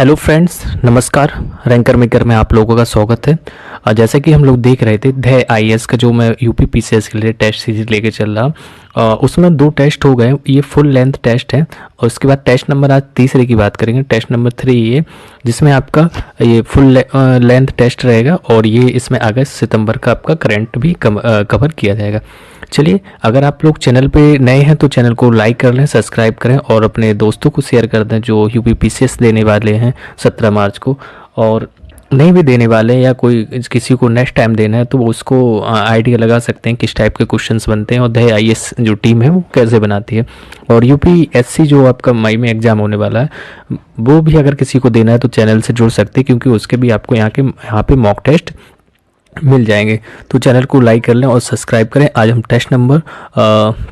Hello friends, नमस्कार। Ranker maker में आप लोगों का स्वागत है। जैसे कि हम लोग देख रहे थे ध्याय आईएएस का जो मैं यूपी पीसीएस के लिए टेस्ट सीरीज लेके चल रहा, उसमें 2 टेस्ट हो गए। ये फुल लेंथ टेस्ट है और उसके बाद टेस्ट नंबर आज तीसरे की बात करेंगे। टेस्ट नंबर 3 ये, जिसमें आपका ये फुल लेंथ टेस्ट रहेगा और ये इसमें अगस्त सितंबर का आपका करंट भी कवर किया जाएगा। चलिए, अगर आप लोग चैनल पे नए हैं तो चैनल को लाइक कर लें, सब्सक्राइब करें और अपने दोस्तों को शेयर कर दें जो यूपी पीसीएस देने वाले हैं 17 मार्च को, और नहीं भी देने वाले हैं या कोई किसी को नेक्स्ट टाइम देना है तो वो उसको आइडिया लगा सकते हैं किस टाइप के क्वेश्चंस बनते हैं और ध्याय आईएएस जो टीम है वो कैसे बनाती है। और यूपीएससी जो आपका मई में एग्ज़ाम होने वाला है वो भी अगर किसी को देना है तो चैनल से जुड़ सकते हैं, क्योंकि उसके भी आपको यहाँ पे मॉक टेस्ट मिल जाएंगे। तो चैनल को लाइक कर लें और सब्सक्राइब करें। आज हम test number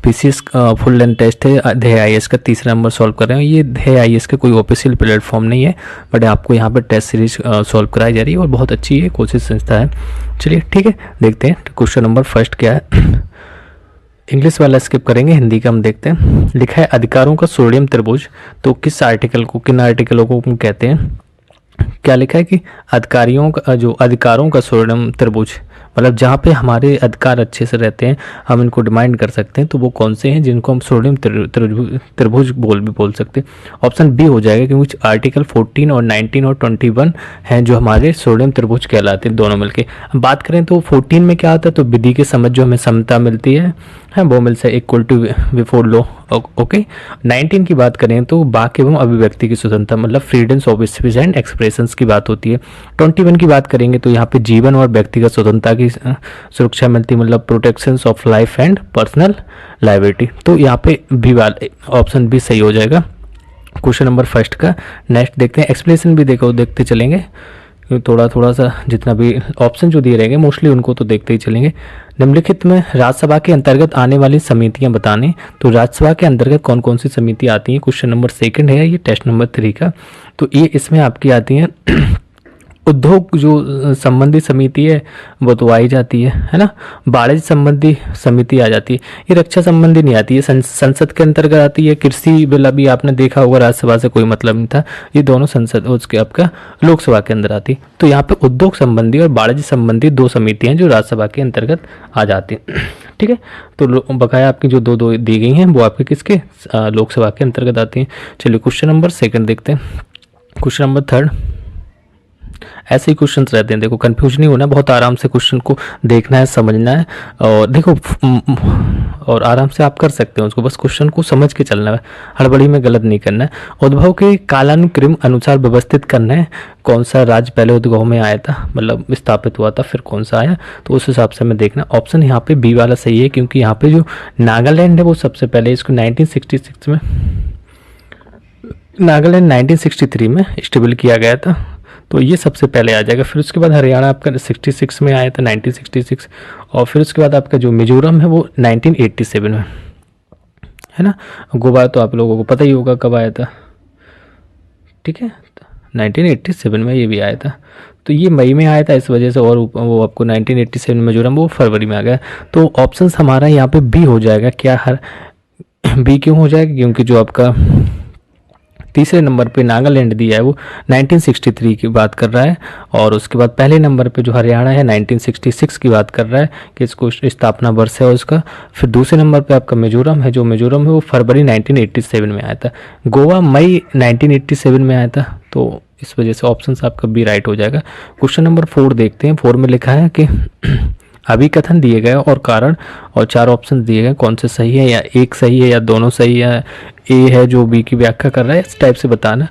PCS full length test है ध्याय आईएएस का तीसरा नंबर सॉल्व कर रहे हैं। ये ध्याय आईएएस का कोई ऑफिशियल प्लेटफॉर्म नहीं है, बट आपको यहाँ पर टेस्ट सीरीज सॉल्व कराई जा रही है और बहुत अच्छी है, कोशिश संस्था है। चलिए ठीक है, देखते हैं क्वेश्चन नंबर फर्स्ट क्या है। इंग्लिश वाला स्किप करेंगे, हिंदी का हम देखते हैं। लिखा है अधिकारों का सोडियम त्रिभुज, तो किस आर्टिकल को, किन आर्टिकलों को हम कहते हैं? क्या लिखा है कि अधिकारों का सोडियम त्रिभुज, मतलब जहाँ पे हमारे अधिकार अच्छे से रहते हैं, हम इनको डिमांड कर सकते हैं, तो वो कौन से हैं जिनको हम सोडियम त्रिभुज बोल सकते हैं? ऑप्शन बी हो जाएगा, क्योंकि आर्टिकल 14 और 19 और 21 हैं जो हमारे सोडियम त्रिभुज कहलाते हैं दोनों मिलके। हम बात करें तो 14 में क्या होता है, तो विधि के समझ जो हमें समता मिलती है वो मिलता है equal to before law. Okay. 19 की बात करें तो वाक एवं अभिव्यक्ति की स्वतंत्रता, मतलब freedoms of speech and expressions की बात होती है। 21 की बात करेंगे तो यहाँ पे जीवन और व्यक्तिगत स्वतंत्रता की सुरक्षा मिलती है, मतलब protections of life and personal liability. तो यहाँ पे भी ऑप्शन बी सही हो जाएगा क्वेश्चन नंबर फर्स्ट का। नेक्स्ट देखते हैं, एक्सप्लेनेशन भी देखते चलेंगे, थोड़ा सा जितना भी ऑप्शन जो दिए रहेंगे मोस्टली उनको तो देखते ही चलेंगे। निम्नलिखित में राज्यसभा के अंतर्गत आने वाली समितियां बताने, तो राज्यसभा के अंतर्गत कौन कौन सी समितियां आती हैं? क्वेश्चन नंबर सेकंड है ये टेस्ट नंबर 3 का। तो ये इसमें आपकी आती हैं उद्योग जो संबंधी समिति है वो तो आ ही जाती है ना। वाणिज्य संबंधी समिति आ जाती है। ये रक्षा संबंधी नहीं आती है, संसद के अंतर्गत आती है। कृषि बिल अभी आपने देखा होगा, राज्यसभा से कोई मतलब नहीं था, ये दोनों संसद उसके आपका लोकसभा के अंदर आती है। तो यहाँ पे उद्योग संबंधी और वाणिज्य संबंधी 2 समितियाँ जो राज्यसभा के अंतर्गत आ जाती हैं। ठीक है, तो बकाया आपकी जो दो दी गई हैं वो आपके किसके, लोकसभा के अंतर्गत आती हैं। चलिए क्वेश्चन नंबर सेकंड देखते हैं। क्वेश्चन नंबर थर्ड, ऐसे ही क्वेश्चन रहते हैं, देखो कंफ्यूज नहीं होना, बहुत आराम से क्वेश्चन को देखना है, समझना है और देखो और आराम से आप कर सकते हो उसको, बस क्वेश्चन को समझ के चलना है, हड़बड़ी में गलत नहीं करना है। उद्भव के कालानुक्रम अनुसार व्यवस्थित करना है, कौन सा राज्य पहले उद्भव में आया था, मतलब स्थापित हुआ था, फिर कौन सा आया, तो उस हिसाब से हमें देखना। ऑप्शन यहाँ पे बी वाला सही है, क्योंकि यहाँ पे जो नागालैंड है वो सबसे पहले, इसको 1966 में, नागालैंड 1963 में स्टेबल किया गया था, तो ये सबसे पहले आ जाएगा। फिर उसके बाद हरियाणा आपका 66 में आया था, 1966, और फिर उसके बाद आपका जो मिजोरम है वो 1987 में है ना। गोवा तो आप लोगों को पता ही होगा कब आया था, ठीक है, 1987 में ये भी आया था। तो ये मई में आया था इस वजह से, और वो आपको 1987 मिजोरम वो फरवरी में आ गया। तो ऑप्शन हमारा यहाँ पे बी हो जाएगा। क्या हर बी क्यों हो जाएगा? क्योंकि जो आपका तीसरे नंबर पे नागालैंड दिया है वो 1963 की बात कर रहा है, और उसके बाद पहले नंबर पे जो हरियाणा है 1966 की बात कर रहा है कि इसको स्थापना वर्ष है उसका। फिर दूसरे नंबर पे आपका मिजोरम है, जो मिजोरम है वो फरवरी 1987 में आया था। गोवा मई 1987 में आया था, तो इस वजह से ऑप्शन आपका बी राइट हो जाएगा। क्वेश्चन नंबर 4 देखते हैं। 4 में लिखा है कि अभिकथन दिए गए और कारण, और 4 ऑप्शन दिए गए, कौन से सही है, या एक सही है या दोनों सही है, ए है जो बी की व्याख्या कर रहा है, इस टाइप से बताना।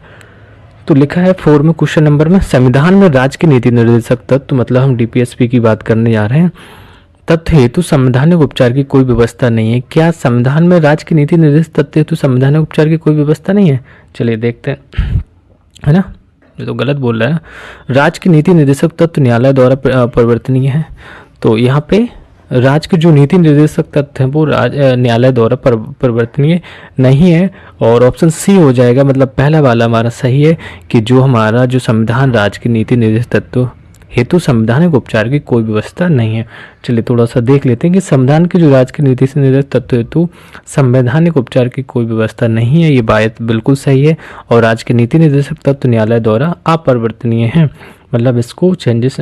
तो लिखा है 4 में क्वेश्चन नंबर में, संविधान में राज्य के नीति निर्देशक तत्व, मतलब हम डीपीएसपी की बात करने जा रहे हैं, तथ्य हेतु संवैधानिक उपचार की कोई व्यवस्था नहीं है। क्या संविधान में राज्य की नीति निर्देशक तथ्य हेतु संवैधानिक उपचार की कोई व्यवस्था नहीं है? चलिए देखते हैं, है ना, ये तो गलत बोल रहा है। राज्य की नीति निर्देशक तत्व न्यायालय द्वारा परिवर्तनीय है, तो यहाँ पे राज्य के जो नीति निर्देशक तत्व हैं वो न्यायालय द्वारा परिवर्तनीय नहीं है, और ऑप्शन सी हो जाएगा, मतलब पहला वाला हमारा सही है कि जो हमारा जो संविधान राज्य के नीति निर्देशक तत्व हेतु संवैधानिक उपचार की कोई व्यवस्था नहीं है। चलिए थोड़ा सा देख लेते हैं कि संविधान के जो राज्य की नीति से निर्धारित तत्व हेतु संवैधानिक उपचार की कोई व्यवस्था नहीं है। ये बात बिल्कुल सही है। और राज्य के नीति निर्देशक तत्व न्यायालय द्वारा अपरिवर्तनीय है, मतलब इसको चेंजेस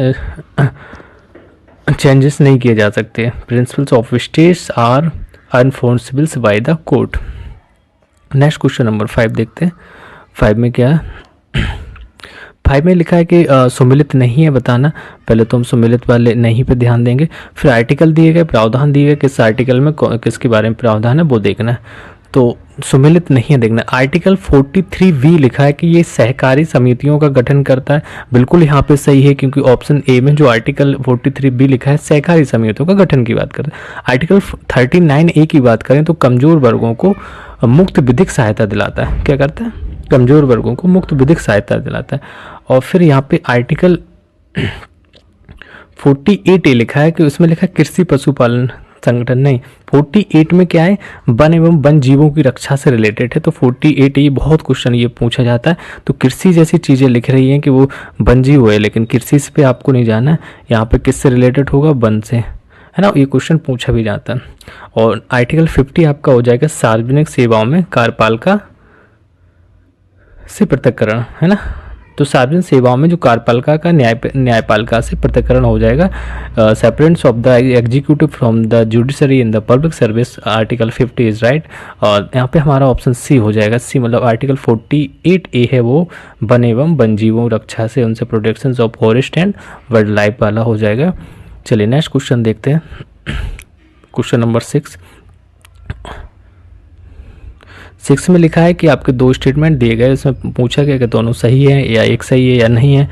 नहीं किए जा सकते। Principles of states are unenforceables by the court. Next question number 5 देखते हैं। 5 में क्या है? 5 में लिखा है कि सुमिलित नहीं है बताना। पहले तो हम सुमिलित वाले नहीं पे ध्यान देंगे, फिर आर्टिकल दिए गए, प्रावधान दिए गए, किस आर्टिकल में किसके बारे में प्रावधान है वो देखना है। तो सुमिलित नहीं है देखना। आर्टिकल 43V लिखा है कि ये सहकारी समितियों का गठन करता है। बिल्कुल यहाँ पे सही है, क्योंकि ऑप्शन ए में जो आर्टिकल 43B लिखा है सहकारी समितियों का गठन की बात करता है। आर्टिकल 39A की बात करें तो कमजोर वर्गों को मुक्त विधिक सहायता दिलाता है। क्या करता है? कमजोर वर्गों को मुक्त विधिक सहायता दिलाता है। और फिर यहाँ पे आर्टिकल 48A लिखा है कि उसमें लिखा है कृषि पशुपालन संगठन। नहीं, 48 में क्या है? वन एवं वन जीवों की रक्षा से रिलेटेड है। तो 48 ये बहुत क्वेश्चन ये पूछा जाता है। तो कृषि जैसी चीज़ें लिख रही हैं कि वो वन जीव है, लेकिन कृषि पे आपको नहीं जाना है। यहाँ पे किससे रिलेटेड होगा? वन से, है ना। ये क्वेश्चन पूछा भी जाता है। और आर्टिकल 50 आपका हो जाएगा सार्वजनिक सेवाओं में कार्यपालिका से पृथक्करण, है ना। तो सार्वजनिक सेवाओं में जो कार्यपालिका का न्यायपालिका से पृथक्करण हो जाएगा। Separation of the executive from the judiciary in the public service, article 50 is right. और यहाँ पे हमारा ऑप्शन सी हो जाएगा। सी मतलब आर्टिकल 48A है वो वन एवं वन जीवों रक्षा से उनसे protection of forest and wild life वाला हो जाएगा। चलिए नेक्स्ट क्वेश्चन देखते हैं। क्वेश्चन नंबर 6 में लिखा है कि आपके दो स्टेटमेंट दिए गए, इसमें पूछा गया कि दोनों सही है या एक सही है या नहीं है।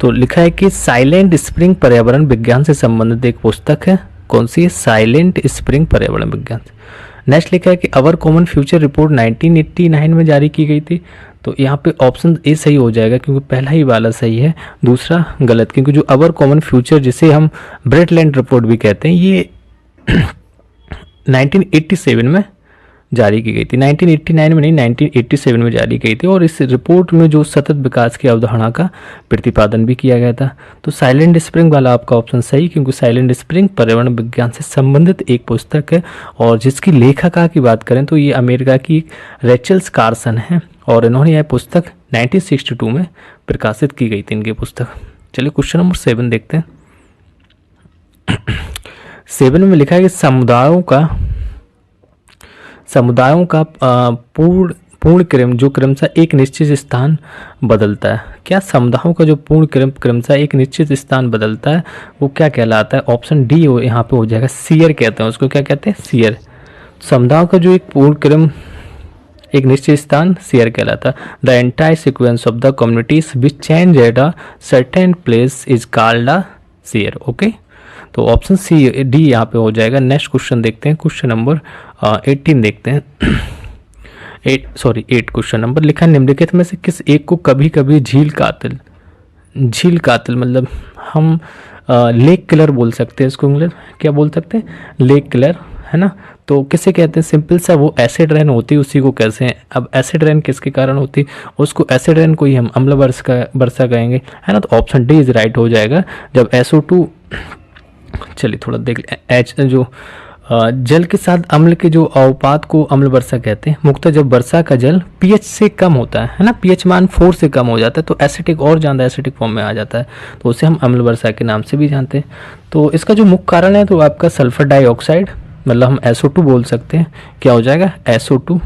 तो लिखा है कि साइलेंट स्प्रिंग पर्यावरण विज्ञान से संबंधित एक पुस्तक है। कौन सी है? साइलेंट स्प्रिंग पर्यावरण विज्ञान। नेक्स्ट लिखा है कि अवर कॉमन फ्यूचर रिपोर्ट 1989 में जारी की गई थी। तो यहाँ पे ऑप्शन ए सही हो जाएगा, क्योंकि पहला ही वाला सही है, दूसरा गलत। क्योंकि जो अवर कॉमन फ्यूचर जिसे हम ब्रेटलैंड रिपोर्ट भी कहते हैं, ये 1987 में जारी की गई थी। 1989 में नहीं, 1987 में जारी की गई थी। और इस रिपोर्ट में जो सतत विकास की अवधारणा का प्रतिपादन भी किया गया था। तो साइलेंट स्प्रिंग वाला आपका ऑप्शन सही, क्योंकि साइलेंट स्प्रिंग पर्यावरण विज्ञान से संबंधित एक पुस्तक है। और जिसकी लेखिका की बात करें तो ये अमेरिका की रेचल कार्सन है। और इन्होंने यह पुस्तक 1962 में प्रकाशित की गई थी, इनकी पुस्तक। चलिए क्वेश्चन नंबर 7 देखते हैं। 7 में लिखा है कि समुदायों का पूर्ण क्रम जो क्रमशः एक निश्चित स्थान बदलता है। क्या समुदायों का जो पूर्ण क्रम क्रमशः एक निश्चित स्थान बदलता है वो क्या कहलाता है? ऑप्शन डी यहाँ पे हो जाएगा। सीयर कहते हैं उसको। क्या कहते हैं? सीयर। समुदायों का जो एक पूर्ण क्रम एक निश्चित स्थान सीयर कहलाता है। The entire sequence of the communities which change at a certain place is called a sere. Okay, तो ऑप्शन सी डी यहाँ पे हो जाएगा। नेक्स्ट क्वेश्चन देखते हैं। क्वेश्चन नंबर 18 देखते हैं। 8 क्वेश्चन नंबर लिखा है निम्नलिखित में से किस एक को कभी कभी झील कातिल मतलब हम लेक किलर बोल सकते हैं इसको। इंग्लिश क्या बोल सकते हैं? लेक किलर, है ना। तो किसे कहते हैं? सिंपल सा वो एसिड रेन होती है उसी को कैसे हैं। अब एसिड रेन किसके कारण होती है? उसको एसिड रेन को ही हम अम्ल वर्षा कहेंगे, है ना। तो ऑप्शन डी इज राइट हो जाएगा। जब SO2 चलिए थोड़ा देख एच जो जल के साथ अम्ल के जो अनुपात को अम्ल वर्षा कहते हैं। मुख्यतः जब वर्षा का जल pH से कम होता है ना, pH मान 4 से कम हो जाता है तो एसिटिक और ज़्यादा एसिटिक फॉर्म में आ जाता है, तो उसे हम अम्ल वर्षा के नाम से भी जानते हैं। तो इसका जो मुख्य कारण है तो आपका सल्फर डाइऑक्साइड, मतलब हम SO2 बोल सकते हैं। क्या हो जाएगा? SO2।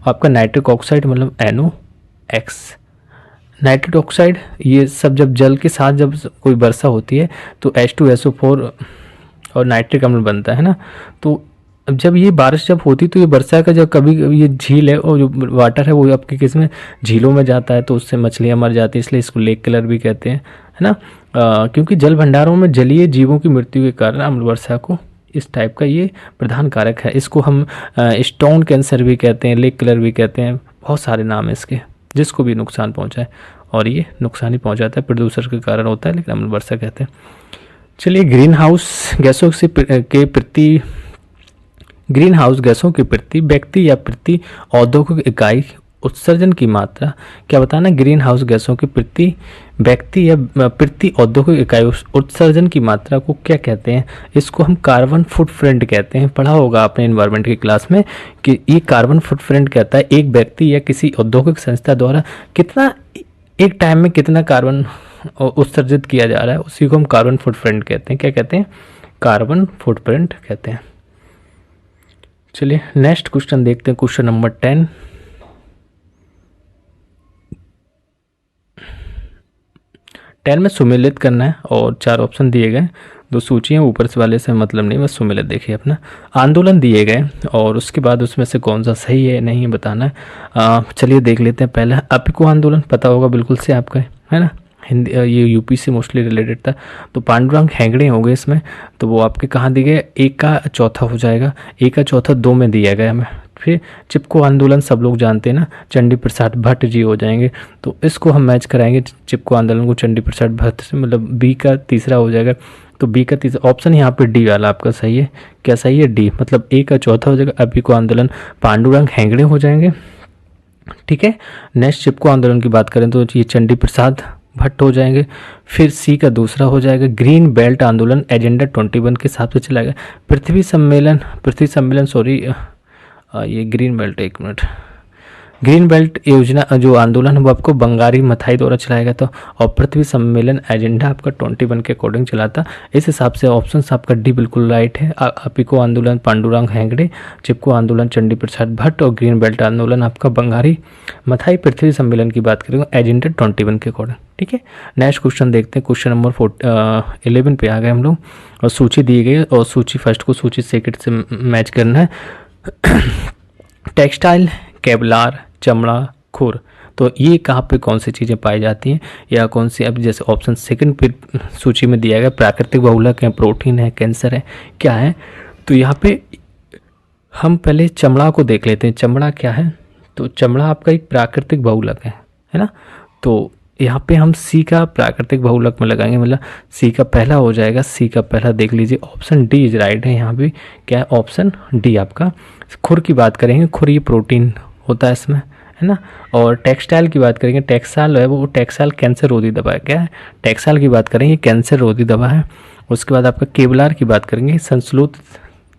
आपका नाइट्रिक ऑक्साइड मतलब NOx। नाइट्रिक ऑक्साइड ये सब जब जल के साथ जब कोई वर्षा होती है तो H2SO4 और नाइट्रिक अम्ल बनता है ना। तो अब जब ये बारिश जब होती तो ये वर्षा का जब कभी ये झील है और जो वाटर है वो आपके किस में झीलों में जाता है तो उससे मछलियाँ मर जाती है, इसलिए इसको लेक किलर भी कहते हैं, है ना। क्योंकि जल भंडारों में जलीय जीवों की मृत्यु के कारण अम्ल वर्षा को इस टाइप का ये प्रधान कारक है। इसको हम स्टोन कैंसर भी कहते हैं, लेक किलर भी कहते हैं, बहुत सारे नाम है इसके, जिसको भी नुकसान पहुंचाए। और ये नुकसान ही पहुंचाता है, प्रदूषण के कारण होता है, लेकिन अम्ल वर्षा कहते हैं। चलिए ग्रीन हाउस गैसों के प्रति व्यक्ति या प्रति औद्योगिक इकाई उत्सर्जन की मात्रा क्या बताना, ग्रीन हाउस गैसों की प्रति व्यक्ति या प्रति औद्योगिक इकाई उत्सर्जन की मात्रा को क्या कहते हैं? इसको हम कार्बन फुटप्रिंट कहते हैं। पढ़ा होगा आपने इन्वायरमेंट की क्लास में कि ये कार्बन फुटप्रिंट कहता है एक व्यक्ति या किसी औद्योगिक संस्था द्वारा कितना, एक टाइम में कितना कार्बन उत्सर्जित किया जा रहा है, उसी को हम कार्बन फुटप्रिंट कहते हैं। क्या कहते हैं? कार्बन फुटप्रिंट कहते हैं। चलिए नेक्स्ट क्वेश्चन देखते हैं, क्वेश्चन नंबर 10। में सुमेलित करना है और 4 ऑप्शन दिए गए, 2 सूचियाँ, ऊपर से वाले से मतलब नहीं, बस सुमेलित देखिए अपना। आंदोलन दिए गए और उसके बाद उसमें से कौन सा सही है नहीं बताना है। चलिए देख लेते हैं। पहला अपिको आंदोलन, पता होगा बिल्कुल से आपका, है ना, हिंदी, ये यूपी से मोस्टली रिलेटेड था। तो पांडुरंग हेगड़े हो गए इसमें, तो वो आपके कहाँ दिए गए? 1 का चौथा हो जाएगा, 1 का चौथा 2 में दिया गया हमें। फिर चिपको आंदोलन सब लोग जानते हैं ना, चंडी प्रसाद भट्ट जी हो जाएंगे, तो इसको हम मैच कराएंगे चिपको आंदोलन को चंडी प्रसाद भट्ट से, मतलब बी का तीसरा हो जाएगा। तो बी का तीसरा ऑप्शन यहाँ पे डी वाला आपका सही है। क्या सही है? डी, मतलब 1 का चौथा हो जाएगा, अभी को आंदोलन पांडुरंग हेगड़े हो जाएंगे। ठीक है, नेक्स्ट चिपको आंदोलन की बात करें तो ये चंडी प्रसाद भट्ट हो जाएंगे। फिर सी का दूसरा हो जाएगा ग्रीन बेल्ट आंदोलन, एजेंडा 21 के हिसाब से चला गया। पृथ्वी सम्मेलन सॉरी, ये ग्रीन बेल्ट, एक मिनट, ग्रीन बेल्ट योजना जो आंदोलन है वो आपको बंगारी मथाई द्वारा चलाया गया था, और पृथ्वी सम्मेलन एजेंडा आपका 21 के अकॉर्डिंग चला था। इस हिसाब से ऑप्शन आपका डी बिल्कुल राइट है। अपिको आंदोलन पांडुरंग हेगड़े, चिपको आंदोलन चंडी प्रसाद भट्ट, और ग्रीन बेल्ट आंदोलन आपका बंगारी मथाई पृथ्वी सम्मेलन की बात करेंगे एजेंडा 21 के अकॉर्डिंग। ठीक है, नेक्स्ट क्वेश्चन देखते हैं, क्वेश्चन नंबर 11 पे आ गए हम लोग, और सूची दी गई, और सूची फर्स्ट को सूची सेकंड से मैच करना है। टेक्सटाइल, केवलार, चमड़ा, खुर, तो ये कहाँ पे कौन सी चीज़ें पाई जाती हैं या कौन सी, अब जैसे ऑप्शन सेकंड पे सूची में दिया गया, प्राकृतिक बहुलक है, प्रोटीन है, कैंसर है, क्या है? तो यहाँ पे हम पहले चमड़ा को देख लेते हैं। चमड़ा क्या है? तो चमड़ा आपका एक प्राकृतिक बहुलक है ना। तो यहाँ पे हम सी का प्राकृतिक बहुलक में लगाएंगे, मतलब सी का पहला हो जाएगा। सी का पहला देख लीजिए, ऑप्शन डी इज राइट है। यहाँ भी क्या है? ऑप्शन डी आपका। खुर की बात करेंगे, खुर ये प्रोटीन होता है इसमें, है ना। और टेक्सटाइल की बात करेंगे, टेक्सटाइल है वो टेक्सटाइल कैंसर रोधी दवा है। क्या है? टेक्सटाइल की बात करेंगे, कैंसर रोधी दवा है। उसके बाद आपका केवलार की बात करेंगे,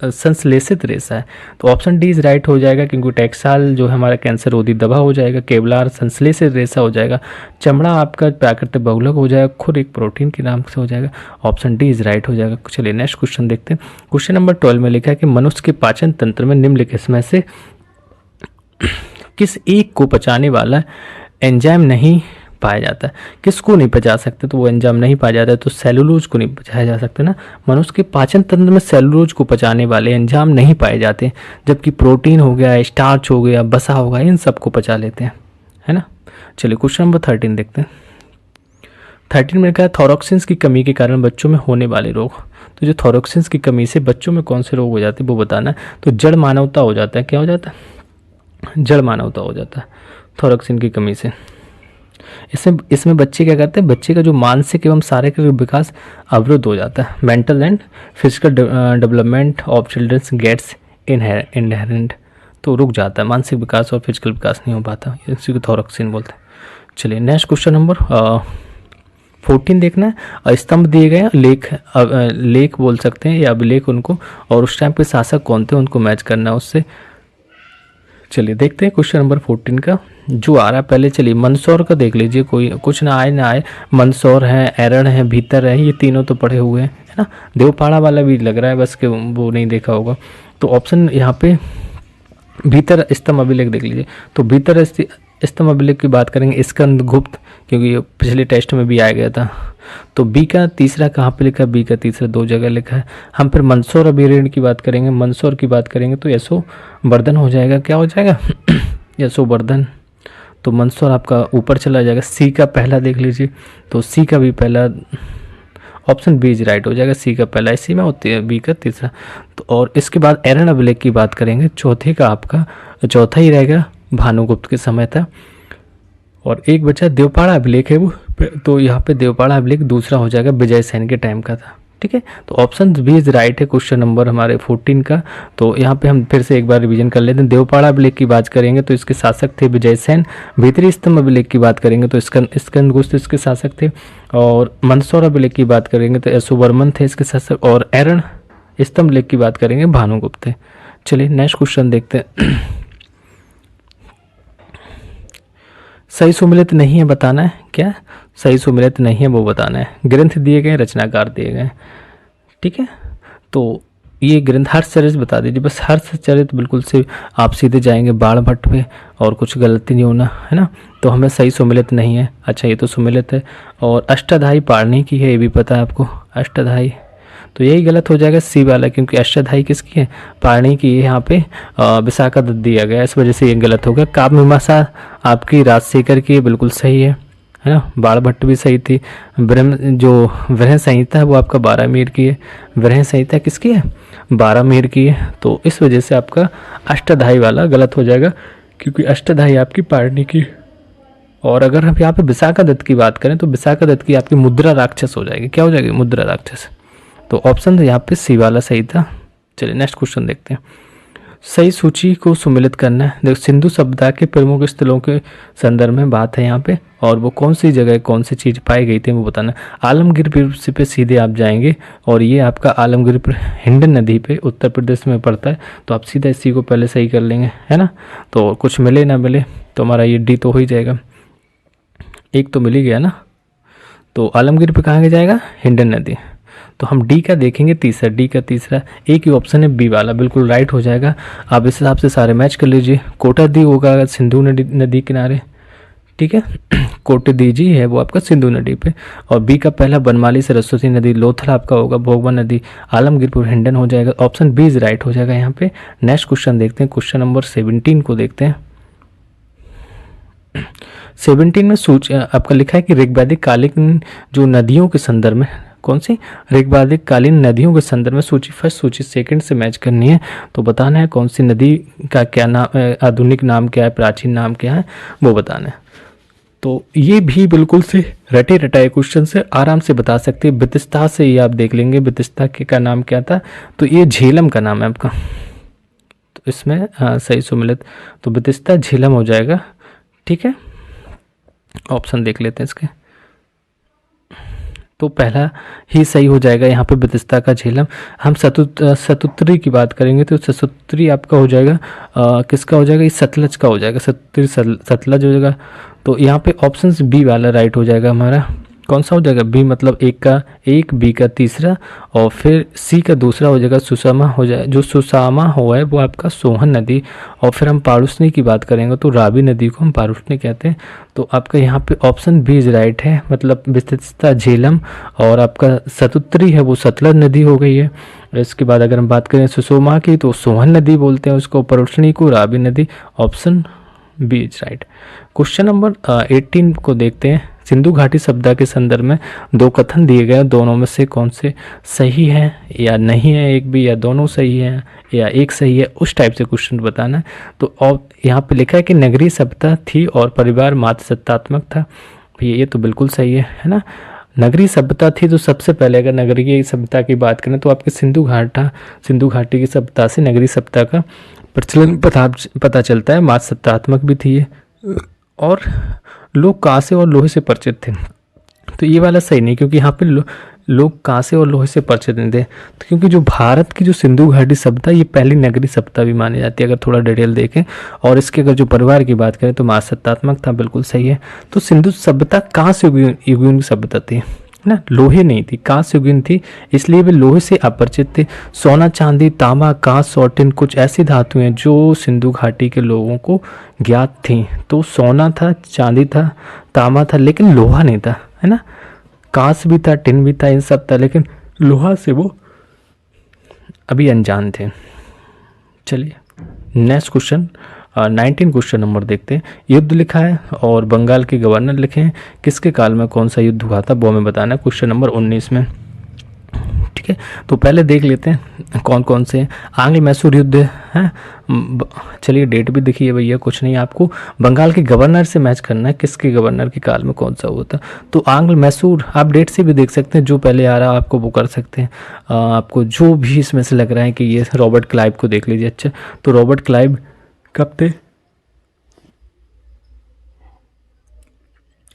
संश्लेषित रेशा है। तो ऑप्शन डी इज राइट हो जाएगा, क्योंकि टेक्सटाइल जो है हमारा कैंसर रोधी दवा हो जाएगा, केवलार संश्लेषित रेशा हो जाएगा, चमड़ा आपका प्राकृतिक बहुलक हो जाएगा, खुर एक प्रोटीन के नाम से हो जाएगा। ऑप्शन डी इज राइट हो जाएगा। चलिए नेक्स्ट क्वेश्चन देखते हैं। क्वेश्चन नंबर 12 में लिखा है कि मनुष्य के पाचन तंत्र में निम्नलिखित में से किस एक को पचाने वाला एंजाइम नहीं पाया जाता है? किसको नहीं पचा सकते? तो वो एंजाइम नहीं पाया जाता है, तो सेलुलोज को नहीं पचाया जा सकता ना। मनुष्य के पाचन तंत्र में सेलुलोज को पचाने वाले एंजाइम नहीं पाए जाते, जबकि प्रोटीन हो गया, स्टार्च हो गया, बसा हो गया, इन सबको पचा लेते हैं, है ना। चलिए क्वेश्चन नंबर 13 देखते हैं। 13 में कहा थॉरोक्सिन्स की कमी के कारण बच्चों में होने वाले रोग। तो जो थॉरोक्सिन्स की कमी से बच्चों में कौन से रोग हो जाते हैं वो बताना है। तो जड़ मानवता हो जाता है। क्या हो जाता है? जड़ मानवता हो जाता है थॉरोक्सिन की कमी से। इसमें बच्चे क्या करते हैं? बच्चे का जो मानसिक एवं शारीरिक विकास अवरुद्ध हो जाता है। Mental and physical development of childrens gets inherent, तो रुक जाता है, मानसिक विकास और फिजिकल विकास नहीं हो पाता, इसी को थॉरोक्सिन बोलते हैं। चलिए नेक्स्ट क्वेश्चन नंबर 14 देखना है। स्तंभ दिए गए, लेख बोल सकते हैं या अभिलेख उनको, और उस टाइम पे शासक कौन थे उनको मैच करना है उससे। चलिए देखते हैं क्वेश्चन नंबर 14 का जो आ रहा है। पहले चलिए मंदसौर का देख लीजिए, कोई कुछ ना आए मंदसौर है, एरण है, भीतर है, ये तीनों तो पढ़े हुए हैं, है ना। देवपाड़ा वाला भी लग रहा है, बस के वो नहीं देखा होगा। तो ऑप्शन यहाँ पे भीतर स्तंभ अभिलेख देख लीजिए। तो भीतर स्तंभ अभिलेख की बात करेंगे स्कंदगुप्त, क्योंकि पिछले टेस्ट में भी आ गया था। तो बी का तीसरा कहाँ पे लिखा है? बी का तीसरा 2 जगह लिखा है। हम फिर मंदसौर अभिलेख की बात करेंगे, मंदसौर की बात करेंगे तो यशोवर्धन हो जाएगा। क्या हो जाएगा? यशोवर्धन। तो मंदसौर आपका ऊपर चला जाएगा। सी का पहला देख लीजिए, तो सी का भी पहला ऑप्शन बी इज राइट हो जाएगा। सी का पहला इसी में होती है, बी का तीसरा। तो और इसके बाद एरण अभिलेख की बात करेंगे, चौथे का आपका चौथा ही रहेगा, भानुगुप्त के समय था। और एक बचा देवपाड़ा अभिलेख है वो, तो यहाँ पे देवपाड़ा अभिलेख दूसरा हो जाएगा, विजय सेन के टाइम का था। ठीक है, तो ऑप्शन बी इज राइट है क्वेश्चन नंबर हमारे 14 का। तो यहाँ पे हम फिर से एक बार रिवीजन कर लेते हैं। देवपाड़ा अभिलेख की बात करेंगे तो इसके शासक थे विजयसेन। भीतरी स्तंभ अभिलेख की बात करेंगे तो स्कंदगुप्त इसके शासक थे। और मंदसौर अभिलेख की बात करेंगे तो यशोवर्मन थे इसके शासक। और एरण स्तंभ लेख की बात करेंगे भानुगुप्त थे। चलिए नेक्स्ट क्वेश्चन देखते हैं। सही सुमेलित नहीं है बताना है, क्या सही सुमेलित नहीं है वो बताना है। ग्रंथ दिए गए, रचनाकार दिए गए, ठीक है। तो ये ग्रंथ हर्षचरित बता दीजिए, बस हर्षचरित बिल्कुल से आप सीधे जाएंगे बाण भट्ट पे और कुछ गलती नहीं होना है ना। तो हमें सही सुमेलित नहीं है। अच्छा ये तो सुमेलित है। और अष्टाध्यायी पारणी की है, ये भी पता है आपको, अष्टाध्यायी, तो यही गलत हो जाएगा सी वाला, क्योंकि अष्टाध्यायी किसकी है, पारणी की है। यहाँ पे विशाखा दत्त दिया गया, इस वजह से ये गलत होगा। काव्य मीमांसा आपकी राजशेखर की है, बिल्कुल सही है ना। बाण भट्ट भी सही थी। जो वृहण संहिता है वो आपका 12 की है। वृहण संहिता किसकी है, 12 की है। तो इस वजह से आपका अष्टाध्यायी वाला गलत हो जाएगा, क्योंकि अष्टाध्यायी आपकी पारणी की। और अगर हम यहाँ पे विशाखा दत्त की बात करें तो विशाखा दत्त की आपकी मुद्रा राक्षस हो जाएगी। क्या हो जाएगी, मुद्रा राक्षस। तो ऑप्शन यहाँ पे सी वाला सही था। चलिए नेक्स्ट क्वेश्चन देखते हैं। सही सूची को सुमेलित करना है। देखो सिंधु सभ्यता के प्रमुख स्थलों के संदर्भ में बात है यहाँ पे, और वो कौन सी जगह कौन सी चीज़ पाई गई थी वो बताना है। आलमगीर पे सीधे आप जाएंगे, और ये आपका आलमगीर हिंडन नदी पे उत्तर प्रदेश में पड़ता है। तो आप सीधा इसी को पहले सही कर लेंगे, है ना। तो कुछ मिले ना मिले तो हमारा ये डी तो हो ही जाएगा, एक तो मिल ही गया ना। तो आलमगीर पे कहाँ जाएगा, हिंडन नदी। तो हम डी का देखेंगे तीसरा, डी का तीसरा एक ही ऑप्शन है बी वाला, बिल्कुल राइट हो जाएगा। आप इस हिसाब से सारे मैच कर लीजिए। कोटादी होगा सिंधु नदी किनारे, ठीक है। कोटादी जी है वो आपका सिंधु नदी पे। और बी का पहला बनमाली सरस्वती नदी, लोथल आपका होगा भोगवा नदी, आलमगीरपुर हिंडन हो जाएगा। ऑप्शन बी इज राइट हो जाएगा यहाँ पे। नेक्स्ट क्वेश्चन देखते हैं, क्वेश्चन नंबर 17 को देखते हैं। 17 में आपका लिखा है कि ऋग्वैदिक कालीन जो नदियों के संदर्भ में, कौन सी ऋग्वैदिक कालीन नदियों के संदर्भ में सूची फर्स्ट सूची सेकंड से मैच करनी है। तो बताना है कौन सी नदी का क्या नाम, आधुनिक नाम क्या है, प्राचीन नाम क्या है, वो बताना है। तो ये भी बिल्कुल से रटे रटाए क्वेश्चन से आराम से बता सकते हैं। बितिस्ता से ये आप देख लेंगे, बितिस्ता के का नाम क्या था, तो ये झेलम का नाम है आपका। तो इसमें सही सुमेलित, तो बितिस्ता झेलम हो जाएगा, ठीक है। ऑप्शन देख लेते हैं इसके, तो पहला ही सही हो जाएगा यहाँ पे, बितिस्ता का झेलम। हम सतुत्री की बात करेंगे तो सतुत्री आपका हो जाएगा किसका हो जाएगा, ये सतलज का हो जाएगा, सतुत्री सतलज हो जाएगा। तो यहाँ पे ऑप्शन बी वाला राइट हो जाएगा हमारा। कौन सा हो जाएगा, बी मतलब एक, बी का तीसरा, और फिर सी का दूसरा हो जाएगा सुसामा हो जाए, जो सुसामा हुआ है वो आपका सोहन नदी। और फिर हम पारुष्णी की बात करेंगे तो रावी नदी को हम पारुष्णी कहते हैं। तो आपका यहाँ पे ऑप्शन बी इज राइट है, मतलब बितिस्ता झेलम, और आपका सतुत्री है वो सतलज नदी हो गई है। इसके बाद अगर हम बात करें सुषमा की तो सोहन नदी बोलते हैं उसको, पारुष्णी को रावी नदी। Option B is right. Question number 18 को देखते हैं। सिंधु घाटी सभ्यता के संदर्भ में दो कथन दिए गए, दोनों में से कौन से सही है या नहीं है, एक भी, या दोनों सही है या एक सही है, उस टाइप से क्वेश्चन बताना है। तो और यहाँ पे लिखा है कि नगरीय सभ्यता थी और परिवार मात्र सत्तात्मक था। ये तो बिल्कुल सही है ना। नगरीय सभ्यता थी तो सबसे पहले अगर नगरीय सभ्यता की बात करें तो आपके सिंधु घाटी की सभ्यता से नगरीय सभ्यता का प्रचलन पता चलता है। मात्र सत्तात्मक भी थी ये, और लोग कांसे और लोहे से परिचित थे। तो ये वाला सही नहीं, क्योंकि यहाँ पे लोग कांसे और लोहे से परिचित नहीं थे। तो क्योंकि जो भारत की जो सिंधु घाटी सभ्यता ये पहली नगरीय सभ्यता भी मानी जाती है अगर थोड़ा डिटेल देखें। और इसके अगर जो परिवार की बात करें तो महासत्तात्मक था, बिल्कुल सही है। तो सिंधु सभ्यता कांस्य युगीन की सभ्यता थी ना, लोहे नहीं थी, कांस्य युगीन थी, इसलिए वे लोहे से अपरिचित थे। सोना, चांदी, तांबा, कांस्य और टिन कुछ ऐसी धातुएं जो सिंधु घाटी के लोगों को ज्ञात थी। तो सोना था, चांदी था, तांबा था, लेकिन लोहा नहीं था, है ना। कांस्य भी था, टिन भी था, इन सब था, लेकिन लोहा से वो अभी अनजान थे। चलिए नेक्स्ट क्वेश्चन 19 क्वेश्चन नंबर देखते हैं। युद्ध लिखा है और बंगाल के गवर्नर लिखे हैं, किसके काल में कौन सा युद्ध हुआ था वो हमें बताना है क्वेश्चन नंबर 19 में, ठीक ठीक है, तो पहले देख लेते हैं कौन कौन से हैं। आंग्ल मैसूर युद्ध है, चलिए डेट भी दिखिए भैया, कुछ नहीं आपको बंगाल के गवर्नर से मैच करना है, किसके गवर्नर के काल में कौन सा हुआ था। तो आंग्ल मैसूर आप डेट से भी देख सकते हैं, जो पहले आ रहा है आपको वो कर सकते हैं। आपको जो भी इसमें से लग रहा है कि ये रॉबर्ट क्लाइव को देख लीजिए। अच्छा, तो रॉबर्ट क्लाइव कब थे?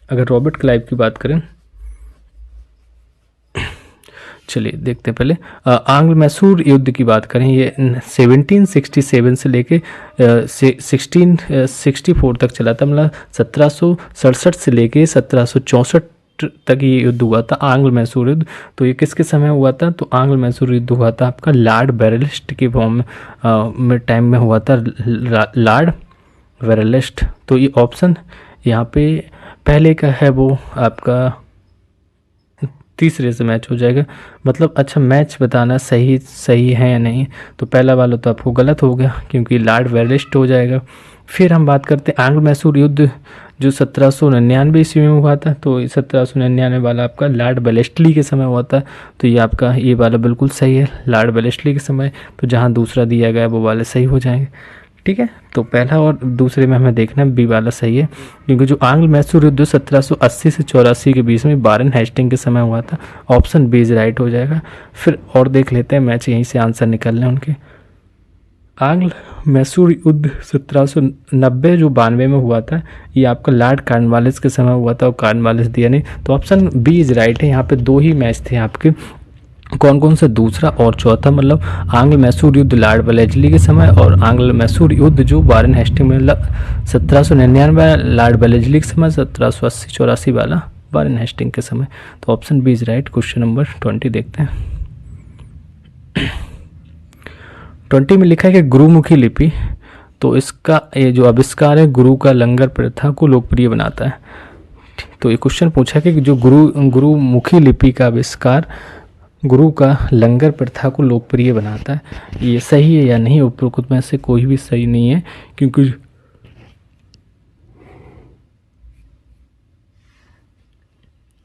अगर रॉबर्ट क्लाइव की बात करें, चलिए देखते हैं पहले आंग्ल मैसूर युद्ध की बात करें, ये 1767 से लेके 1664 तक चला था, मतलब 1767 से लेके 1764 तक ये युद्ध हुआ था, आंग्ल मैसूर युद्ध। तो ये किसके समय हुआ था? तो आंग्ल मैसूर युद्ध हुआ था आपका लॉर्ड बेरलिस्ट के फॉर्म में टाइम में हुआ था, लॉर्ड बेरलिस्ट। तो ये ऑप्शन यहाँ पे पहले का है वो आपका तीसरे से मैच हो जाएगा, मतलब अच्छा मैच बताना सही है या नहीं। तो पहला वाला तो आपको गलत हो गया क्योंकि लॉर्ड बेरलिस्ट हो जाएगा। फिर हम बात करते हैं आंग्ल मैसूर युद्ध जो 1799 ईस्वी में हुआ था, तो 1799 वाला आपका लॉर्ड वेलेस्ली के समय हुआ था। तो ये आपका ये वाला बिल्कुल सही है, लॉर्ड वेलेस्ली के समय। तो जहाँ दूसरा दिया गया वो वाले सही हो जाएंगे, ठीक है। तो पहला और दूसरे में हमें देखना बी वाला सही है, क्योंकि जो आंग्ल मैसूर युद्ध 1780 से 84 के बीच में वारेन हेस्टिंग के समय हुआ था, ऑप्शन बी इज राइट हो जाएगा। फिर और देख लेते हैं, मैच यहीं से आंसर निकल रहे हैं उनके। आंग्ल मैसूर युद्ध 1790 जो 92 में हुआ था, ये आपका लॉर्ड कॉर्नवालिस के समय हुआ था और कॉर्नवालिस दिया नहीं, तो ऑप्शन बी इज राइट है। यहाँ पे दो ही मैच थे आपके, कौन कौन से? दूसरा और चौथा, मतलब आंग्ल मैसूर युद्ध लॉर्ड वेलेस्ली के समय और आंग्ल मैसूर युद्ध जो वारेन हेस्टिंग में 1799 लॉर्ड वेलेस्ली के समय, 1780-84 वाला वारेन हेस्टिंग के समय। तो option B is right. Question number 20 देखते हैं। 20 में लिखा है कि गुरुमुखी लिपि, तो इसका ये जो आविष्कार है गुरु का लंगर प्रथा को लोकप्रिय बनाता है। तो ये क्वेश्चन पूछा कि जो गुरुमुखी लिपि का आविष्कार गुरु का लंगर प्रथा को लोकप्रिय बनाता है, ये सही है या नहीं? उपरोक्त में से कोई भी सही नहीं है, क्योंकि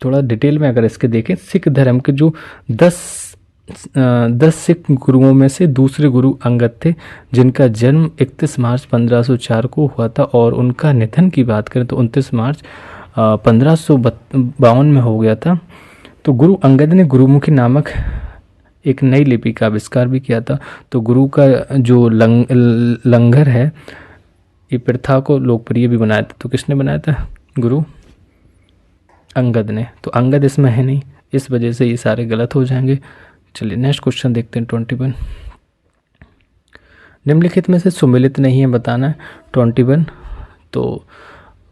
थोड़ा डिटेल में अगर इसके देखें, सिख धर्म के जो 10 सिख गुरुओं में से दूसरे गुरु अंगद थे, जिनका जन्म 31 मार्च 1504 को हुआ था, और उनका निधन की बात करें तो 29 मार्च 1552 में हो गया था। तो गुरु अंगद ने गुरुमुखी नामक एक नई लिपि का आविष्कार भी किया था। तो गुरु का जो लंगर है, ये प्रथा को लोकप्रिय भी बनाया था। तो किसने बनाया था? गुरु अंगद ने। तो अंगद इसमें है नहीं, इस वजह से ये सारे गलत हो जाएंगे। चलिए नेक्स्ट क्वेश्चन देखते हैं 21। निम्नलिखित में से सुमेलित नहीं है बताना। 21 तो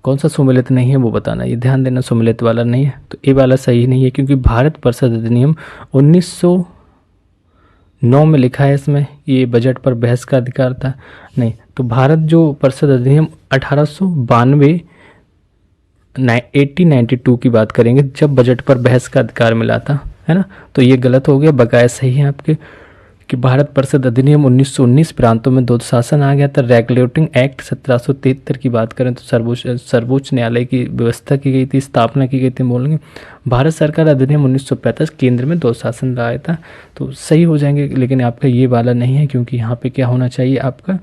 कौन सा सुमेलित नहीं है वो बताना, ये ध्यान देना, सुमेलित वाला नहीं है। तो ये वाला सही नहीं है, क्योंकि भारत परिषद अधिनियम 1909 में लिखा है, इसमें ये बजट पर बहस का अधिकार था नहीं। तो भारत जो परिषद अधिनियम 1892 1892 की बात करेंगे, जब बजट पर बहस का अधिकार मिला था, है ना। तो ये गलत हो गया, बकाया सही है आपके कि भारत परिषद अधिनियम 1919 प्रांतों में द्वैध शासन आ गया था। रेगुलेटिंग एक्ट 1773 की बात करें तो सर्वोच्च न्यायालय की व्यवस्था की गई थी, स्थापना की गई थी। बोलेंगे भारत सरकार अधिनियम 1935 केंद्र में द्वैध शासन लाया था, तो सही हो जाएंगे। लेकिन आपका ये वाला नहीं है, क्योंकि यहाँ पे क्या होना चाहिए आपका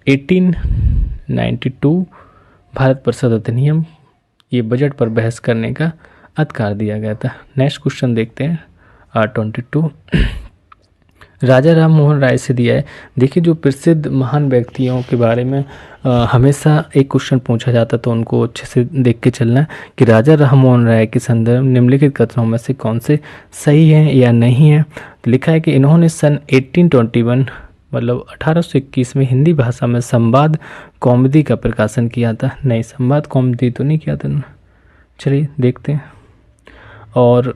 1892 भारत परिषद अधिनियम, ये बजट पर बहस करने का अधिकार दिया गया था। नेक्स्ट क्वेश्चन देखते हैं 22। राजा राम मोहन राय से दिया है। देखिए जो प्रसिद्ध महान व्यक्तियों के बारे में हमेशा एक क्वेश्चन पूछा जाता, तो उनको अच्छे से देख के चलना है कि राजा राम मोहन राय के संदर्भ निम्नलिखित कथनों में से कौन से सही हैं या नहीं है। तो लिखा है कि इन्होंने सन 1821 मतलब 1821 में हिंदी भाषा में संवाद कौमुदी का प्रकाशन किया था। नहीं, संवाद कौमुदी तो नहीं किया था ना। चलिए देखते हैं, और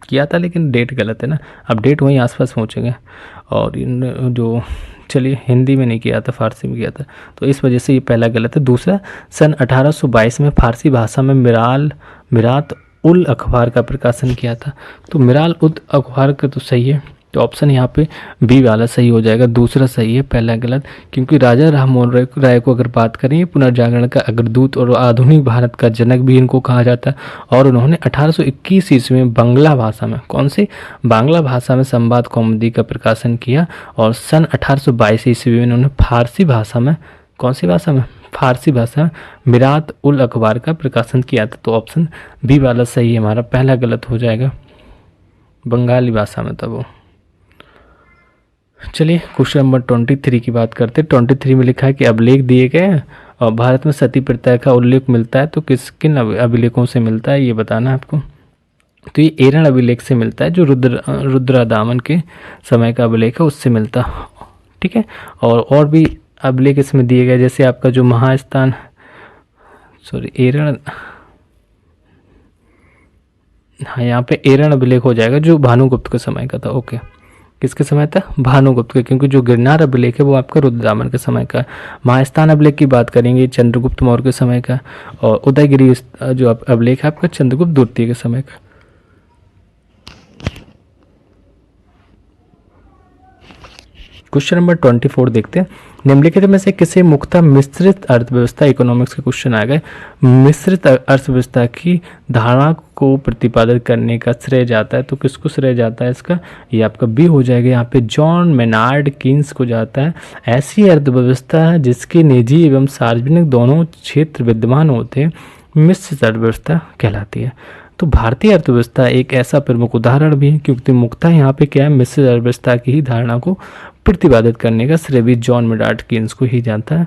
किया था लेकिन डेट गलत है ना, अब डेट वहीं आसपास पहुँचेंगे। और इन जो चलिए हिंदी में नहीं किया था, फारसी में किया था, तो इस वजह से ये पहला गलत है। दूसरा, सन 1822 में फारसी भाषा में मिरात उल अखबार का प्रकाशन किया था। तो मिरात उल अखबार का तो सही है, तो ऑप्शन यहाँ पे बी वाला सही हो जाएगा, दूसरा सही है, पहला गलत। क्योंकि राजा राममोहन राय को अगर बात करें, पुनर्जागरण का अग्रदूत और आधुनिक भारत का जनक भी इनको कहा जाता है। और उन्होंने 1821 ईस्वी में बांग्ला भाषा में, कौन सी, बांग्ला भाषा में संवाद कौमुदी का प्रकाशन किया। और सन 1822 ईस्वी में उन्होंने फारसी भाषा में, कौन सी भाषा में, फारसी भाषा में मिरात उल अखबार का प्रकाशन किया था। तो ऑप्शन बी वाला सही है हमारा, पहला गलत हो जाएगा, बंगाली भाषा में था वो। चलिए क्वेश्चन नंबर 23 की बात करते हैं। 23 में लिखा है कि अभिलेख दिए गए हैं और भारत में सती प्रथा का उल्लेख मिलता है, तो किन अभिलेखों से मिलता है ये बताना है आपको। तो ये एरन अभिलेख से मिलता है, जो रुद्रादामन के समय का अभिलेख है उससे मिलता, ठीक है। और भी अभिलेख इसमें दिए गए, जैसे आपका जो महास्थान, सॉरी एरन, हाँ यहाँ पे एरन अभिलेख हो जाएगा जो भानुगुप्त के समय का था। ओके, किसके समय था, भानुगुप्त के, क्योंकि जो गिरनार अभिलेख है वो आपका रुद्रदामन के समय का। महास्थान अभिलेख की बात करेंगे चंद्रगुप्त मौर्य के समय का, और उदयगिरी जो अभिलेख है आपका चंद्रगुप्त द्वितीय के समय का। क्वेश्चन नंबर 24 देखते हैं। निम्नलिखित में से किसे मुख्यतः मिश्रित अर्थव्यवस्था, इकोनॉमिक्स के क्वेश्चन आ गए, मिश्रित अर्थव्यवस्था की धारणा को प्रतिपादित करने का श्रेय जाता है। तो किसको श्रेय जाता है इसका, ये आपका बी हो जाएगा, यहाँ पे जॉन मेनार्ड कीन्स को जाता है। ऐसी अर्थव्यवस्था है जिसके निजी एवं सार्वजनिक दोनों क्षेत्र विद्यमान होते हैं, मिश्रित अर्थव्यवस्था कहलाती है। तो भारतीय अर्थव्यवस्था एक ऐसा प्रमुख उदाहरण भी है, क्योंकि मुख्यतः यहाँ पे क्या है, मिश्रित अर्थव्यवस्था की ही धारणा को प्रतिपादित करने का श्रेय भी जॉन मेनार्ड कीन्स को ही जाता है।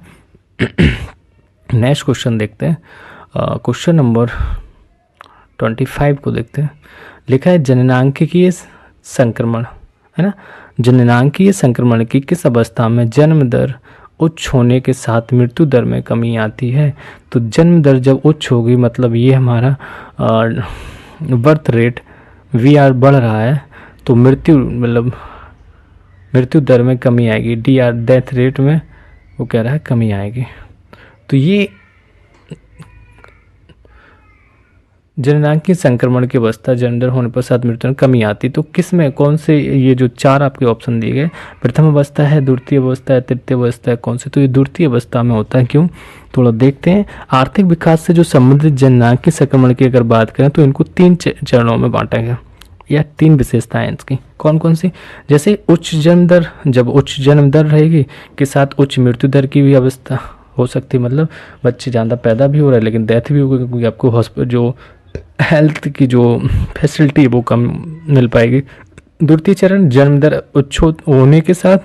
नेक्स्ट क्वेश्चन देखते हैं, क्वेश्चन नंबर 25 को देखते हैं। लिखा है जननांगीय संक्रमण, है ना, जननांगीय संक्रमण की किस अवस्था में जन्म दर उच्च होने के साथ मृत्यु दर में कमी आती है। तो जन्म दर जब उच्च होगी, मतलब ये हमारा बर्थ रेट वी बढ़ रहा है, तो मृत्यु दर में कमी आएगी, डेथ रेट में वो कह रहा है कमी आएगी। तो ये जननांगीय संक्रमण की अवस्था, जन्म दर होने पर साथ मृत्यु में कमी आती, तो किस में, कौन से, ये जो चार आपके ऑप्शन दिए गए, प्रथम अवस्था है, द्वितीय अवस्था है, तृतीय अवस्था है, कौन से, तो ये द्वितीय अवस्था में होता है। क्यों, थोड़ा देखते हैं। आर्थिक विकास से जो संबंधित जननांगीय संक्रमण की अगर बात करें तो इनको 3 चरणों में बांटा गया, या 3 विशेषताएं इसकी, कौन कौन सी, जैसे उच्च जन्म दर, जब उच्च जन्म दर रहेगी के साथ उच्च मृत्यु दर की भी अवस्था हो सकती है, मतलब बच्चे ज़्यादा पैदा भी हो रहे हैं लेकिन डेथ भी होगी, क्योंकि आपको जो हेल्थ की जो फैसिलिटी वो कम मिल पाएगी। द्वितीय चरण, जन्म दर उच्च होने के साथ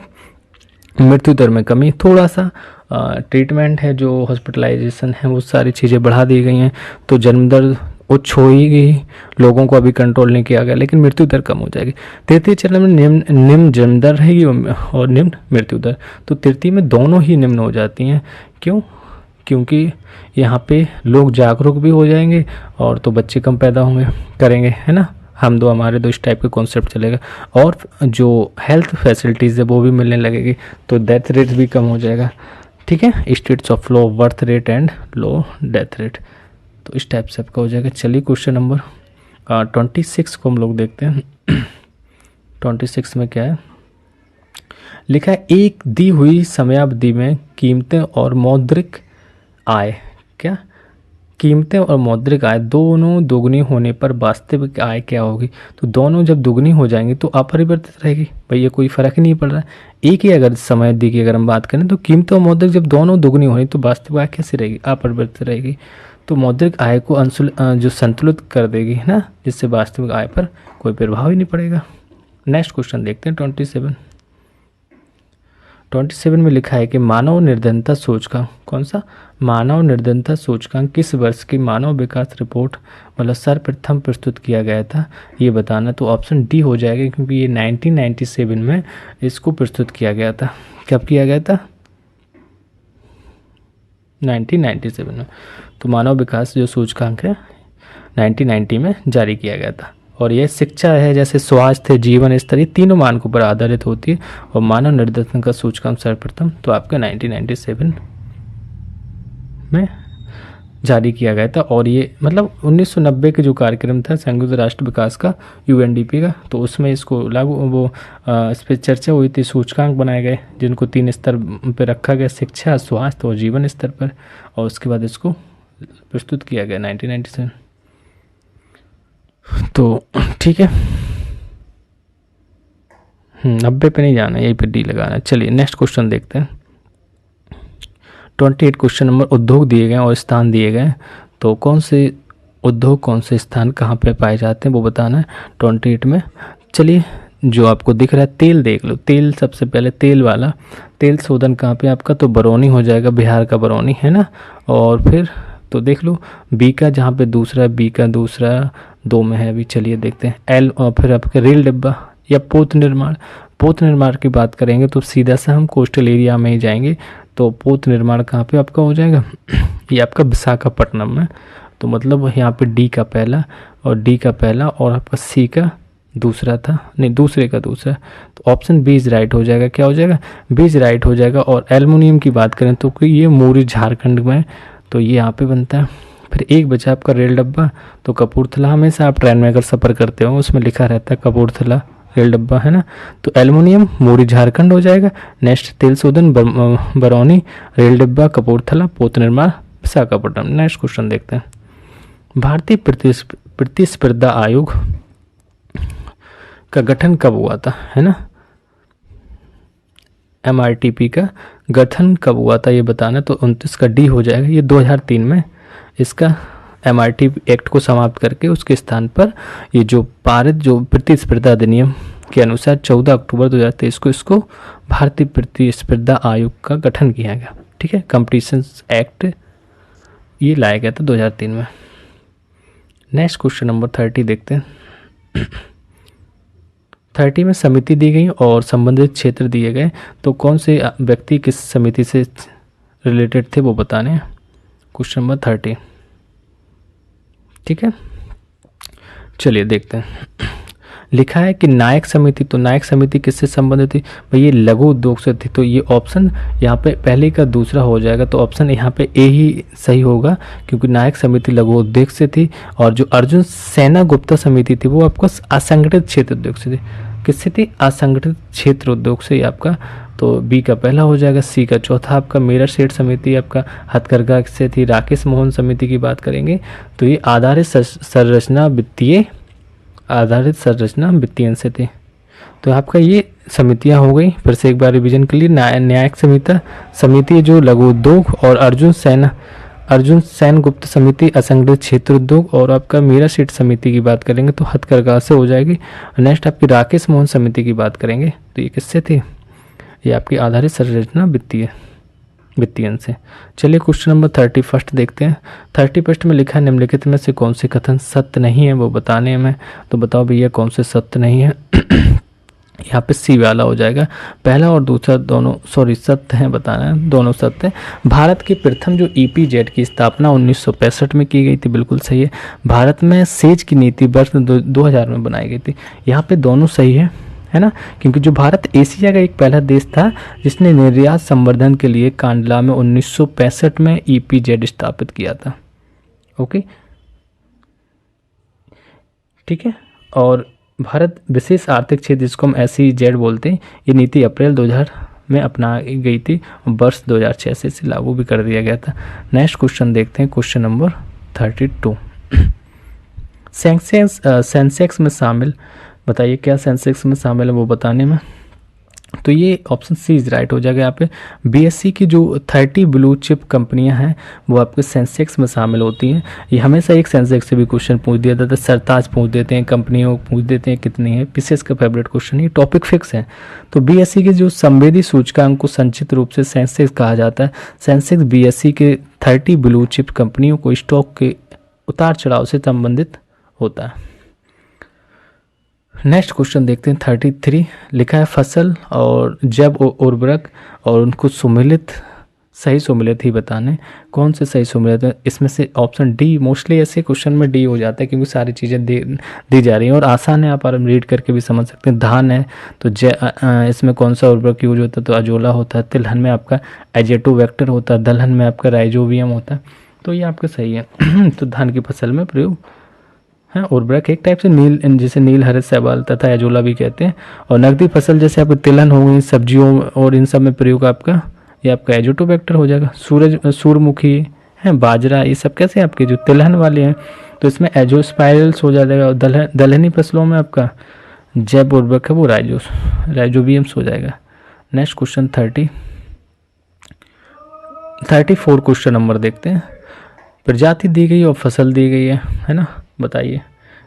मृत्यु दर में कमी, थोड़ा सा ट्रीटमेंट है, जो हॉस्पिटलाइजेशन है वो सारी चीज़ें बढ़ा दी गई हैं, तो जन्म दर उच्च हो ही गई, लोगों को अभी कंट्रोल नहीं किया गया, लेकिन मृत्यु दर कम हो जाएगी। तृतीय चरण में निम्न जन्म दर रहेगी और निम्न मृत्यु दर, तो तृतीय में दोनों ही निम्न हो जाती हैं। क्यों, क्योंकि यहाँ पे लोग जागरूक भी हो जाएंगे और तो बच्चे कम पैदा होंगे करेंगे, है ना, हमारे दो इस टाइप का कॉन्सेप्ट चलेगा, और जो हेल्थ फैसिलिटीज़ है वो भी मिलने लगेगी, तो डेथ रेट भी कम हो जाएगा, ठीक है। States of low birth rate and low death rate, तो इस टाइप से आपका हो जाएगा। चलिए क्वेश्चन नंबर 26 को हम लोग देखते हैं। 26 में क्या है, लिखा है एक दी हुई समयावधि में कीमतें और मौद्रिक आय, क्या, कीमतें और मौद्रिक आय दोनों दोगुनी होने पर वास्तविक आय क्या होगी। तो दोनों जब दुगनी हो जाएंगी तो अपरिवर्तित रहेगी, भाई ये कोई फर्क नहीं पड़ रहा है। एक ही अगर समय दी की अगर हम बात करें तो कीमतें और मौद्रिक जब दोनों दुगनी होगी तो वास्तविक आय कैसे रहेगी, अपरिवर्तित रहेगी। तो मौद्रिक आय को जो संतुलित कर देगी, है ना, जिससे वास्तविक आय पर कोई प्रभाव ही नहीं पड़ेगा। नेक्स्ट क्वेश्चन देखते हैं 27 में लिखा है कि मानव निर्धनता सूचकांक, कौन सा, मानव निर्धनता सूचकांक किस वर्ष की मानव विकास रिपोर्ट मतलब सर्वप्रथम प्रस्तुत किया गया था, ये बताना। तो ऑप्शन डी हो जाएगा, क्योंकि ये 1997 में इसको प्रस्तुत किया गया था। कब किया गया था, 1997 में। तो मानव विकास जो सूचकांक है 1990 में जारी किया गया था, और यह शिक्षा है, जैसे स्वास्थ्य, जीवन स्तर, ये तीनों मानकों पर आधारित होती है, और मानव निर्धनता का सूचकांक सर्वप्रथम तो आपका 1997 में जारी किया गया था। और ये मतलब 1990 के जो कार्यक्रम था संयुक्त राष्ट्र विकास का, यूएनडीपी का, तो उसमें इसको लागू वो इस पर चर्चा हुई थी। सूचकांक बनाए गए जिनको 3 स्तर पे रखा गया, शिक्षा, स्वास्थ्य और जीवन स्तर पर, और उसके बाद इसको प्रस्तुत किया गया 1997। तो ठीक है, 90 पे नहीं जाना, यहीं पे डी लगाना है। चलिए नेक्स्ट क्वेश्चन देखते हैं। 28 क्वेश्चन नंबर, उद्योग दिए गए और स्थान दिए गए, तो कौन से उद्योग कौन से स्थान कहाँ पे पाए जाते हैं वो बताना है 28 में। चलिए जो आपको दिख रहा है तेल देख लो, तेल सबसे पहले तेल वाला, तेल शोधन कहाँ पे आपका, तो बरौनी हो जाएगा, बिहार का बरौनी है ना। और फिर तो देख लो बीका जहाँ पे दूसरा, बीका दूसरा 2 में है अभी। चलिए देखते हैं एल, और फिर आपका रेल डिब्बा या पोत निर्माण। पोत निर्माण की बात करेंगे तो सीधा सा हम कोस्टल एरिया में ही जाएंगे, तो पोत निर्माण कहाँ पे आपका हो जाएगा ये आपका विशाखापट्टनम में। तो मतलब यहाँ पे डी का पहला और डी का पहला और आपका सी का दूसरा था, नहीं दूसरे का दूसरा, तो ऑप्शन बी इज राइट हो जाएगा। क्या हो जाएगा, बी इज राइट हो जाएगा। और एल्युमिनियम की बात करें तो ये मोरी झारखंड में, तो ये यहाँ पे बनता है। फिर एक बचा आपका रेल डब्बा, तो कपूरथला, हमेशा आप ट्रेन में अगर सफ़र करते हो उसमें लिखा रहता है कपूरथला रेल डब्बा, है ना। तो एल्युमिनियम मोरी झारखंड हो जाएगा। नेक्स्ट तेल शोधन बरौनी, रेल डिब्बा कपूरथला, पोत निर्माण विशाखापट्टनम। नेक्स्ट क्वेश्चन देखते हैं। भारतीय प्रतिस्पर्धा आयोग का गठन कब हुआ था, है ना। MRTP का गठन कब हुआ था ये बताना, तो 29 का डी हो जाएगा। ये 2003 में इसका MRTP एक्ट को समाप्त करके उसके स्थान पर ये जो पारित जो प्रतिस्पर्धा अधिनियम के अनुसार 14 अक्टूबर 2023 को इसको भारतीय प्रतिस्पर्धा आयोग का गठन किया गया। ठीक है, कंपटीशन एक्ट ये लाया गया था 2003 में। नेक्स्ट क्वेश्चन नंबर 30 देखते हैं। 30 में समिति दी गई और संबंधित क्षेत्र दिए गए, तो कौन से व्यक्ति किस समिति से रिलेटेड थे वो बताने हैं। क्वेश्चन नंबर 30, ठीक है। चलिए देखते हैं। लिखा है कि नायक समिति, तो नायक समिति किससे संबंधित थी भाई, ये लघु उद्योग से थी। तो ये ऑप्शन यहाँ पे पहले का दूसरा हो जाएगा, तो ऑप्शन यहाँ पे ए ही सही होगा, क्योंकि नायक समिति लघु उद्योग से थी। और जो अर्जुन सेना गुप्ता समिति थी वो आपका असंगठित क्षेत्र उद्योग से थी। किससे थी, असंगठित क्षेत्र उद्योग से आपका, तो बी का पहला हो जाएगा। सी का चौथा आपका मेरठ सेठ समिति आपका हथकरघा से थी। राकेश मोहन समिति की बात करेंगे तो ये आधारित संरचना वित्तीय से थे। तो आपका ये समितियां हो गई। फिर से एक बार रिवीजन के लिए, न्यायिक समिति जो लघु उद्योग, और अर्जुन सेन गुप्त समिति असंगठित क्षेत्र उद्योग, और आपका मीरा सेठ समिति की बात करेंगे तो हथकरघा से हो जाएगी। नेक्स्ट आपकी राकेश मोहन समिति की बात करेंगे तो ये किससे थी, ये आपकी आधारित संरचना वित्तीय से। चलिए क्वेश्चन नंबर 31 देखते हैं। 31 में लिखा है निम्नलिखित में से कौन से कथन सत्य नहीं है वो बताने में, तो बताओ भैया कौन से सत्य नहीं है। यहाँ पे सी वाला हो जाएगा। पहला और दूसरा दोनों सत्य हैं, बताना है दोनों सत्य हैं। भारत की प्रथम जो EPZ की स्थापना 1965 में की गई थी, बिल्कुल सही है। भारत में सेज की नीति वर्ष 2000 में बनाई गई थी, यहाँ पे दोनों सही है ना, क्योंकि जो भारत एशिया का एक पहला देश था जिसने निर्यात संवर्धन के लिए कांडला में 1965 में EPZ स्थापित किया था। ओके, ठीक है। और भारत विशेष आर्थिक क्षेत्र जिसको हम SEZ बोलते हैं, ये नीति अप्रैल 2000 में अपनाई गई थी, वर्ष 2006 से इसे लागू भी कर दिया गया था। नेक्स्ट क्वेश्चन देखते हैं, क्वेश्चन नंबर 32। सेंसेक्स में शामिल, बताइए क्या सेंसेक्स में शामिल है वो बताने में, तो ये ऑप्शन सी इज राइट हो जाएगा। यहाँ पे BSE की जो 30 ब्लू चिप कंपनियां हैं वो आपके सेंसेक्स में शामिल होती हैं। ये हमेशा एक सेंसेक्स से भी क्वेश्चन पूछ दिया जाता है, सरताज पूछ देते हैं, कंपनियों पूछ देते हैं कितनी है, पीसीएस का फेवरेट क्वेश्चन, ये टॉपिक फिक्स है। तो BSE के जो संवेदी सूचकांक को संक्षिप्त रूप से सेंसेक्स कहा जाता है। सेंसेक्स BSE के 30 ब्लू चिप कंपनियों को स्टॉक के उतार चढ़ाव से संबंधित होता है। नेक्स्ट क्वेश्चन देखते हैं 33। लिखा है फसल और जैव उर्वरक और उनको सही सुमेलित ही बताने, कौन से सही सुमेलित है। इसमें से ऑप्शन डी, मोस्टली ऐसे क्वेश्चन में डी हो जाता है क्योंकि सारी चीज़ें दी जा रही हैं और आसान है, आप रीड करके भी समझ सकते हैं। धान है तो इसमें कौन सा उर्वरक यूज होता है, तो अजोला होता है। तिलहन में आपका एजेटो वेक्टर होता है, दलहन में आपका राइजोबियम होता है। तो ये आपका सही है। तो धान की फसल में प्रयोग है उर्वरक एक टाइप से नील, जिसे नील हरित शैवाल तथा एजोला भी कहते हैं। और नकदी फसल जैसे आपको तिलहन हो गई, सब्जियों और इन सब में प्रयोग आपका ये आपका एजोटोबैक्टर हो जाएगा। सूरजमुखी है, बाजरा, ये सब कैसे आपके जो तिलहन वाले हैं तो इसमें एजोस्पाइरल्स हो जाएगा। और दलहनी फसलों में आपका जैव उर्वरक है वो राइजोबियम्स हो जाएगा। नेक्स्ट क्वेश्चन 34 क्वेश्चन नंबर देखते हैं। प्रजाति दी गई और फसल दी गई है ना, बताइए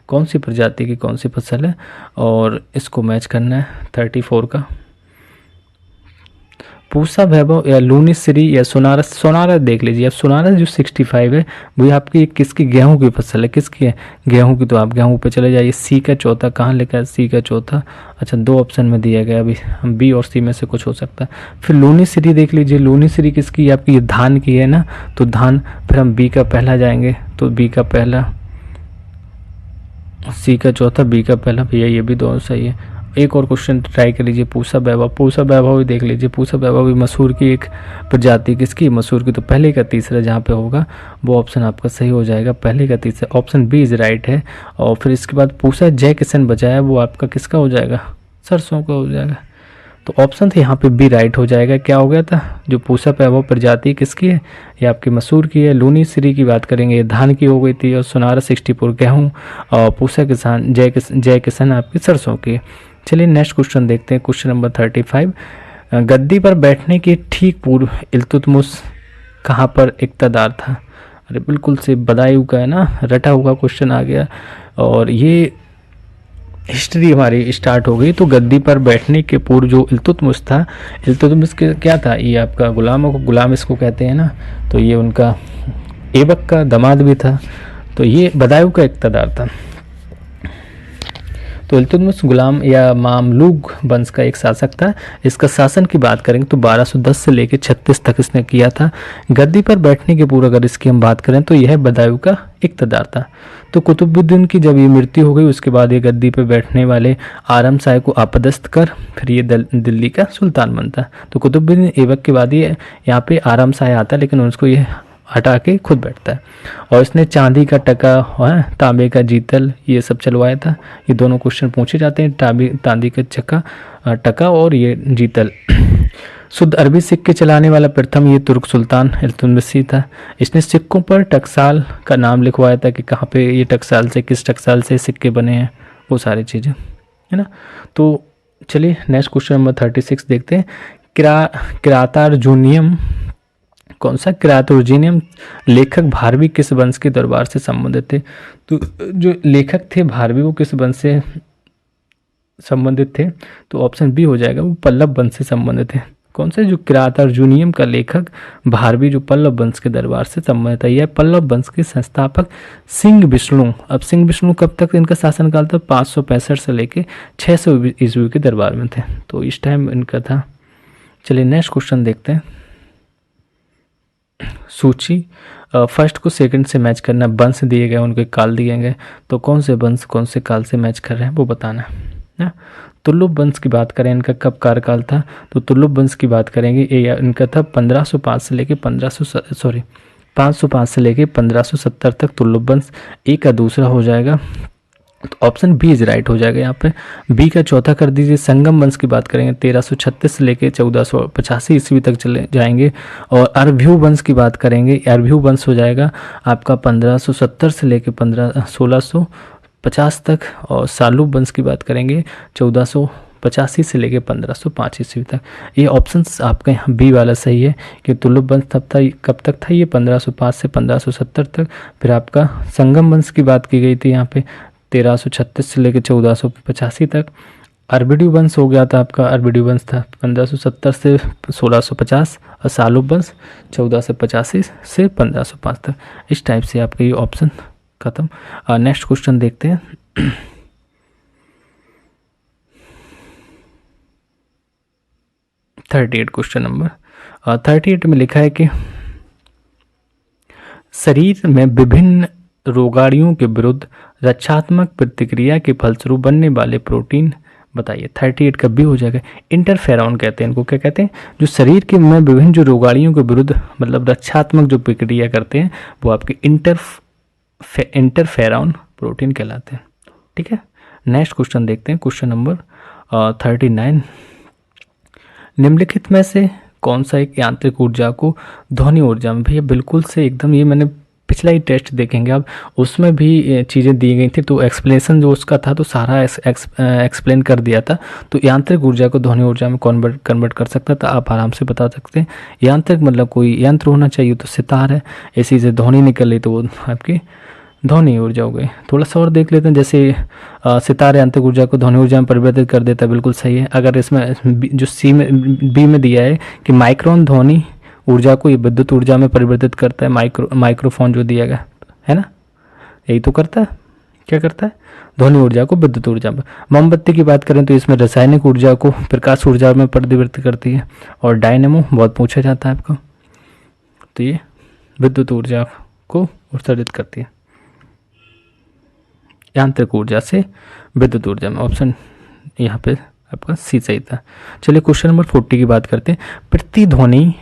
कौन सी प्रजाति की कौन सी फसल है और इसको मैच करना है 34 का। पूसा वैभव या लूनीश्री या सोनारा देख लीजिए। अब सोनारा जो 65 है वो आपकी किसकी, गेहूं की फसल है। किसकी है, गेहूं की। तो आप गेहूं पे चले जाइए। सी का चौथा कहाँ लिखा है, सी का चौथा। अच्छा, 2 ऑप्शन में दिया गया, अभी बी और सी में से कुछ हो सकता है। फिर लूनीश्री देख लीजिए। लूनीश्री किसकी, आपकी धान की है ना, तो धान। फिर हम बी का पहला जाएंगे, तो बी का पहला, सी का चौथा, बी का पहला। भैया ये भी दोनों सही है। एक और क्वेश्चन ट्राई कर लीजिए। पूसा वैभव भी देख लीजिए। पूसा वैभव भी मसूर की एक प्रजाति, किसकी, मसूर की। तो पहले का तीसरा जहाँ पे होगा वो ऑप्शन आपका सही हो जाएगा, पहले का तीसरा, ऑप्शन बी इज राइट है। और फिर इसके बाद पूसा जय किशन बचा है वो आपका किसका हो जाएगा, सरसों का हो जाएगा। तो ऑप्शन थे यहाँ पे बी राइट हो जाएगा। क्या हो गया था, जो पूसा वैभव प्रजाति किसकी है, ये आपकी मसूर की है। लूनीश्री की बात करेंगे, ये धान की हो गई थी। और सोनारा 64 गेहूँ, और पूसा किसान जय किसान आपकी सरसों की। चलिए नेक्स्ट क्वेश्चन देखते हैं, क्वेश्चन नंबर 35। गद्दी पर बैठने के ठीक पूर्व इल्तुतमिश कहाँ पर इक़्तदार था। अरे बिल्कुल से बदायूं का है ना, रटा हुआ क्वेश्चन आ गया। और ये हिस्ट्री हमारी स्टार्ट हो गई। तो गद्दी पर बैठने के पूर्व जो इल्तुतमिश था, इल्तुतमिश के क्या था, ये आपका गुलाम इसको कहते हैं ना, तो ये उनका ऐबक का दामाद भी था। तो ये बदायूं का इक़्तदार था। तो इल्तुतमिश गुलाम या मामलूक वंश का एक शासक था। इसका शासन की बात करेंगे तो 1210 से लेकर 36 तक इसने किया था। गद्दी पर बैठने के पूर्व अगर इसकी हम बात करें तो यह बदायूं का इक़्तदार था। तो कुतुबुद्दीन की जब ये मृत्यु हो गई उसके बाद ये गद्दी पर बैठने वाले आरम शाह को आपदस्थ कर फिर ये दिल्ली का सुल्तान बनता। तो कुतुबुद्दीन ऐबक के बाद ये यहाँ पे आरम शाह आता, लेकिन उसको ये हटा के खुद बैठता है। और इसने चांदी का टका, तांबे का जीतल, ये सब चलवाया था। ये दोनों क्वेश्चन पूछे जाते हैं, चांदी का टका और ये जीतल। शुद्ध अरबी सिक्के चलाने वाला प्रथम ये तुर्क सुल्तान इल्तुतमिश था। इसने सिक्कों पर टकसाल का नाम लिखवाया था कि कहाँ पे ये टकसाल से, किस टकसाल से सिक्के बने हैं, वो सारी चीज़ें है ना। तो चलिए नेक्स्ट क्वेश्चन नंबर 36 देखते हैं। किरातार्जुनियम कौन सा, किरातार्जुनियम लेखक भारवी किस वंश के दरबार से संबंधित थे। तो जो लेखक थे भारवी वो किस वंश से संबंधित थे, तो ऑप्शन बी हो जाएगा, वो पल्लव वंश से संबंधित थे। कौन से, जो किरातार्जुनियम का लेखक भारवी जो पल्लव वंश के दरबार से संबंधित है। यह पल्लव वंश के संस्थापक सिंह विष्णु। अब सिंह विष्णु कब तक इनका शासनकाल था, 565 से लेके 600 ईस्वी के दरबार में थे, तो इस टाइम इनका था। चलिए नेक्स्ट क्वेश्चन देखते हैं। सूची फर्स्ट को सेकंड से मैच करना, वंश दिए गए उनके काल दिए गए, तो कौन से वंश कौन से काल से मैच कर रहे हैं वो बताना है। तुलुप वंश की बात करें, इनका कब कार्यकाल था, तो तुलुप वंश की बात करेंगे, ये इनका था 505 से लेके 505 से लेके 1570 तक तुलुप वंश। ए का दूसरा हो जाएगा, तो ऑप्शन बी इज राइट हो जाएगा यहाँ पे। बी का चौथा कर दीजिए। संगम वंश की बात करेंगे 1336 से लेके 1485 ईस्वी तक चले जाएंगे। और अरभ्यू वंश की बात करेंगे, अरभ्यू वंश हो जाएगा आपका 1570 से लेके 1650 तक। और सालूब वंश की बात करेंगे 1485 से लेके 1505 ईस्वी तक। ये ऑप्शंस आपका यहाँ बी वाला सही है कि तुलुप वंश तब था, कब तक था ये 1505 से 1570 तक। फिर आपका संगम वंश की बात की गई थी यहाँ पे 1336 से लेकर 1485 तक। अरबिडू वंश हो गया था आपका, अरबिडू वंश था 1570 से 1650। और सालूब वंश 1485 से 1505 तक। इस टाइप से आपका ये ऑप्शन खत्म। नेक्स्ट क्वेश्चन देखते हैं। 38 क्वेश्चन नंबर 38 में लिखा है कि शरीर में विभिन्न रोगाणुओं के विरुद्ध रक्षात्मक प्रतिक्रिया के फलस्वरूप बनने वाले प्रोटीन बताइए 38 का बी हो जाएगा। इंटरफेरॉन कहते हैं इनको, क्या कहते हैं, जो शरीर के में विभिन्न जो रोगाणुओं के विरुद्ध मतलब रक्षात्मक जो प्रक्रिया करते हैं वो आपके इंटरफेरॉन प्रोटीन कहलाते हैं। ठीक है, नेक्स्ट क्वेश्चन देखते हैं, क्वेश्चन नंबर 39। निम्नलिखित में से कौन सा एक यांत्रिक ऊर्जा को ध्वनि ऊर्जा में, भैया बिल्कुल से एकदम, ये मैंने पिछला ही टेस्ट देखेंगे आप, उसमें भी चीज़ें दी गई थी तो एक्सप्लेनेशन जो उसका था तो सारा एक्सप्लेन कर दिया था। तो यांत्रिक ऊर्जा को ध्वनि ऊर्जा में कन्वर्ट कर सकता था, आप आराम से बता सकते हैं। यांत्रिक मतलब कोई यंत्र होना चाहिए, तो सितार है, इसी से ध्वनि निकल रही तो वो आपकी ध्वनि ऊर्जा हो गई। थोड़ा सा और देख लेते हैं, जैसे सितार यांत्रिक ऊर्जा को ध्वनि ऊर्जा में परिवर्तित कर देता है, बिल्कुल सही है। अगर इसमें जो सी में बी में दिया है कि माइक्रोन ध्वनि ऊर्जा को ये विद्युत ऊर्जा में परिवर्तित करता है, माइक्रोफोन जो दिया गया है ना, यही तो करता है, क्या करता है, ध्वनि ऊर्जा को विद्युत ऊर्जा में। मोमबत्ती की बात करें तो इसमें रासायनिक ऊर्जा को प्रकाश ऊर्जा में परिवर्तित करती है। और डायनेमो बहुत पूछा जाता है आपको, तो ये विद्युत ऊर्जा को उत्सर्जित करती है, यांत्रिक ऊर्जा से विद्युत ऊर्जा में। ऑप्शन यहाँ पे आपका सी सही था। चलिए क्वेश्चन नंबर 40 की बात करते हैं। प्रतिध्वनि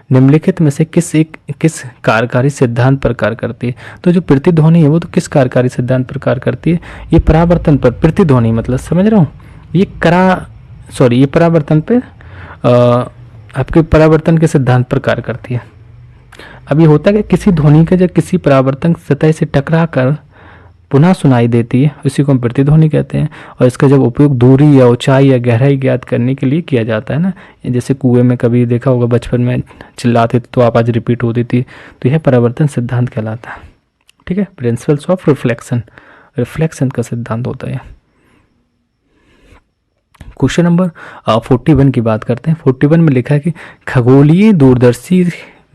निम्नलिखित में से किस कार्यकारी सिद्धांत पर कार्य करती है? तो जो प्रतिध्वनि है वो तो किस कार्यकारी सिद्धांत पर कार्य करती है? ये परावर्तन पर, प्रतिध्वनि मतलब समझ रहा हूँ, ये परावर्तन पे आपके परावर्तन के सिद्धांत पर कार्य करती है। अब ये होता है कि किसी ध्वनि का जब किसी परावर्तन सतह से टकरा कर पुनः सुनाई देती है, उसी को हम प्रतिध्वनि कहते हैं। और इसका जब उपयोग दूरी या ऊंचाई या गहराई ज्ञात करने के लिए किया जाता है ना, जैसे कुएं में कभी देखा होगा बचपन में चिल्लाते थे तो आवाज़ रिपीट होती थी, तो यह परावर्तन सिद्धांत कहलाता है। ठीक है, प्रिंसिपल्स ऑफ रिफ्लेक्शन का सिद्धांत होता है। क्वेश्चन नंबर 41 की बात करते हैं। 41 में लिखा है कि खगोलीय दूरदर्शी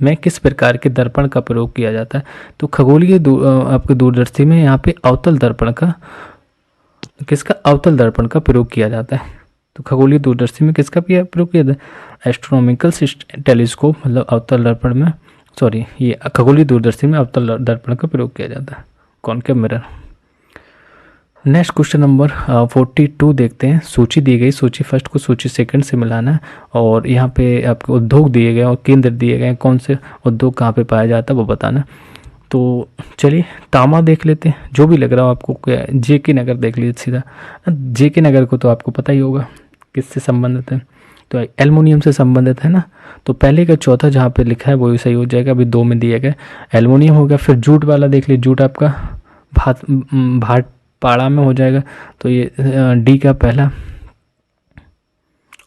में किस प्रकार के दर्पण का प्रयोग किया जाता है? तो खगोलीय आपके दूरदर्शी में यहाँ पे अवतल दर्पण का प्रयोग किया जाता है। तो खगोलीय दूरदर्शी में किसका प्रयोग किया जाता है? एस्ट्रोनॉमिकल टेलीस्कोप मतलब अवतल दर्पण में, ये खगोलीय दूरदर्शी में अवतल दर्पण का प्रयोग किया जाता है, concave mirror. Next question number 42 देखते हैं। सूची दी गई, सूची फर्स्ट को सूची सेकंड से मिलाना है और यहाँ पे आपके उद्योग दिए गए और केंद्र दिए गए, कौन से उद्योग कहाँ पे पाया जाता है वो बताना। तो चलिए तांबा देख लेते हैं, जो भी लग रहा हो आपको, जेके नगर देख लीजिए सीधा। जेके नगर को तो आपको पता ही होगा किससे संबंधित है, तो एल्युमिनियम से संबंधित है ना। तो पहले का चौथा जहाँ पे लिखा है वो सही हो जाएगा, अभी 2 में दिया गया एल्युमिनियम हो गया। फिर जूट वाला देख लीजिए, जूट आपका भाट पाड़ा में हो जाएगा, तो ये डी का पहला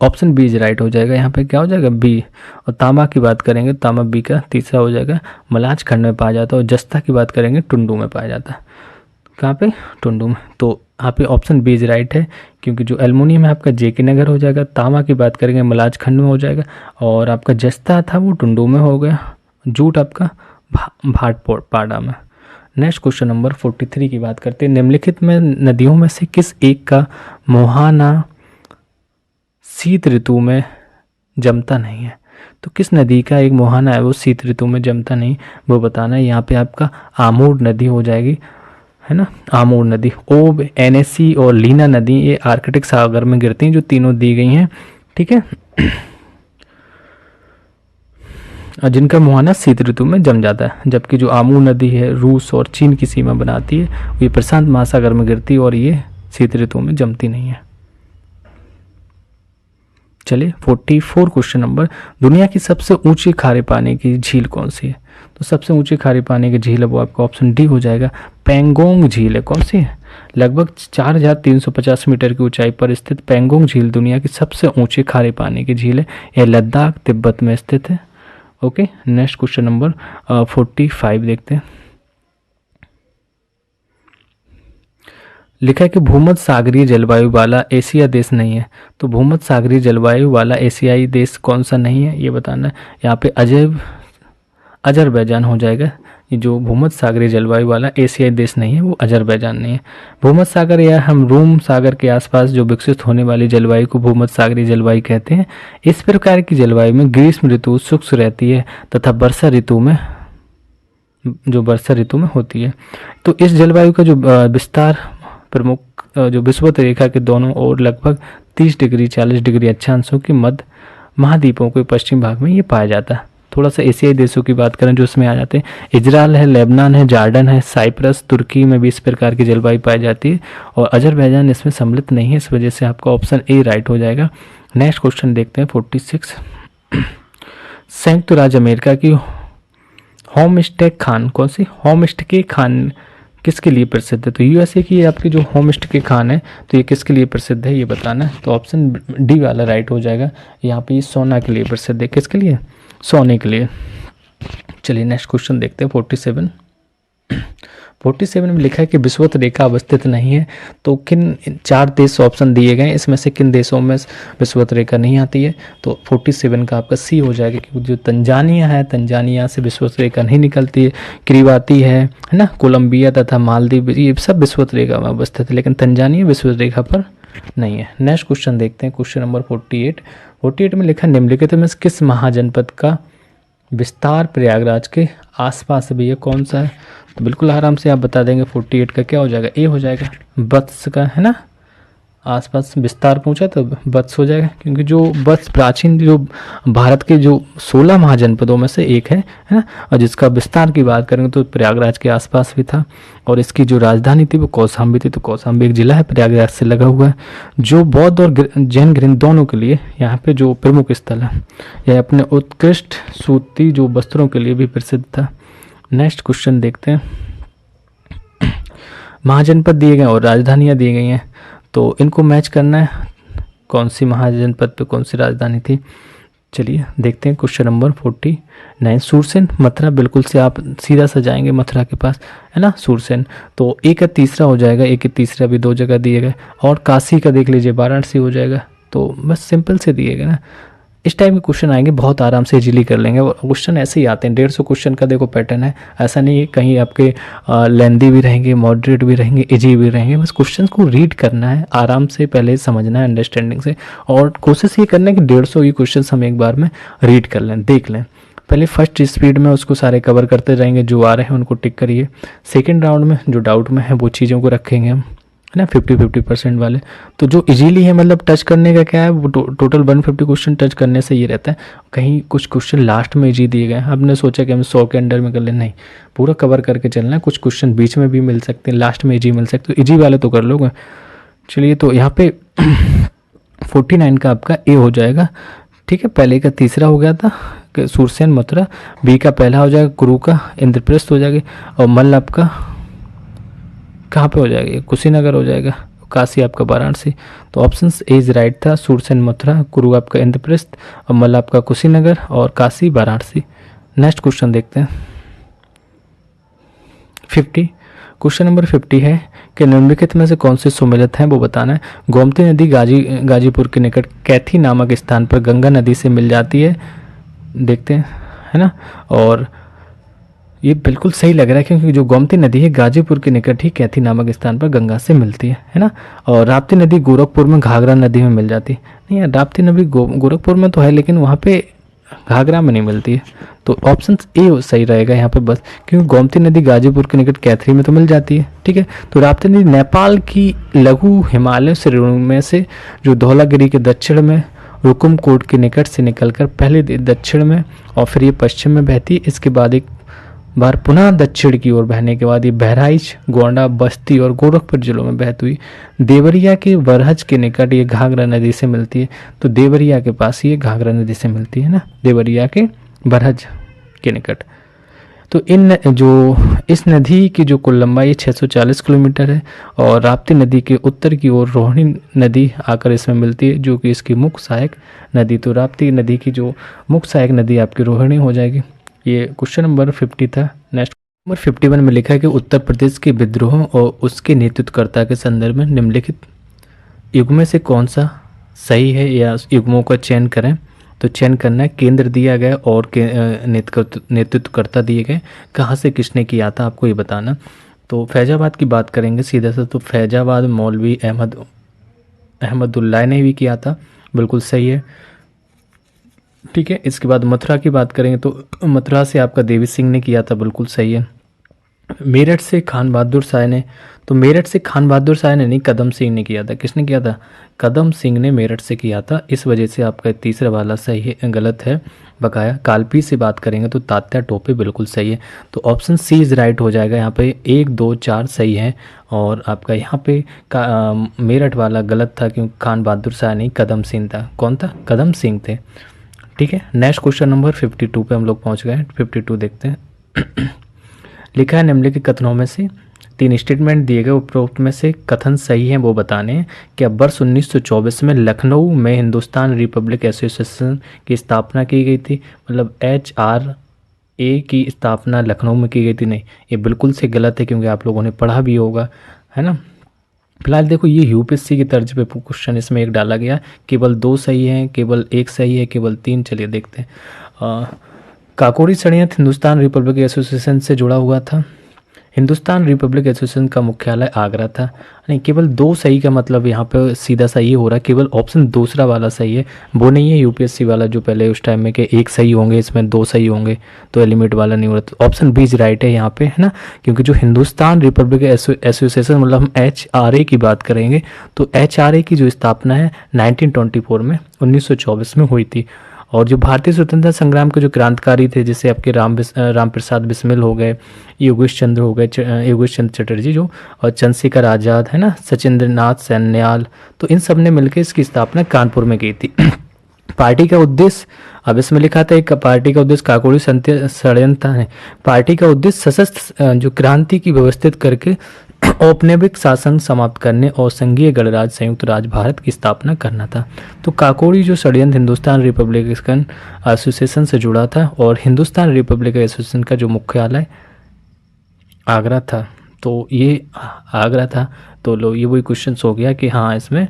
ऑप्शन बी इज राइट हो जाएगा। यहाँ पे क्या हो जाएगा, बी। और तांबा की बात करेंगे, तांबा बी का तीसरा हो जाएगा, मलाज खंड में पाया जाता है। और जस्ता की बात करेंगे, टुंडू में पाया जाता है। कहाँ पे, टुंडू में। तो यहाँ पे ऑप्शन बी इज राइट है, क्योंकि जो एल्युमिनियम है आपका जेके नगर हो जाएगा, तांबा की बात करेंगे मलाज खंड में हो जाएगा, और आपका जस्ता था वो टुंडू में हो गया, जूट आपका भाटपाड़ा में। नेक्स्ट क्वेश्चन नंबर 43 की बात करते हैं। निम्नलिखित में नदियों में से किस एक का मुहाना शीत ऋतु में जमता नहीं है? तो किस नदी का एक मुहाना है वो शीत ऋतु में जमता नहीं, वो बताना है। यहाँ पे आपका आमूर नदी हो जाएगी, है ना, आमूर नदी। ओब, एनएससी और लीना नदी ये आर्कटिक सागर में गिरती हैं, जो तीनों दी गई हैं। ठीक है, जिनका मुहाना शीत ऋतु में जम जाता है। जबकि जो आमू नदी है रूस और चीन की सीमा बनाती है, ये प्रशांत महासागर में गिरती है और ये शीत ऋतु में जमती नहीं है। चलिए 44 क्वेश्चन नंबर। दुनिया की सबसे ऊंची खारे पानी की झील कौन सी है? तो सबसे ऊंची खारे पानी की झील है वो आपका ऑप्शन डी हो जाएगा, पेंगोंग झील है। कौन सी है? लगभग 4350 मीटर की ऊंचाई पर स्थित पेंगोंग झील दुनिया की सबसे ऊंची खारे पानी की झील है। यह लद्दाख तिब्बत में स्थित है। ओके, नेक्स्ट क्वेश्चन नंबर 45 देखते हैं। लिखा है कि भूमध्य सागरीय जलवायु वाला एशिया देश नहीं है। तो भूमध्य सागरीय जलवायु वाला एशियाई देश कौन सा नहीं है ये बताना है। यहाँ पे अजरबैजान हो जाएगा। ये जो भूमध्य सागरीय जलवायु वाला एशियाई देश नहीं है वो अजरबैजान नहीं है। भूमध्य सागर या हम रोम सागर के आसपास जो विकसित होने वाली जलवायु को भूमध्य सागरीय जलवायु कहते हैं। इस प्रकार की जलवायु में ग्रीष्म ऋतु शुष्क रहती है तथा वर्षा ऋतु में होती है। तो इस जलवायु का जो विस्तार प्रमुख जो विषुवत रेखा के दोनों ओर लगभग 30 डिग्री 40 डिग्री अक्षांशों के मध्य महाद्वीपों के पश्चिम भाग में ये पाया जाता है। थोड़ा सा एशियाई देशों की बात करें जो इसमें आ जाते हैं, इजराइल है, लेबनान है, जॉर्डन है, साइप्रस, तुर्की में भी इस प्रकार की जलवायु पाई जाती है और अजरबैजान इसमें सम्मिलित नहीं है, इस वजह से आपका ऑप्शन ए राइट हो जाएगा। नेक्स्ट क्वेश्चन देखते हैं 46। संयुक्त राज्य अमेरिका की होम स्टे खान, कौन सी होम स्टे खान किसके लिए प्रसिद्ध है? तो यूएसए की आपकी जो होम स्टे खान है तो ये किसके लिए प्रसिद्ध है ये बताना है। तो ऑप्शन डी वाला राइट हो जाएगा। यहाँ पे ये सोना के लिए प्रसिद्ध है, किसके लिए? सोने के लिए। चलिए नेक्स्ट क्वेश्चन देखते हैं 47। 47 में लिखा है कि विषुवत रेखा अवस्थित नहीं है, तो किन 4 देश ऑप्शन दिए गए, इसमें से किन देशों में विषुवत रेखा नहीं आती है? तो 47 का आपका सी हो जाएगा, क्योंकि जो तंजानिया है, तंजानिया से विषुवत रेखा नहीं निकलती है। किरीबाती है ना, कोलंबिया तथा मालदीव, ये सब विषुवत रेखा में अवस्थित है, लेकिन तंजानिया विषुवत रेखा पर नहीं है। नेक्स्ट क्वेश्चन देखते हैं, क्वेश्चन नंबर 48। 48 में लिखा निम्नलिखित में किस महाजनपद का विस्तार प्रयागराज के आसपास है? भैया कौन सा है? तो बिल्कुल आराम से आप बता देंगे। 48 का क्या हो जाएगा? ए हो जाएगा, वत्स का, है ना। आसपास विस्तार पूछा तो वत्स हो जाएगा, क्योंकि जो वत्स प्राचीन जो भारत के जो 16 महाजनपदों में से एक है ना, और जिसका विस्तार की बात करेंगे तो प्रयागराज के आसपास भी था। और इसकी जो राजधानी थी वो कौशाम्बी थी, तो कौशाम्बी एक जिला है प्रयागराज से लगा हुआ है, जो बौद्ध और जैन ग्रंथ दोनों के लिए यहाँ पे जो प्रमुख स्थल है। यह अपने उत्कृष्ट सूती जो वस्त्रों के लिए भी प्रसिद्ध था। नेक्स्ट क्वेश्चन देखते हैं। महाजनपद दिए गए और राजधानियाँ दी गई हैं, तो इनको मैच करना है, कौन सी महाजनपद पे कौन सी राजधानी थी। चलिए देखते हैं क्वेश्चन नंबर 49। सूरसेन मथुरा, बिल्कुल से आप सीधा सा जाएंगे मथुरा के पास, है ना, सूरसेन। तो एक का तीसरा हो जाएगा, एक के तीसरा भी 2 जगह दिए गए। और काशी का देख लीजिए, वाराणसी हो जाएगा। तो बस सिंपल से दिए गए ना। इस टाइप के क्वेश्चन आएंगे, बहुत आराम से इजीली कर लेंगे। और क्वेश्चन ऐसे ही आते हैं, 150 क्वेश्चन का देखो पैटर्न है, ऐसा नहीं है कहीं आपके लेंदी भी रहेंगे, मॉडरेट भी रहेंगे, इजी भी रहेंगे। बस क्वेश्चन को रीड करना है, आराम से पहले समझना है अंडरस्टैंडिंग से, और कोशिश ये करना है कि 150 ही क्वेश्चन हम एक बार में रीड कर लें, देख लें। पहले फर्स्ट स्पीड में उसको सारे कवर करते रहेंगे, जो आ रहे हैं उनको टिक करिए। सेकेंड राउंड में जो डाउट में है वो चीज़ों को रखेंगे हम, है ना, 50-50% वाले। तो जो इजीली है, मतलब टच करने का क्या है, वो टोटल 150 क्वेश्चन टच करने से ये रहता है। कहीं कुछ क्वेश्चन लास्ट में इजी दिए गए, हमने सोचा कि हम 100 के अंडर में कर ले, नहीं, पूरा कवर करके चलना है। कुछ क्वेश्चन बीच में भी मिल सकते हैं, लास्ट में इजी मिल सकते, तो इजी वाले तो कर लोगे। चलिए, तो यहाँ पे 49 का आपका ए हो जाएगा, ठीक है। पहले का तीसरा हो गया था सूरसेन मथुरा, बी का पहला हो जाएगा कुरु का इंद्रप्रस्थ हो जाएगा, और मल्ल आपका कहाँ पे हो जाएगा, कुशीनगर हो जाएगा, काशी आपका वाराणसी। तो ऑप्शन ए इज राइट था, सूरसेन मथुरा, कुरु आपका इंद्रप्रस्थ, और मल्ल आपका कुशीनगर, और काशी वाराणसी। नेक्स्ट क्वेश्चन देखते हैं 50। क्वेश्चन नंबर 50 है कि निम्नलिखित में से कौन से सुमेलित हैं वो बताना है। गोमती नदी गाजीपुर के निकट कैथी नामक स्थान पर गंगा नदी से मिल जाती है, देखते हैं, है ना। और ये बिल्कुल सही लग रहा है, क्योंकि जो गोमती नदी है गाजीपुर के निकट ही कैथी नामक स्थान पर गंगा से मिलती है ना। और राप्ती नदी गोरखपुर में घाघरा नदी में मिल जाती है, नहीं है, राप्ती नदी गोरखपुर में तो है, लेकिन वहाँ पे घाघरा में नहीं मिलती है। तो ऑप्शन ए सही रहेगा यहाँ पे बस, क्योंकि गोमती नदी गाजीपुर के निकट कैथी में तो मिल जाती है, ठीक है। तो राप्ती नदी नेपाल की लघु हिमालय श्रेणियों में से जो धौलागिरी के दक्षिण में रुकुमकोट के निकट से निकलकर पहले दक्षिण में और फिर ये पश्चिम में बहती, इसके बाद एक बार पुनः दक्षिण की ओर बहने के बाद ये बहराइच, गोंडा, बस्ती और गोरखपुर जिलों में बहती हुई देवरिया के बरहज के निकट ये घाघरा नदी से मिलती है। तो देवरिया के पास ये घाघरा नदी से मिलती है ना, देवरिया के बरहज के निकट। तो इस नदी की जो कुल लंबाई 640 किलोमीटर है, और राप्ती नदी के उत्तर की ओर रोहिणी नदी आकर इसमें मिलती है, जो कि इसकी मुख्य सहायक नदी। तो राप्ती नदी की जो मुख्य सहायक नदी आपकी रोहिणी हो जाएगी। ये क्वेश्चन नंबर 50 था। नेक्स्ट नंबर 51 में लिखा है कि उत्तर प्रदेश के विद्रोह और उसके नेतृत्वकर्ता के संदर्भ में निम्नलिखित युग्म में से कौन सा सही है, या युग्मों का चयन करें। तो चयन करना है, केंद्र दिया गया और नेतृत्वकर्ता दिए गए, कहाँ से किसने किया था आपको ये बताना। तो फैजाबाद की बात करेंगे सीधा सा, तो फैजाबाद मौलवी अहमदुल्लाह ने भी किया था, बिल्कुल सही है, ठीक है। इसके बाद मथुरा की बात करेंगे तो मथुरा से आपका देवी सिंह ने किया था, बिल्कुल सही है। मेरठ से खान बहादुर शाह ने, तो मेरठ से खान बहादुर शाह ने नहीं, कदम सिंह ने किया था। किसने किया था? कदम सिंह ने मेरठ से किया था। इस वजह से आपका तीसरा वाला सही है, गलत है। बकाया कालपी से बात करेंगे तो तात्या टोपे बिल्कुल सही है। तो ऑप्शन सी इज राइट हो जाएगा। यहाँ पे 1 2 4 सही है और आपका यहाँ पे मेरठ वाला गलत था क्योंकि खान बहादुर शाह नहीं, कदम सिंह था। कौन था? कदम सिंह थे। ठीक है, नेक्स्ट क्वेश्चन नंबर 52 पे हम लोग पहुँच गए। 52 देखते हैं। लिखा है निम्नलिखित कथनों में से 3 स्टेटमेंट दिए गए उपरोक्त में से कथन सही है वो बताने हैं कि वर्ष 1924 में लखनऊ में हिंदुस्तान रिपब्लिक एसोसिएशन की स्थापना की गई थी। मतलब HRA की स्थापना लखनऊ में की गई थी, नहीं, ये बिल्कुल से गलत है क्योंकि आप लोगों ने पढ़ा भी होगा, है ना। फिलहाल देखो ये यूपीएससी की तर्ज पे क्वेश्चन इसमें एक डाला गया, केवल 2 सही हैं, केवल 1 सही है, केवल 3। चलिए देखते हैं। काकोरी षड्यंत्र हिंदुस्तान रिपब्लिक एसोसिएशन से जुड़ा हुआ था। हिंदुस्तान रिपब्लिक एसोसिएशन का मुख्यालय आगरा था। नहीं, केवल 2 सही का मतलब यहाँ पे सीधा सा ये हो रहा है, केवल ऑप्शन दूसरा वाला सही है, वो नहीं है यूपीएससी वाला जो पहले उस टाइम में कि 1 सही होंगे, इसमें 2 सही होंगे, तो एलिमेंट वाला नहीं हो रहा। तो ऑप्शन बी इज राइट है यहाँ पे, है ना, क्योंकि जो हिंदुस्तान रिपब्लिक एसोसिएशन मतलब हम HRA की बात करेंगे तो HRA की जो स्थापना है 1924 में 1924 में हुई थी। और जो भारतीय स्वतंत्रता संग्राम के जो क्रांतिकारी थे, जैसे आपके राम प्रसाद बिस्मिल हो गए, योगेश चंद्र हो गए, योगेश चंद्र चटर्जी जो, और चंद्रशेखर आज़ाद, है ना, सचिंद्र नाथ सैन्याल, तो इन सब ने मिलकर इसकी स्थापना कानपुर में की थी। पार्टी का उद्देश्य, अब इसमें लिखा था एक पार्टी का उद्देश्य काकोरी षड्यंत्र है। पार्टी का उद्देश्य सशस्त्र जो क्रांति की व्यवस्थित करके औपनिवेशिक शासन समाप्त करने और संघीय गणराज्य संयुक्त राज्य भारत की स्थापना करना था। तो काकोरी जो षड्यंत्र हिंदुस्तान रिपब्लिकन एसोसिएशन से जुड़ा था और हिंदुस्तान रिपब्लिक एसोसिएशन का जो मुख्यालय आगरा था, तो ये आगरा था। तो लो ये वही क्वेश्चन हो गया कि हाँ इसमें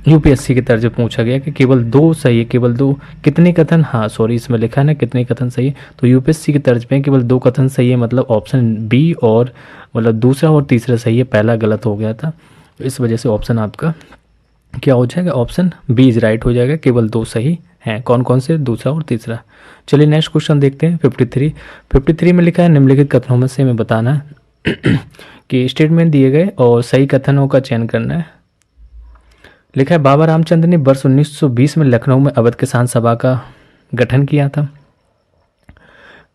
यूपीएससी के तर्ज पूछा गया कि केवल 2 सही है, केवल 2 कितने कथन, हाँ सॉरी इसमें लिखा है ना कितने कथन सही है, तो यूपीएससी के तर्ज पे केवल 2 कथन सही है, मतलब ऑप्शन बी और मतलब दूसरा और तीसरा सही है, पहला गलत हो गया था। तो इस वजह से ऑप्शन आपका क्या हो जाएगा? ऑप्शन बी इज राइट हो जाएगा, केवल 2 सही हैं। कौन कौन से? दूसरा और तीसरा। चलिए नेक्स्ट क्वेश्चन देखते हैं। 53 में लिखा है निम्नलिखित कथनों में से हमें बताना है कि स्टेटमेंट दिए गए और सही कथनों का चयन करना है। लिखा है बाबा रामचंद्र ने वर्ष 1920 में लखनऊ में अवध किसान सभा का गठन किया था।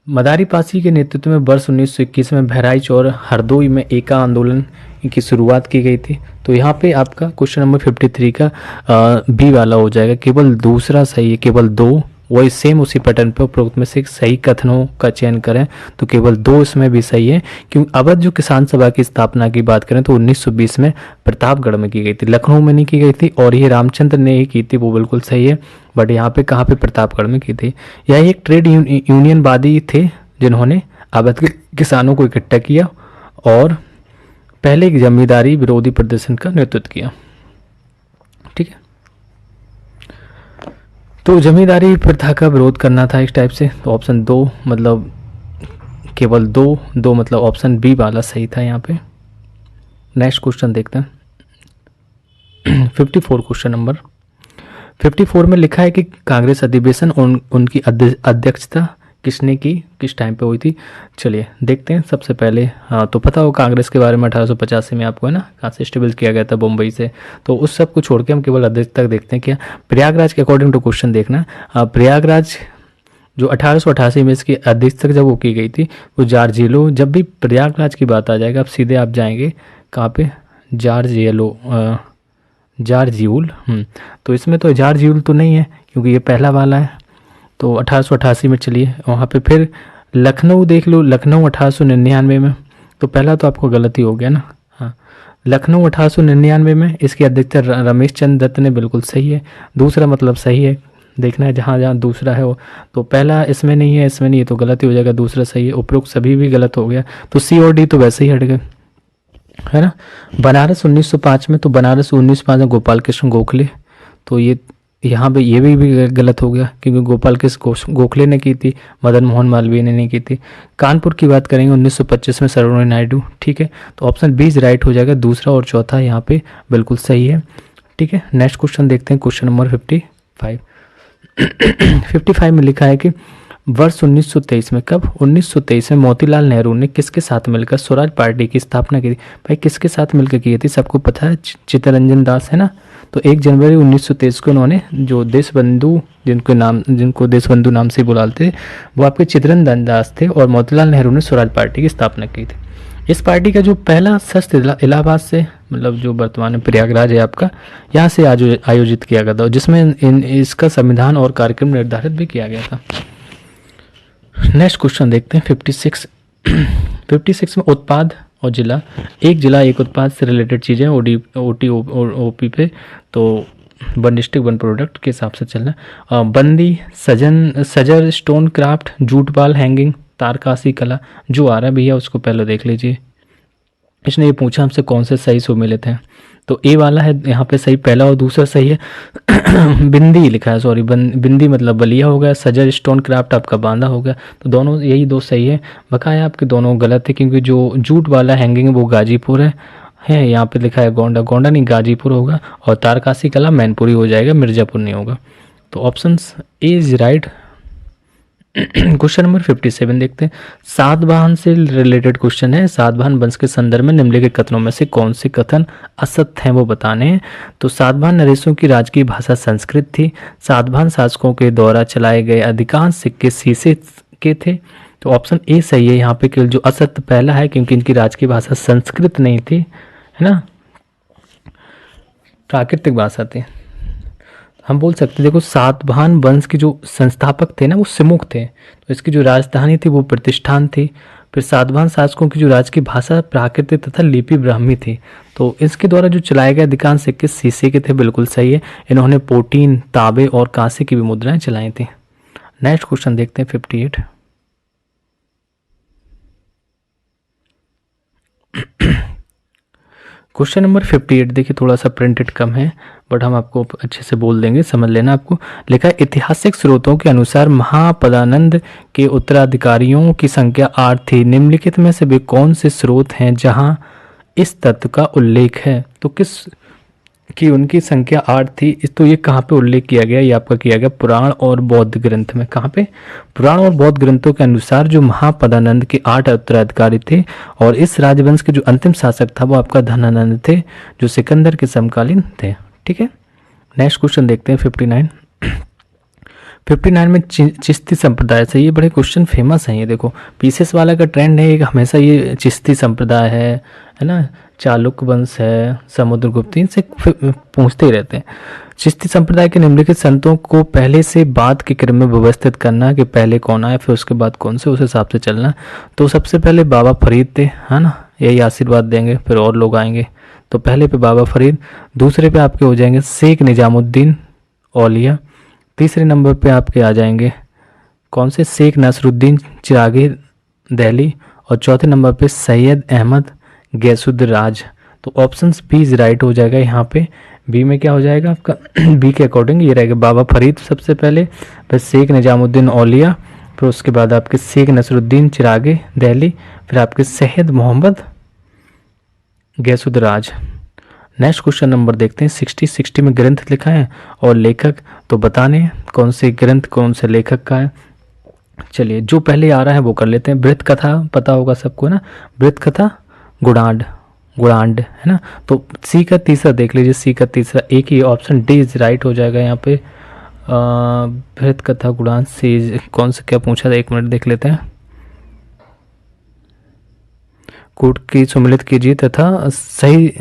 मदारी पासी के नेतृत्व में वर्ष 1921 में बहराइच और हरदोई में एका आंदोलन की शुरुआत की गई थी। तो यहाँ पे आपका क्वेश्चन नंबर 53 का बी वाला हो जाएगा, केवल दूसरा सही है, केवल 2। वही सेम उसी पैटर्न पे उपरोक्त में से सही कथनों का चयन करें तो केवल 2 इसमें भी सही है, क्योंकि अवध जो किसान सभा की स्थापना की बात करें तो 1920 में प्रतापगढ़ में की गई थी, लखनऊ में नहीं की गई थी। और ये रामचंद्र ने ही की थी, वो बिल्कुल सही है, बट यहाँ पे कहाँ पे? प्रतापगढ़ में की थी। यह एक ट्रेड यूनियनवादी थे जिन्होंने अवध के किसानों को इकट्ठा किया और पहले एक जमींदारी विरोधी प्रदर्शन का नेतृत्व किया। ठीक है, तो जमींदारी प्रथा का विरोध करना था इस टाइप से। तो ऑप्शन 2 मतलब केवल 2 मतलब ऑप्शन बी वाला सही था यहाँ पे। नेक्स्ट क्वेश्चन देखते हैं। 54 क्वेश्चन नंबर 54 में लिखा है कि कांग्रेस अधिवेशन उनकी अध्यक्षता किसने की, किस टाइम पे हुई थी? चलिए देखते हैं। सबसे पहले हाँ तो पता हो कांग्रेस के बारे में 1885 में आपको, है ना, कहाँ से स्टेबल किया गया था? बम्बई से। तो उस सब को छोड़ के हम केवल अध्यक्ष तक देखते हैं। क्या प्रयागराज के अकॉर्डिंग टू क्वेश्चन देखना, प्रयागराज जो 1888 में इसकी अध्यक्ष तक जब वो की गई थी वो जारजीलो। जब भी प्रयागराज की बात आ जाएगा आप सीधे आप जाएंगे कहाँ पे? जारजीउल। तो इसमें तो जारजीउल तो नहीं है क्योंकि ये पहला वाला है। तो 1888 में चलिए वहाँ पे। फिर लखनऊ देख लो, लखनऊ 1899 में, तो पहला तो आपको गलती हो गया ना। हाँ, लखनऊ 1899 में इसकी अध्यक्षता रमेश चंद्र दत्त ने, बिल्कुल सही है। दूसरा मतलब सही है, देखना है जहाँ जहाँ दूसरा है वो। तो पहला इसमें नहीं है, इसमें नहीं है, तो गलती हो जाएगा, दूसरा सही है। उपरोक्त सभी भी गलत हो गया, तो सी और डी तो वैसे ही हट गए, है ना। बनारस 1905 में, तो बनारस 1905 में गोपाल कृष्ण गोखले, तो ये यहाँ पे ये भी गलत हो गया क्योंकि गोपाल कृष्ण गोखले ने की थी, मदन मोहन मालवीय ने नहीं की थी। कानपुर की बात करेंगे 1925 में सरोजिनी नायडू। ठीक है, तो ऑप्शन बी राइट हो जाएगा, दूसरा और चौथा यहाँ पे बिल्कुल सही है। ठीक है, नेक्स्ट क्वेश्चन देखते हैं, क्वेश्चन नंबर 55। 55 में लिखा है कि वर्ष 1923 में, कब? 1923 में मोतीलाल नेहरू ने किसके साथ मिलकर स्वराज पार्टी की स्थापना की थी? भाई किसके साथ मिलकर की थी? सबको पता है, चित्तरंजन दास है ना। तो 1 जनवरी 1923 को उन्होंने, जो देशबंधु, जिनको देशबंधु नाम से बुलाते थे, वो आपके चित्तरंजन दास थे, और मोतीलाल नेहरू ने स्वराज पार्टी की स्थापना की थी। इस पार्टी का जो पहला सत्र इलाहाबाद से, मतलब जो वर्तमान में प्रयागराज है आपका, यहाँ से आयोजित किया गया था, जिसमें इसका संविधान और कार्यक्रम निर्धारित भी किया गया था। नेक्स्ट क्वेश्चन देखते हैं 56। 56 में उत्पाद और जिला, एक जिला एक उत्पाद से रिलेटेड चीज़ें, ओटी ओपी पे, तो 1 डिस्ट्रिक्ट 1 प्रोडक्ट के हिसाब से चलना। बंदी, सजर, स्टोन क्राफ्ट, जूट बाल हैंगिंग, तारकासी कला। जो आ रहा है भैया उसको पहले देख लीजिए। इसने ये पूछा हमसे कौन से सही सो मिले थे, तो ए वाला है यहाँ पे सही, पहला, और दूसरा सही है। बिंदी लिखा है, सॉरी, बिंदी मतलब बलिया हो गया, सजर स्टोन क्राफ्ट आपका बांदा हो गया, तो दोनों, यही 2 सही है। बकाया आपके दोनों गलत है, क्योंकि जो जूट वाला हैंगिंग है वो गाजीपुर है यहाँ पे लिखा है गोंडा नहीं, गाजीपुर होगा, और तारकासी कला मैनपुरी हो जाएगा, मिर्जापुर नहीं होगा। तो option A is right. Question number 57 देखते हैं। सातवाहन से रिलेटेड क्वेश्चन है। सातवाहन वंश के संदर्भ में निम्नलिखित कथनों में से कौन से कथन असत्य हैं वो बताने हैं। तो सातवाहन नरेशों की राजकीय भाषा संस्कृत थी। सातवाहन शासकों के द्वारा चलाए गए अधिकांश सिक्के शीशे के थे। तो ऑप्शन ए सही है यहाँ पे, कि जो असत्य पहला है, क्योंकि इनकी राजकीय भाषा संस्कृत नहीं थी, है ना, प्राकृतिक भाषा थी। हम बोल सकते, देखो सातवाहन वंश के जो संस्थापक थे ना वो सिमुक थे, तो इसकी जो राजधानी थी वो प्रतिष्ठान थी। फिर सातवाहन शासकों की जो राजकीय भाषा प्राकृतिक तथा लिपि ब्राह्मी थी। तो इसके द्वारा जो चलाए गए अधिकांश सिक्के शीशे के थे, बिल्कुल सही है। इन्होंने पोटीन, तांबे और कांसे की भी मुद्राएं चलाई थी। नेक्स्ट क्वेश्चन देखते हैं 58। क्वेश्चन नंबर 58 देखिए, थोड़ा सा प्रिंटेड कम है, बट हम आपको अच्छे से बोल देंगे, समझ लेना आपको। लिखा है, ऐतिहासिक स्रोतों के अनुसार महापदानंद के उत्तराधिकारियों की संख्या 8 थी। निम्नलिखित में से वे कौन से स्रोत हैं जहां इस तथ्य का उल्लेख है? तो किस की उनकी संख्या 8 थी, इस तो ये कहाँ पे उल्लेख किया गया? ये आपका किया गया पुराण और बौद्ध ग्रंथ में। कहाँ पे? पुराण और बौद्ध ग्रंथों के अनुसार जो महापदानंद के 8 उत्तराधिकारी थे, और इस राजवंश के जो अंतिम शासक था वो आपका धनानंद थे, जो सिकंदर के समकालीन थे। ठीक है, नेक्स्ट क्वेश्चन देखते हैं 59। 59 में चिश्ती संप्रदाय से, ये बड़े क्वेश्चन फेमस हैं। ये देखो, पीसेस वाला का ट्रेंड है एक, हमेशा ये चिश्ती संप्रदाय है ना, चालुक्य वंश है, समुद्रगुप्त, इनसे पूछते ही रहते हैं। चिश्ती संप्रदाय के निम्नलिखित संतों को पहले से बाद के क्रम में व्यवस्थित करना, कि पहले कौन आए फिर उसके बाद कौन से, उस हिसाब से चलना। तो सबसे पहले बाबा फरीद थे, है ना, यही आशीर्वाद देंगे, फिर और लोग आएंगे। तो पहले पे बाबा फरीद, दूसरे पे आपके हो जाएंगे शेख निजामुद्दीन औलिया, तीसरे नंबर पे आपके आ जाएंगे कौन से, शेख नसरुद्दीन चिरागी दिल्ली, और चौथे नंबर पे सैयद अहमद गैसुद्दराज। तो ऑप्शन बी इज राइट हो जाएगा यहाँ पे। बी में क्या हो जाएगा आपका? बी के अकॉर्डिंग ये रहेगा, बाबा फरीद सबसे पहले, फिर शेख निजामुद्दीन औलिया, फिर उसके बाद आपके शेख नसरुद्दीन चिरागी दिल्ली, फिर आपके Syed Mohammad Gesudaraz. Next question number देखते हैं 60 में ग्रंथ लिखा है और लेखक, तो बताने कौन से ग्रंथ कौन से लेखक का है। चलिए, जो पहले आ रहा है वो कर लेते हैं। वृत्त कथा पता होगा सबको ना, वृत्त कथा गुणांड है ना। तो सी का तीसरा देख लीजिए, सी का तीसरा, एक ही ऑप्शन डी इज राइट हो जाएगा यहाँ पे। वृत्त कथा गुणांड, सी कौन सा क्या पूछा था, 1 मिनट देख लेते हैं। कोट की सुमिलित कीजिए तथा सही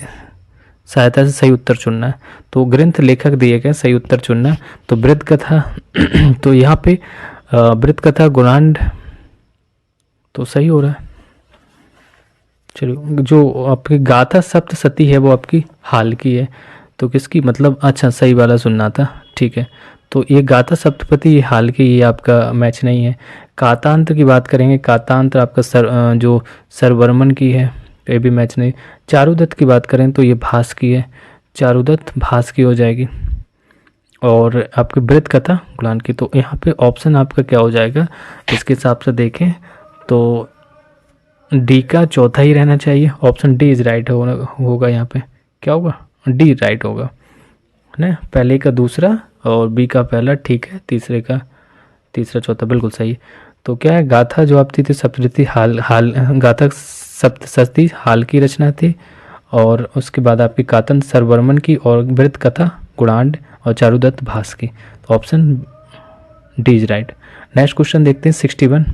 सहायता से सही उत्तर चुनना है। तो ग्रंथ लेखक दिए गए, सही उत्तर चुनना है। तो वृत्त कथा तो यहाँ पे वृत्त कथा गुणांड तो सही हो रहा है। चलिए, जो आपकी गाथा सप्तशती है वो आपकी हाल की है, तो किसकी, मतलब अच्छा सही वाला सुनना था, ठीक है। तो ये गाथा सप्तपदी ये हाल की, ये आपका मैच नहीं है। कातांत की बात करेंगे, कातांत आपका जो सरवर्मन की है, ये भी मैच नहीं। चारुदत्त की बात करें तो ये भास की है, चारुदत्त भास की हो जाएगी। और आपकी वृत्त कथा गुलान की, तो यहाँ पे ऑप्शन आपका क्या हो जाएगा इसके हिसाब से देखें तो डी का चौथा ही रहना चाहिए। ऑप्शन डी इज राइट होगा यहाँ पे, क्या होगा, डी राइट होगा, है ना। पहले का दूसरा और बी का पहला, ठीक है, तीसरे का तीसरा चौथा बिल्कुल सही है। तो क्या है, गाथा जो आपकी थी सप्तशती हाल हाल गाथा सप्तशती हाल की रचना थी, और उसके बाद आपकी कातन सरवर्मन की, और वृत्त कथा गुणांड और चारुदत्त भास की। तो option D is right. Next question देखते हैं 61।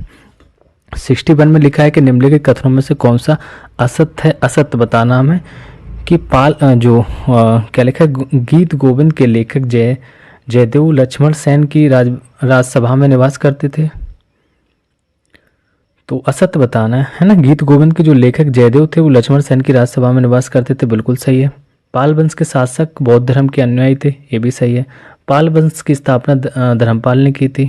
61 में लिखा है कि निम्नलिखित कथनों में से कौन सा असत्य है, असत्य बताना हमें। कि क्या लिखा है, गीत गोविंद के लेखक जयदेव लक्ष्मण सेन की राजसभा में निवास करते थे। तो असत्य बताना है ना। गीत गोविंद के जो लेखक जयदेव थे वो लक्ष्मण सेन की राजसभा में निवास करते थे, बिल्कुल सही है। पाल वंश के शासक बौद्ध धर्म के अनुयायी थे, ये भी सही है। पाल वंश की स्थापना धर्मपाल ने की थी।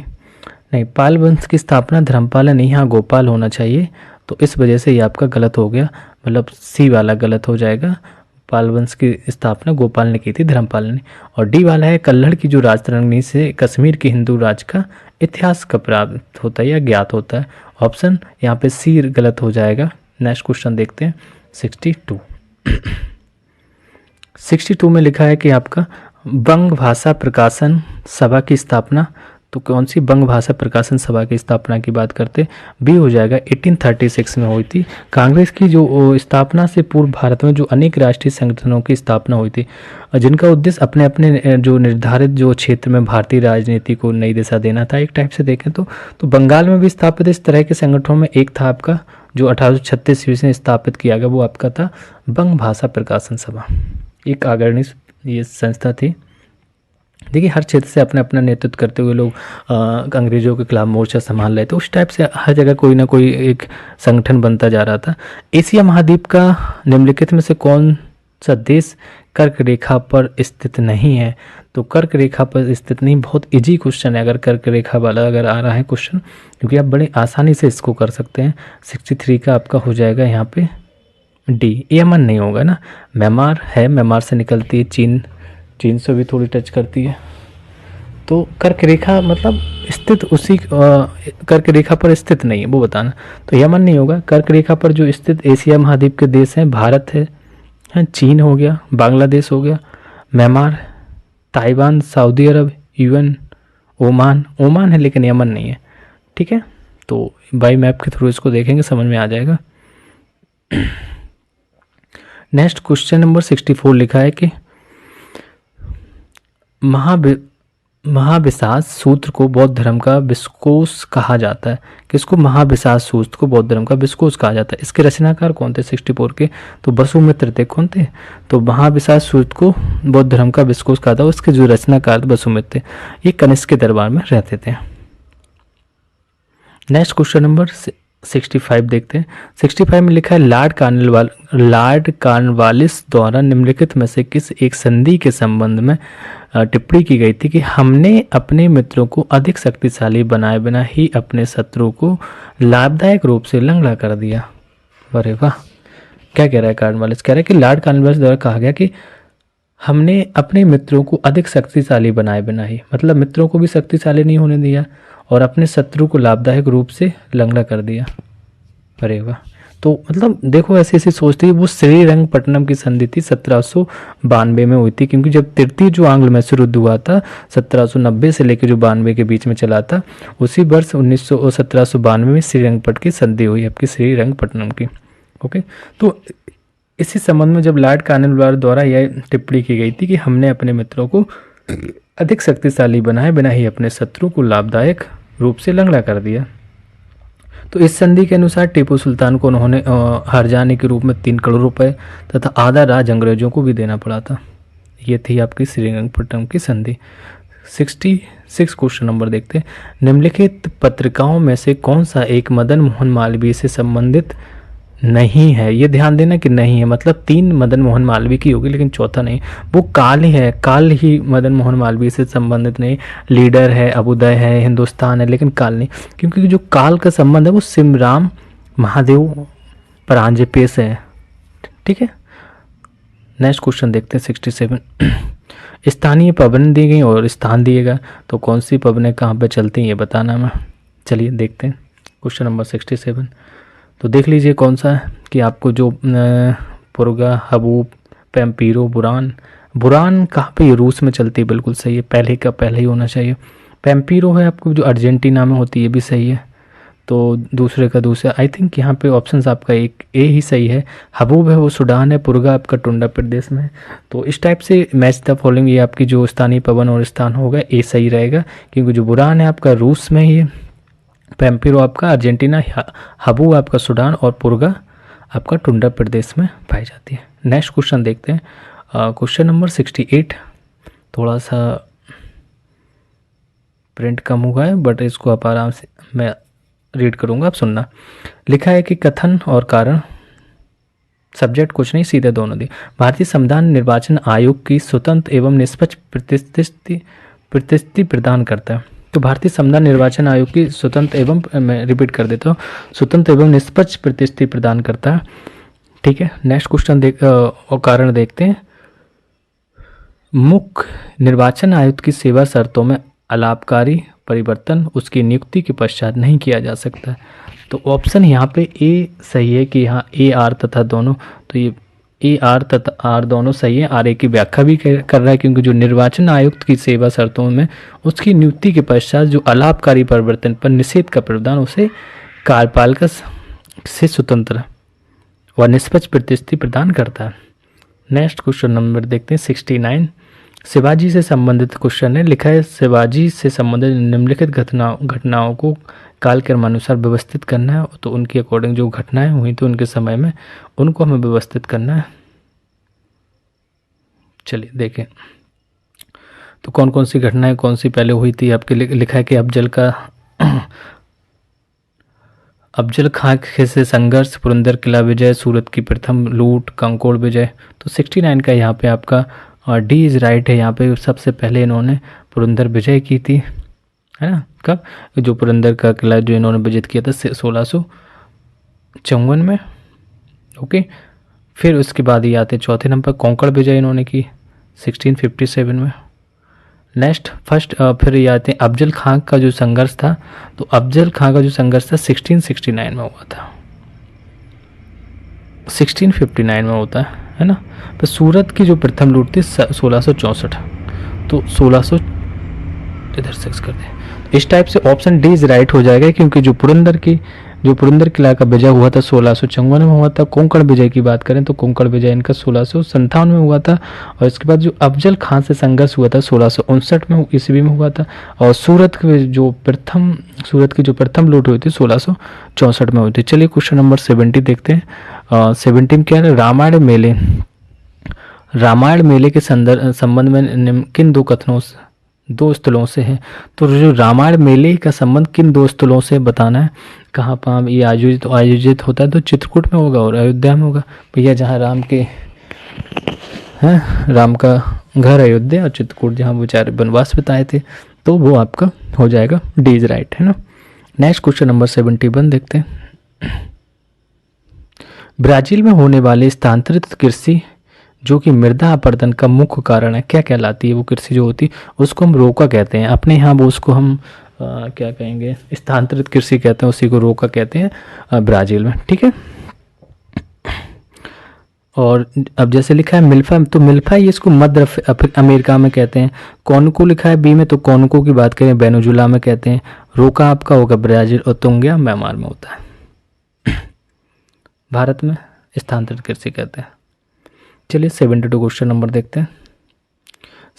नहीं, पाल वंश की स्थापना धर्मपाल ने नहीं, यहाँ गोपाल होना चाहिए। तो इस वजह से ये आपका गलत हो गया, मतलब सी वाला गलत हो जाएगा। पाल वंश की स्थापना गोपाल ने की थी, धर्मपाल ने। और डी वाला है, कल्हड़ की जो राजतरंगिणी से कश्मीर के हिंदू राज का इतिहास कब प्राप्त होता है या ज्ञात होता है। ऑप्शन यहाँ पे सी गलत हो जाएगा। नेक्स्ट क्वेश्चन देखते हैं 62। 62 में लिखा है कि आपका बंग भाषा प्रकाशन सभा की स्थापना, तो कौन सी बंग भाषा प्रकाशन सभा की स्थापना की बात करते, बी हो जाएगा। 1836 में हुई थी। कांग्रेस की जो स्थापना से पूर्व भारत में जो अनेक राष्ट्रीय संगठनों की स्थापना हुई थी, जिनका उद्देश्य अपने अपने जो निर्धारित जो क्षेत्र में भारतीय राजनीति को नई दिशा देना था, एक टाइप से देखें तो बंगाल में भी स्थापित इस तरह के संगठनों में एक था आपका जो 1836 ईस्वी में स्थापित किया गया, वो आपका था बंग भाषा प्रकाशन सभा। एक अग्रणी ये संस्था थी। देखिए, हर क्षेत्र से अपना अपना नेतृत्व करते हुए लोग अंग्रेजों के खिलाफ मोर्चा संभाल रहे थे। उस टाइप से हर जगह कोई ना कोई एक संगठन बनता जा रहा था। एशिया महाद्वीप का निम्नलिखित में से कौन सा देश कर्क रेखा पर स्थित नहीं है। तो कर्क रेखा पर स्थित नहीं, बहुत इजी क्वेश्चन है अगर कर्क रेखा वाला अगर आ रहा है क्वेश्चन, क्योंकि आप बड़े आसानी से इसको कर सकते हैं। 63 का आपका हो जाएगा यहाँ पे डी। यमन नहीं होगा ना, म्यांमार है, म्यांमार से निकलती है, चीन से भी थोड़ी टच करती है। तो कर्क रेखा मतलब स्थित उसी कर्क रेखा पर स्थित नहीं है, वो बताना। तो यमन नहीं होगा। कर्क रेखा पर जो स्थित एशिया महाद्वीप के देश हैं, भारत है, चीन हो गया, बांग्लादेश हो गया, म्यांमार, ताइवान, सऊदी अरब, यूएन, ओमान है, लेकिन यमन नहीं है। ठीक है, तो बाई मैप के थ्रू इसको देखेंगे, समझ में आ जाएगा। नेक्स्ट क्वेश्चन नंबर 64 लिखा है कि महाविशास सूत्र को बौद्ध धर्म का विस्कोस कहा जाता है। किसको? महाविशास सूत्र को बौद्ध धर्म का विस्कोस कहा जाता है। इसके रचनाकार कौन थे 64 के? तो वसुमित्र थे। कौन थे? तो महाविशास सूत्र को बौद्ध धर्म का विस्कोस कहा था। उसके जो रचनाकार वसुमित्र थे, ये कनिष्क के दरबार में रहते थे। नेक्स्ट क्वेश्चन नंबर 65 देखते हैं। 65 में लिखा है लॉर्ड कॉर्नवालिस द्वारा निम्नलिखित में से किस एक संधि के संबंध में टिप्पणी की गई थी कि हमने अपने मित्रों को अधिक शक्तिशाली बनाए बिना ही अपने शत्रु को लाभदायक रूप से लंगड़ा कर दिया। अरे वाह, क्या कह रहा है कॉर्नवालिस? कह रहा है कि लॉर्ड कॉर्नवालिस द्वारा कहा गया कि हमने अपने मित्रों को अधिक शक्तिशाली बनाए बिना ही, मतलब मित्रों को भी शक्तिशाली नहीं होने दिया और अपने शत्रु को लाभदायक रूप से लंगड़ा कर दिया। अरे वाह, तो मतलब देखो ऐसे ऐसे सोचते ही वो श्रीरंगपट्टनम की संधि थी 1792 में हुई थी, क्योंकि जब तृतीय जो आंग्ल मैसूर युद्ध हुआ था 1790 से लेकर जो 92 के बीच में चला था, उसी वर्ष 1792 में श्रीरंगपट्टनम की संधि हुई आपकी श्रीरंगपट्टनम की। ओके, तो इसी संबंध में जब लॉर्ड कॉर्नवालिस द्वारा यह टिप्पणी की गई थी कि हमने अपने मित्रों को अधिक शक्तिशाली बनाए बिना ही अपने शत्रु को लाभदायक रूप से लंगड़ा कर दिया। तो इस संधि के अनुसार टीपू सुल्तान को उन्होंने हर्जाने के रूप में 3 करोड़ रुपए तथा आधा राज अंग्रेजों को भी देना पड़ा था। ये थी आपकी श्रीरंगपट्टनम की संधि। 66 क्वेश्चन नंबर देखते हैं। निम्नलिखित पत्रिकाओं में से कौन सा एक मदन मोहन मालवीय से संबंधित नहीं है? ये ध्यान देना कि नहीं है, मतलब 3 मदन मोहन मालवीय की होगी लेकिन चौथा नहीं। वो काल ही है, काल ही मदन मोहन मालवीय से संबंधित नहीं। लीडर है, अभ्युदय है, हिंदुस्तान है, लेकिन काल नहीं, क्योंकि जो काल का संबंध है वो सिमराम महादेव परांजपे से है। ठीक है, नेक्स्ट क्वेश्चन देखते हैं 67। स्थानीय पबन दी गई और स्थान दिएगा, तो कौन सी पबनें कहाँ पे चलती हैं ये बताना मैं। चलिए देखते हैं क्वेश्चन नंबर 67। तो देख लीजिए कौन सा है कि आपको जो पुरगा, हबूब, पैम्पीरो, बुरान कहाँ पे? रूस में चलती है, बिल्कुल सही है, पहले का पहले ही होना चाहिए। पैम्पीरो है आपको जो अर्जेंटीना में होती है, ये भी सही है। तो दूसरे का दूसरा, आई थिंक यहाँ पे ऑप्शंस आपका एक ए ही सही है। हबूब है वो सूडान है, पुरगा आपका टुंडा प्रदेश में है। तो इस टाइप से मैच द फॉलोइंग, ये आपकी जो स्थानीय पवन और स्थान होगा ए सही रहेगा, क्योंकि जो बुरान है आपका रूस में ही है, पैम्पीरो आपका अर्जेंटीना, हबूब आपका सूडान और पुरगा आपका टुंडा प्रदेश में पाई जाती है। नेक्स्ट क्वेश्चन देखते हैं, क्वेश्चन नंबर 68। थोड़ा सा प्रिंट कम हुआ है बट इसको आप आराम से मैं रीड करूंगा, आप सुनना। लिखा है कि कथन और कारण, सब्जेक्ट कुछ नहीं, सीधे दोनों दिए। भारतीय संविधान निर्वाचन आयोग की स्वतंत्र एवं निष्पक्ष प्रतिनिधि प्रदान करता है। तो भारतीय संविधान निर्वाचन आयोग की स्वतंत्र एवं, मैं रिपीट कर देता हूँ, स्वतंत्र एवं निष्पक्ष प्रतिनिधि प्रदान करता है। ठीक है, नेक्स्ट क्वेश्चन और कारण देखते हैं। मुख्य निर्वाचन आयुक्त की सेवा शर्तों में अलाभकारी परिवर्तन उसकी नियुक्ति के पश्चात नहीं किया जा सकता। तो ऑप्शन यहाँ पे ए सही है कि यहाँ ए आर तथा दोनों, तो ये ए आर तथा आर दोनों सही है। आर ए की व्याख्या भी कर रहा है, क्योंकि जो निर्वाचन आयुक्त की सेवा शर्तों में उसकी नियुक्ति के पश्चात जो अलाभकारी परिवर्तन पर निषेध का प्रावधान उसे कार्यपालिका से स्वतंत्र व निष्पक्ष प्रतिनिधि प्रदान करता है। नेक्स्ट क्वेश्चन नंबर देखते हैं 69। शिवाजी से संबंधित क्वेश्चन है। लिखा है शिवाजी से संबंधित निम्नलिखित घटनाओं को कालक्रमानुसार व्यवस्थित करना है। तो उनके अकॉर्डिंग जो घटनाएं हुई थी उनके समय में, उनको हमें व्यवस्थित करना है। चलिए देखें तो कौन कौन सी घटनाएं कौन सी पहले हुई थी। आपके लिखा है कि अफजल खां से संघर्ष, पुरंदर किला विजय, सूरत की प्रथम लूट, कंकोड़ विजय। तो 69 का यहाँ पे आपका डी इज राइट है। यहाँ पे सबसे पहले इन्होंने पुरंदर विजय की थी, है ना। कब? जो पुरंदर का किला जो इन्होंने विजित किया था 1654 में। ओके, फिर उसके बाद ये आते चौथे नंबर कोंकण विजय इन्होंने की 1657 में। नेक्स्ट फिर ये आते हैं अफजल खां का जो संघर्ष था। तो अफजल खां का जो संघर्ष था 1669 में हुआ था, 1659 में होता है ना। तो सूरत की जो प्रथम लूट थी 1664। तो 1600 इधर सेक्स कर दें। इस टाइप से ऑप्शन डी इज राइट हो जाएगा, क्योंकि जो पुरंदर किला का विजय हुआ था 1654 में हुआ था। कोंकण विजय की बात करें तो कोंकण विजय इनका 1657 में हुआ था। और इसके बाद जो अफजल खां से संघर्ष हुआ था 1659 में ईस्वी में हुआ था। और सूरत की जो प्रथम लूट हुई थी 1664 में हुई थी। चलिए क्वेश्चन नंबर 70 देखते हैं। 70 क्या है, रामायण मेले के संबंध में किन दो स्थलों से है। तो जो रामायण मेले का संबंध किन दो स्थलों से बताना है, कहाँ पर ये आयोजित होता है। तो चित्रकूट में होगा और अयोध्या में होगा। भैया जहाँ राम का घर अयोध्या और चित्रकूट जहाँ बेचारे वनवास बिताए थे, तो वो आपका हो जाएगा डी इज राइट, है ना। नेक्स्ट क्वेश्चन नंबर 71 देखते हैं। ब्राजील में होने वाले स्थानांतरित कृषि जो कि मृदा अपरदन का मुख्य कारण है, क्या कहलाती है वो कृषि जो होती है, उसको हम रोका कहते हैं। अपने यहाँ वो उसको हम क्या कहेंगे, स्थानांतरित कृषि कहते हैं, उसी को रोका कहते हैं ब्राजील में। ठीक है, और अब जैसे लिखा है मिल्फा, तो मिल्फा ये इसको मध्य अमेरिका में कहते हैं। कोनकू लिखा है बी में, तो कोनकू की बात करें वेनेजुला में कहते हैं। रोका आपका होगा ब्राजील और तुंगिया म्यांमार में होता है। भारत में स्थानांतरित कृषि कहते हैं। चलिए 72 क्वेश्चन नंबर देखते हैं।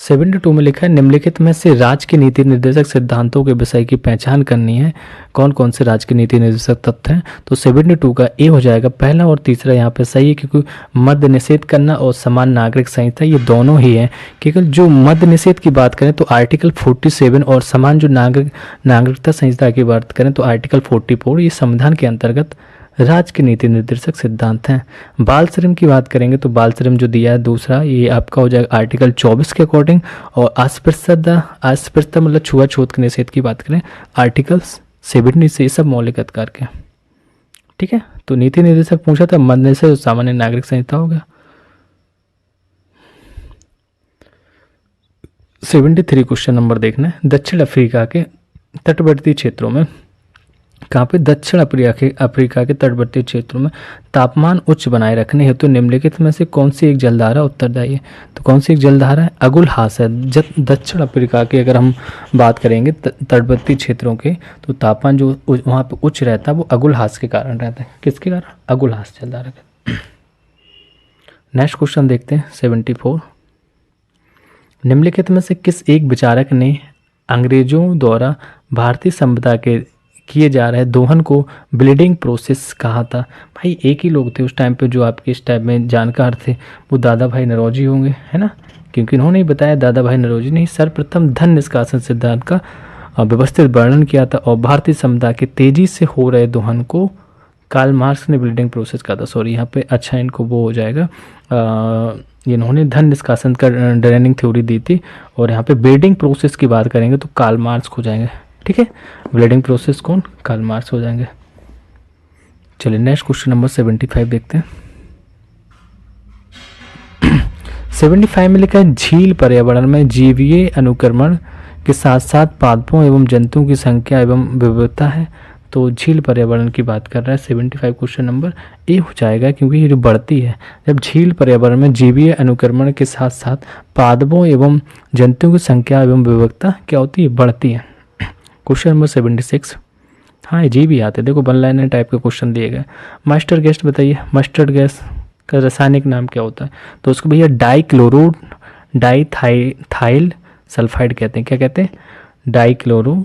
72 में लिखा है निम्नलिखित में से राज्य के नीति निर्देशक सिद्धांतों के विषय की पहचान करनी है। कौन कौन से राज्य के नीति निर्देशक तथ्य हैं। तो 72 का ए हो जाएगा। पहला और तीसरा यहाँ पे सही है, क्योंकि मद्य निषेध करना और समान नागरिक संहिता ये दोनों ही है। क्योंकि जो मद्य निषेध की बात करें तो आर्टिकल 47 और समान जो नागरिकता संहिता की बात करें तो आर्टिकल 44, ये संविधान के अंतर्गत राज्य के नीति निर्देशक सिद्धांत हैं। बाल श्रम की बात करेंगे तो बाल श्रम जो दिया है दूसरा, ये आपका हो जाएगा आर्टिकल 24 के अकॉर्डिंग। और अस्पृश्यता मतलब छुआछूत के निषेध की बात करें आर्टिकल 70 से, ये सब मौलिक अधिकार के। ठीक है, तो नीति निर्देशक पूछा था, मद्य निषेध सामान्य नागरिक संहिता हो गया। 73 क्वेश्चन नंबर देखना है। दक्षिण अफ्रीका के तटवर्ती क्षेत्रों में कहाँ पे? दक्षिण अफ्रीका के तटवर्ती क्षेत्रों में तापमान उच्च बनाए रखने हेतु निम्नलिखित में से कौन सी एक जलधारा उत्तरदायी है? तो कौन सी एक जलधारा है? अगुलहास है। दक्षिण अफ्रीका की अगर हम बात करेंगे तटवर्ती क्षेत्रों के, तो तापमान जो वहाँ पे उच्च रहता है वो अगुलहास के कारण रहता है। किसके कारण? अगुलहास जलधारा के। नेक्स्ट क्वेश्चन देखते हैं 74। निम्नलिखित में से किस एक विचारक ने अंग्रेजों द्वारा भारतीय सभ्यता के किए जा रहे दोहन को ब्लीडिंग प्रोसेस कहा था? भाई एक ही लोग थे उस टाइम पे जो आपके इस टाइम में जानकार थे, वो दादा भाई नौरोजी होंगे, है ना, क्योंकि इन्होंने ही बताया, दादा भाई नौरोजी ने सर्वप्रथम धन निष्कासन सिद्धांत का व्यवस्थित वर्णन किया था और भारतीय सभ्यता के तेजी से हो रहे दोहन को कार्ल मार्क्स ने ब्लीडिंग प्रोसेस कहा था। सॉरी यहाँ पे अच्छा इनको वो हो जाएगा, इन्होंने धन निष्कासन का ड्रेनिंग थ्योरी दी थी, और यहाँ पे ब्लीडिंग प्रोसेस की बात करेंगे तो कार्ल मार्क्स हो जाएंगे। ठीक है, ब्लीडिंग प्रोसेस कौन? कार्ल मार्क्स हो जाएंगे। चलिए नेक्स्ट क्वेश्चन नंबर 75 देखते हैं। 75 में लिखा है झील पर्यावरण में जीवीय अनुक्रमण के साथ साथ पादपों एवं जंतुओं की संख्या एवं विविधता है। तो झील पर्यावरण की बात कर रहा है। 75 क्वेश्चन नंबर ए हो जाएगा, क्योंकि ये जो बढ़ती है, जब झील पर्यावरण में जीवीय अनुक्रमण के साथ साथ पादपों एवं जंतुओं की संख्या एवं विविधता क्या होती है? बढ़ती है। Question number 76। हाँ, जी भी आते, देखो वन लाइनर टाइप के क्वेश्चन दिए गए। मस्टर्ड गैस बताइए, मस्टर्ड गैस का रासायनिक नाम क्या होता है? तो उसको भैया डाइक्लोरो डाइथाइल सल्फाइड कहते हैं। क्या कहते हैं? Dichloro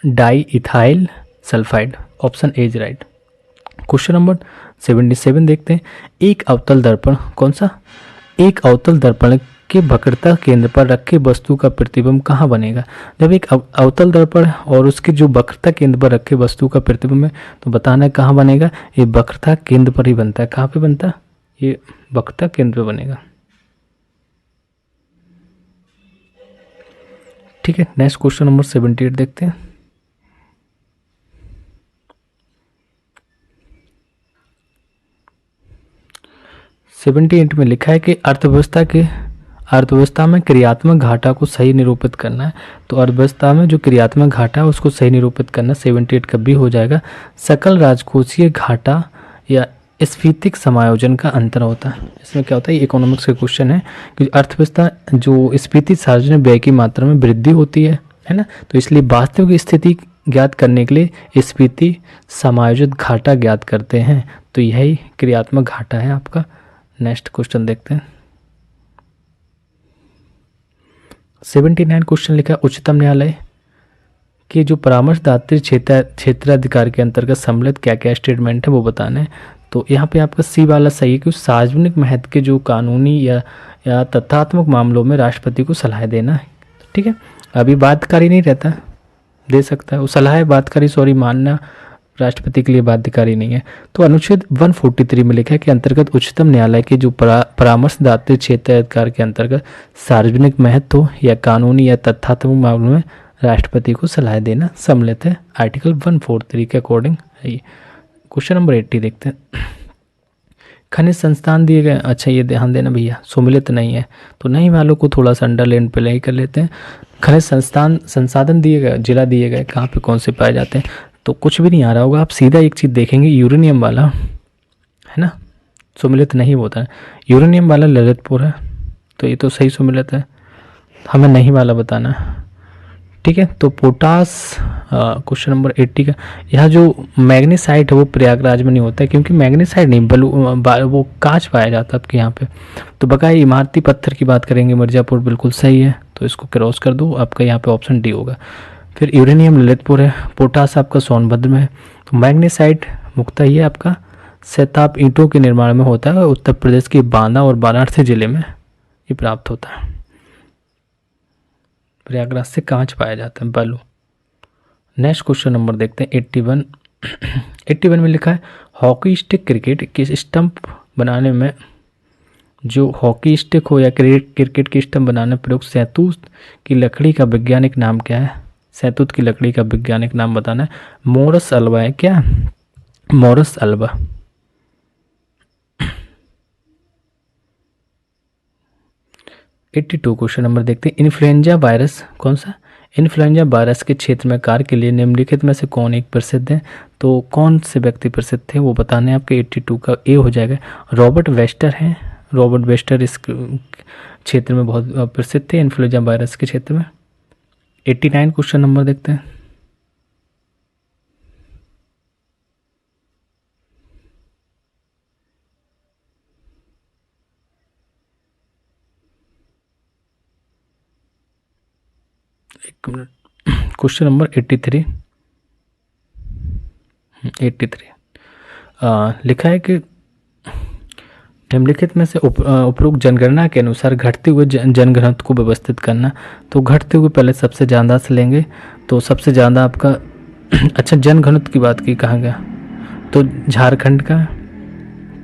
diethyl sulphide. Option A is right. Question number 77 देखते हैं। एक अवतल दर्पण, कौन सा? एक अवतल दर्पण के वक्रता केंद्र पर रखे वस्तु का प्रतिबिंब कहाँ बनेगा? जब एक अवतल दर्पण और उसके जो वक्रता केंद्र पर रखे वस्तु का प्रतिबिंब है, तो बताना है कहाँ बनेगा? ये वक्रता केंद्र पर ही बनता है। कहाँ पे बनता है? ये वक्रता केंद्र पर बनेगा। ठीक है, नेक्स्ट क्वेश्चन नंबर 78 देखते हैं। सेवेंटी एट में लिखा है कि अर्थव्यवस्था में क्रियात्मक घाटा को सही निरूपित करना है। तो अर्थव्यवस्था में जो क्रियात्मक घाटा है उसको सही निरूपित करना 78 का भी हो जाएगा। सकल राजकोषीय घाटा या स्फीतिक समायोजन का अंतर होता है। इसमें क्या होता है? इकोनॉमिक्स का क्वेश्चन है कि अर्थव्यवस्था जो स्फीति सार्वजनिक व्यय की मात्रा में वृद्धि होती है ना, तो इसलिए वास्तविक स्थिति ज्ञात करने के लिए स्फीति समायोजित घाटा ज्ञात करते हैं। तो यही क्रियात्मक घाटा है आपका। नेक्स्ट क्वेश्चन देखते हैं। 79 क्वेश्चन लिखा है उच्चतम न्यायालय के जो परामर्शदात्री क्षेत्राधिकार के अंतर्गत सम्मिलित क्या क्या स्टेटमेंट है वो बताना है। तो यहाँ पे आपका सी वाला सही है कि सार्वजनिक महत्व के जो कानूनी या तथ्यात्मक मामलों में राष्ट्रपति को सलाह देना है। ठीक है, अभी बाध्यकारी नहीं रहता, दे सकता है वो सलाह, बाध्यकारी सॉरी मानना राष्ट्रपति के लिए बाध्यकारी नहीं है। तो अनुच्छेद 143 में लिखा है कि अंतर्गत उच्चतम न्यायालय के जो परामर्शदात्री क्षेत्राधिकार के अंतर्गत सार्वजनिक महत्व या कानूनी या तथ्यात्मक मामलों में राष्ट्रपति को सलाह देना सम्मिलित है। आर्टिकल 143 के अकॉर्डिंग है ये। क्वेश्चन नंबर 80 देखते हैं। खनिज संस्थान दिए गए, अच्छा ये ध्यान देना भैया, सम्मिलित नहीं है, तो नहीं वालों को थोड़ा सा अंडरलाइन पहले ही कर लेते हैं। खनिज संसाधन दिए गए, जिला दिए गए, कहाँ पे कौन से पाए जाते हैं, तो कुछ भी नहीं आ रहा होगा, आप सीधा एक चीज़ देखेंगे यूरेनियम वाला है ना, सम्मिलित नहीं होता है। यूरेनियम वाला ललितपुर है, तो ये तो सही सम्मिलित है, हमें नहीं वाला बताना है। ठीक है, तो पोटास क्वेश्चन नंबर 80 का, यहाँ जो मैग्नीसाइट है वो प्रयागराज में नहीं होता है, क्योंकि मैग्नीसाइट नहीं वो कांच पाया जाता है आपके यहाँ पे। तो बकाया इमारती पत्थर की बात करेंगे, मिर्ज़ापुर बिल्कुल सही है, तो इसको क्रॉस कर दो, आपका यहाँ पे ऑप्शन डी होगा। फिर यूरेनियम ललितपुर है, पोटास आपका सोनभद्र में है। तो मैग्नीसाइट मुख्यतः ये आपका सैताप ईंटों के निर्माण में होता है, उत्तर प्रदेश के बांदा और वाराणसी जिले में ये प्राप्त होता है। प्रयागराज से कांच पाया जाता है, बालू। नेक्स्ट क्वेश्चन नंबर देखते हैं 81। 81 में लिखा है हॉकी स्टिक क्रिकेट के स्टंप बनाने में, जो हॉकी स्टिक हो या क्रिकेट की स्टंप बनाने में प्रयुक्त शहतूत की लकड़ी का वैज्ञानिक नाम क्या है? शहतूत की लकड़ी का वैज्ञानिक नाम बताना है। मोरस अल्वा है क्या? Morris Alva. 82 क्वेश्चन नंबर देखते हैं। इन्फ्लुएंजा वायरस, कौन सा? इन्फ्लुएंजा वायरस के क्षेत्र में कार्य के लिए निम्नलिखित में से कौन एक प्रसिद्ध है? तो कौन से व्यक्ति प्रसिद्ध थे वो बताने आपके 82 का ए हो जाएगा। रॉबर्ट वेस्टर हैं। रॉबर्ट वेस्टर इस क्षेत्र में बहुत प्रसिद्ध थे, इन्फ्लुएंजा वायरस के क्षेत्र में। 89 क्वेश्चन नंबर देखते हैं। एक मिनट, क्वेश्चन नंबर 83 लिखा है कि निम्नलिखित में से उपरोक्त जनगणना के अनुसार घटते हुए जनघनत्व को व्यवस्थित करना। तो घटते हुए पहले सबसे ज़्यादा से लेंगे, तो सबसे ज़्यादा आपका अच्छा जनघनत्व की बात की कहाँ गया, तो झारखंड का,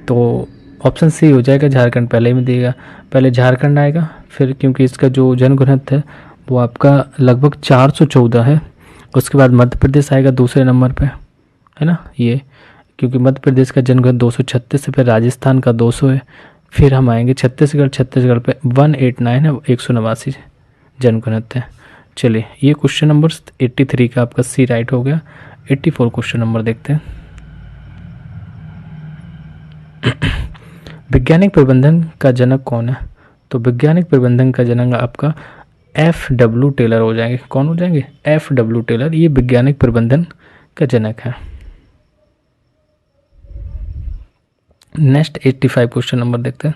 तो ऑप्शन सी हो जाएगा, झारखंड पहले में दिएगा, पहले झारखंड आएगा, फिर क्योंकि इसका जो जनघनत्व है वो आपका लगभग 414 है। उसके बाद मध्य प्रदेश आएगा दूसरे नंबर पे, है ना, ये क्योंकि मध्य प्रदेश का जनघनत्व 236 है, फिर राजस्थान का 200 है, फिर हम आएंगे छत्तीसगढ़ पे 189 है, 189 जनघनत्व है। चलिए ये क्वेश्चन नंबर 83 का आपका सी राइट हो गया। 84 क्वेश्चन नंबर देखते हैं। वैज्ञानिक प्रबंधन का जनक कौन है? तो वैज्ञानिक प्रबंधन का जनक आपका FW टेलर हो जाएंगे। कौन हो जाएंगे? FW टेलर, ये वैज्ञानिक प्रबंधन का जनक है। नेक्स्ट 85 क्वेश्चन नंबर देखते हैं।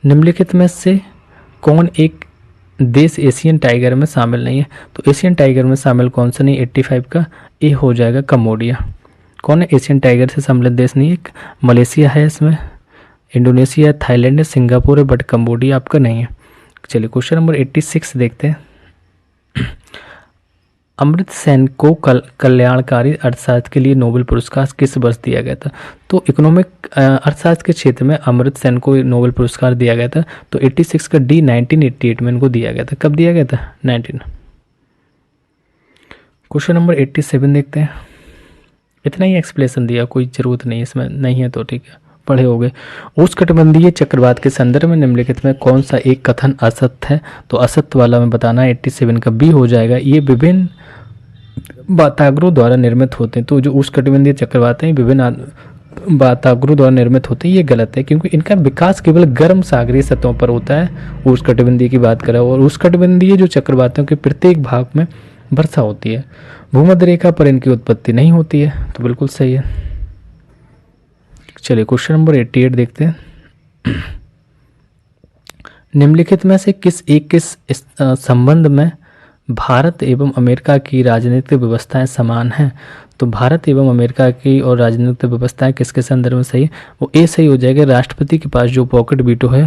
निम्नलिखित में से कौन एक देश एशियन टाइगर में शामिल नहीं है? तो एशियन टाइगर में शामिल कौन सा नहीं? 85 का ए हो जाएगा कंबोडिया। कौन है एशियन टाइगर से सम्मिलित देश नहीं है? मलेशिया है, इसमें इंडोनेशिया, थाईलैंड है, सिंगापुर है, बट कंबोडिया आपका नहीं है। चलिए क्वेश्चन नंबर 86 देखते हैं। अमर्त्य सेन को कल्याणकारी अर्थशास्त्र के लिए नोबेल पुरस्कार किस वर्ष दिया गया था? तो इकोनॉमिक अर्थशास्त्र के क्षेत्र में अमर्त्य सेन को नोबेल पुरस्कार दिया गया था। तो 86 का डी 1988 में इनको दिया गया था। कब दिया गया था? 19। क्वेश्चन नंबर 87 देखते हैं। इतना ही एक्सप्लेनेशन दिया, कोई ज़रूरत नहीं इसमें, नहीं है तो ठीक है, पढ़े हो गए। उष्णकटिबंधीय चक्रवात के संदर्भ में निम्नलिखित में कौन सा एक कथन असत्य है? तो असत्य वाला में बताना 87 का बी हो जाएगा। ये विभिन्न वाताग्रों द्वारा निर्मित होते हैं। तो जो उष्णकटिबंधीय चक्रवात हैं विभिन्न वाताग्रों द्वारा निर्मित होते हैं, ये गलत है, क्योंकि इनका विकास केवल गर्म सागरीय सतहों पर होता है। उष्णकटिबंधीय की बात करें, और उष्णकटिबंधीय जो चक्रवातों के प्रत्येक भाग में वर्षा होती है, भूमध्य रेखा पर इनकी उत्पत्ति नहीं होती है। तो बिल्कुल सही है। चलिए क्वेश्चन नंबर 88 देखते हैं। निम्नलिखित में से किस एक के संबंध में भारत एवं अमेरिका की राजनीतिक व्यवस्थाएं समान हैं? तो भारत एवं अमेरिका की और राजनीतिक व्यवस्थाएं किसके संदर्भ में सही है? वो ए सही हो जाएगा। राष्ट्रपति के पास जो पॉकेट वीटो है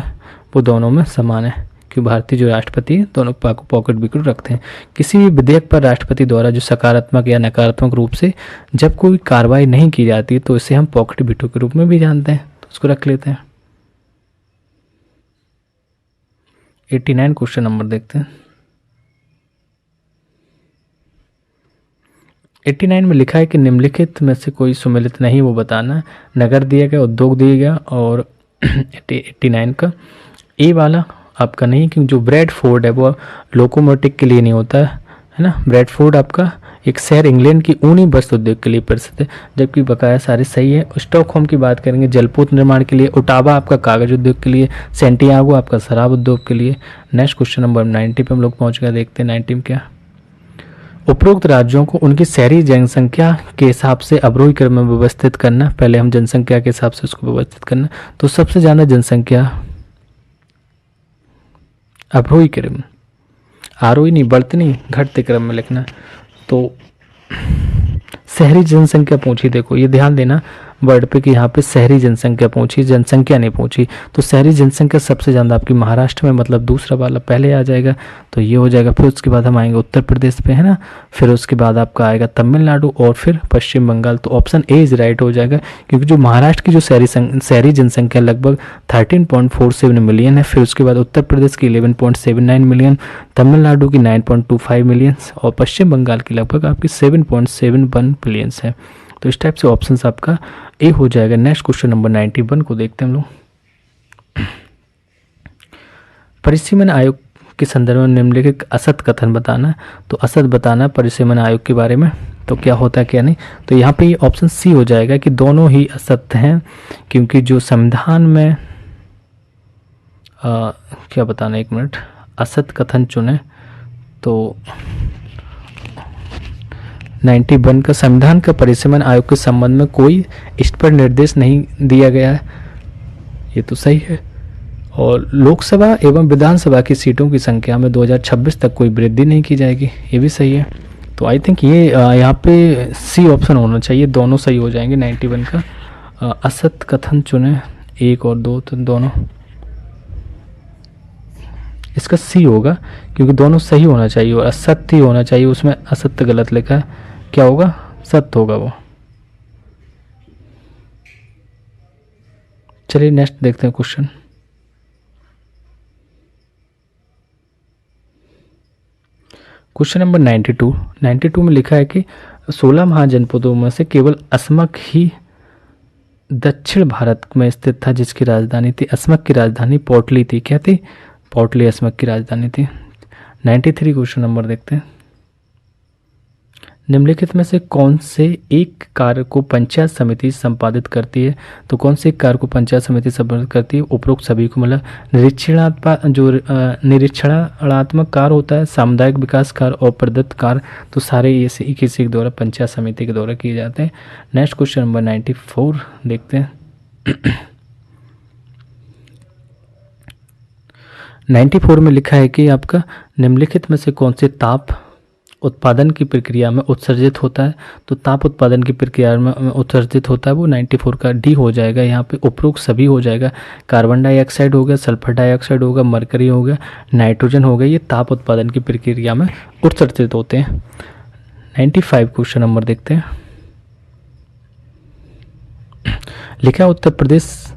वो दोनों में समान है, क्योंकि भारतीय जो राष्ट्रपति है दोनों पॉकेट वीटो रखते हैं। किसी भी विधेयक पर राष्ट्रपति द्वारा जो सकारात्मक या नकारात्मक रूप से जब कोई कार्रवाई नहीं की जाती तो इसे हम पॉकेट वीटो के रूप में भी जानते हैं, तो उसको रख लेते हैं। 89 क्वेश्चन नंबर देखते हैं। 89 में लिखा है कि निम्नलिखित में से कोई सुमेलित नहीं, वो बताना। नगर दिया गया, उद्योग दिया गया, और 89 का ए वाला आपका नहीं, क्योंकि जो ब्रैडफोर्ड है वो लोकोमोटिव के लिए नहीं होता है ना। ब्रैडफोर्ड आपका एक शहर इंग्लैंड की ऊनी वस्त्र उद्योग के लिए प्रसिद्ध है, जबकि बकाया सारे सही है। स्टॉकहोम की बात करेंगे जलपोत निर्माण के लिए, ओटावा आपका कागज उद्योग के लिए, सेंटियागो आपका शराब उद्योग के लिए। नेक्स्ट क्वेश्चन नंबर 90 पे हम लोग पहुंच गए, देखते हैं 90 में क्या। उपरोक्त राज्यों को उनकी शहरी जनसंख्या के हिसाब से अवरोही क्रम में व्यवस्थित करना। पहले हम जनसंख्या के हिसाब से उसको व्यवस्थित करना। तो सबसे ज़्यादा जनसंख्या अवरोही क्रम, आरोही नहीं, बढ़ते नहीं, घटते क्रम में लिखना। तो शहरी जनसंख्या पूछी, देखो ये ध्यान देना वर्ड पे कि यहाँ पे शहरी जनसंख्या पूछी, जनसंख्या नहीं पूछी। तो शहरी जनसंख्या सबसे ज़्यादा आपकी महाराष्ट्र में, मतलब दूसरा वाला पहले आ जाएगा, तो ये हो जाएगा। फिर उसके बाद हम आएंगे उत्तर प्रदेश पे, है ना। फिर उसके बाद आपका आएगा तमिलनाडु, और फिर पश्चिम बंगाल। तो ऑप्शन ए इज राइट हो जाएगा, क्योंकि जो महाराष्ट्र की जो शहरी जनसंख्या लगभग 13.47 मिलियन है। फिर उसके बाद उत्तर प्रदेश की 11.79 मिलियन, तमिलनाडु की 9.25 मिलियन, और पश्चिम बंगाल की लगभग आपकी 7.71 मिलियंस है। तो इस टाइप से ऑप्शंस आपका ए हो जाएगा। नेक्स्ट क्वेश्चन नंबर 91 को देखते हैं हम लोग। परिसीमन आयोग के संदर्भ में निम्नलिखित असत कथन बताना है। तो असत बताना है परिसीमन आयोग के बारे में, तो क्या होता है क्या नहीं। तो यहाँ पे ये ऑप्शन सी हो जाएगा कि दोनों ही असत्य हैं, क्योंकि जो संविधान में क्या बताना, एक मिनट, असत कथन चुने तो 91 का संविधान का परिसीमन आयोग के संबंध में कोई इस पर निर्देश नहीं दिया गया है, ये तो सही है। और लोकसभा एवं विधानसभा की सीटों की संख्या में 2026 तक कोई वृद्धि नहीं की जाएगी, ये भी सही है। तो आई थिंक ये यहाँ पे सी ऑप्शन होना चाहिए, दोनों सही हो जाएंगे। 91 का असत कथन चुने 1 और 2, तो दोनों, इसका सी होगा क्योंकि दोनों सही होना चाहिए और असत्य ही होना चाहिए, उसमें असत्य गलत लिखा है, क्या होगा, सत्य होगा वो। चलिए नेक्स्ट देखते हैं क्वेश्चन। क्वेश्चन नंबर 92 में लिखा है कि 16 महाजनपदों में से केवल असमक ही दक्षिण भारत में स्थित था जिसकी राजधानी थी, असमक की राजधानी पोर्टली थी। क्या थी? पोर्टली असमक की राजधानी थी। 93 क्वेश्चन नंबर देखते हैं। निम्नलिखित में से कौन से एक कार्य को पंचायत समिति संपादित करती है? तो कौन से एक कार्य को पंचायत समिति संपादित करती है? उपरोक्त सभी को, मतलब निरीक्षणात्मक कार्य होता है, सामुदायिक विकास कार्य और प्रदत्त कार्य, तो सारे ये किसी के द्वारा पंचायत समिति के द्वारा किए जाते हैं। नेक्स्ट क्वेश्चन नंबर 94 देखते हैं। 94 में लिखा है कि आपका निम्नलिखित में से कौन से ताप उत्पादन की प्रक्रिया में उत्सर्जित होता है? तो ताप उत्पादन की प्रक्रिया में उत्सर्जित होता है वो 94 का डी हो जाएगा। यहाँ पे उपरोक्त सभी हो जाएगा। कार्बन डाइऑक्साइड हो गया, सल्फर डाइऑक्साइड होगा, मरकरी हो गया, नाइट्रोजन हो गया, ये ताप उत्पादन की प्रक्रिया में उत्सर्जित होते हैं। 95 क्वेश्चन नंबर देखते हैं। लिखा उत्तर प्रदेश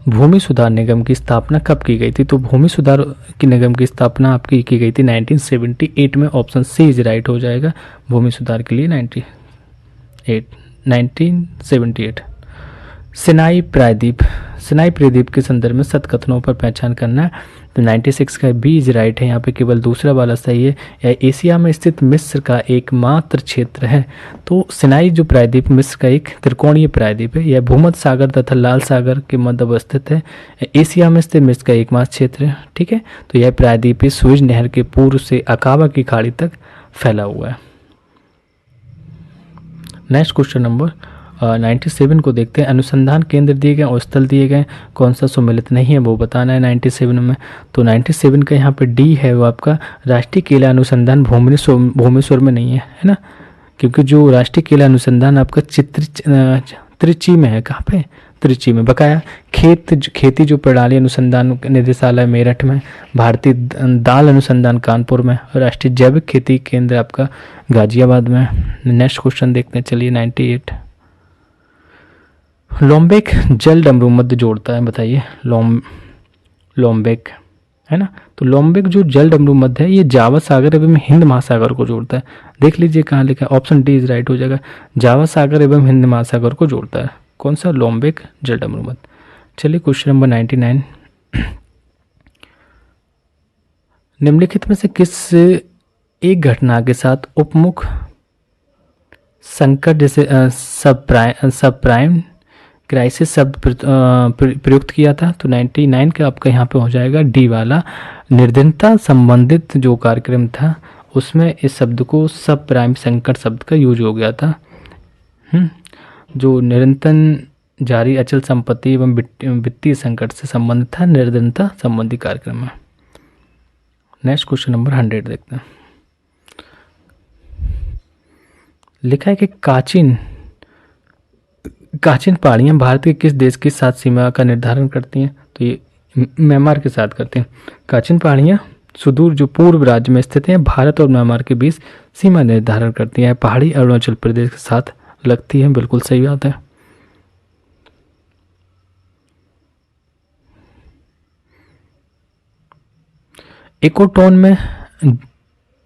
भूमि सुधार निगम की स्थापना कब की गई थी? तो भूमि सुधार की निगम की स्थापना आपकी की गई थी 1978 में। ऑप्शन सी इज राइट हो जाएगा भूमि सुधार के लिए 1978। सिनाई प्रायद्वीप के संदर्भ में सत कथनों पर पहचान करना है, तो 96 का बी इज राइट है। यहाँ पे केवल दूसरा वाला सही है। यह एशिया में स्थित मिस्र का एकमात्र क्षेत्र है। तो सिनाई जो प्रायद्वीप मिस्र का एक त्रिकोणीय प्रायद्वीप है। यह भूमध्य सागर तथा लाल सागर के मध्य अवस्थित है। एशिया में स्थित मिस्र का एकमात्र क्षेत्र है। ठीक है, तो यह प्रायद्वीप सुएज नहर के पूर्व से अकाबा की खाड़ी तक फैला हुआ है। नेक्स्ट क्वेश्चन नंबर 97 को देखते हैं। अनुसंधान केंद्र दिए गए और स्थल दिए गए, कौन सा सम्मिलित नहीं है वो बताना है 97 में। तो 97 का यहाँ पे डी है वो आपका राष्ट्रीय केला अनुसंधान भुवनेश्वर में नहीं है, है ना, क्योंकि जो राष्ट्रीय केला अनुसंधान आपका त्रिची में है। कहाँ पे? त्रिची में। बकाया खेती जो प्रणाली अनुसंधान निदेशालय मेरठ में, भारतीय दाल अनुसंधान कानपुर में, राष्ट्रीय जैविक खेती केंद्र आपका गाजियाबाद में। नेक्स्ट क्वेश्चन देखते हैं, चलिए 98। लोम्बेक जल डमरू मध्य जोड़ता है, बताइए। लोम्बेक है ना, तो लोम्बेक जो जल डमरू मध्य है ये जावा सागर एवं हिंद महासागर को जोड़ता है। देख लीजिए कहाँ लिखा है, ऑप्शन डी इज राइट हो जाएगा। जावा सागर एवं हिंद महासागर को जोड़ता है कौन सा? लोम्बेक जल डमरू मध्य। चलिए क्वेश्चन नंबर 99। निम्नलिखित में से किस एक घटना के साथ उपमुख संकट जैसे सब प्राइम क्राइसिस शब्द प्रयुक्त किया था? तो 99 का आपका यहाँ पे हो जाएगा डी वाला। निर्धनता संबंधित जो कार्यक्रम था उसमें इस शब्द को सब प्राइम संकट शब्द का यूज हो गया था। जो निरंतर जारी अचल संपत्ति एवं वित्तीय संकट से संबंधित था, निर्धनता संबंधी कार्यक्रम है। नेक्स्ट क्वेश्चन नंबर 100 देखते हैं। लिखा है कि काचिन पहाड़ियाँ भारत के किस देश के साथ सीमा का निर्धारण करती हैं? तो ये म्यांमार के साथ करते हैं। काचिन पहाड़ियाँ सुदूर जो पूर्व राज्य में स्थित हैं, भारत और म्यांमार के बीच सीमा निर्धारण करती हैं। पहाड़ी अरुणाचल प्रदेश के साथ लगती है, बिल्कुल सही बात है।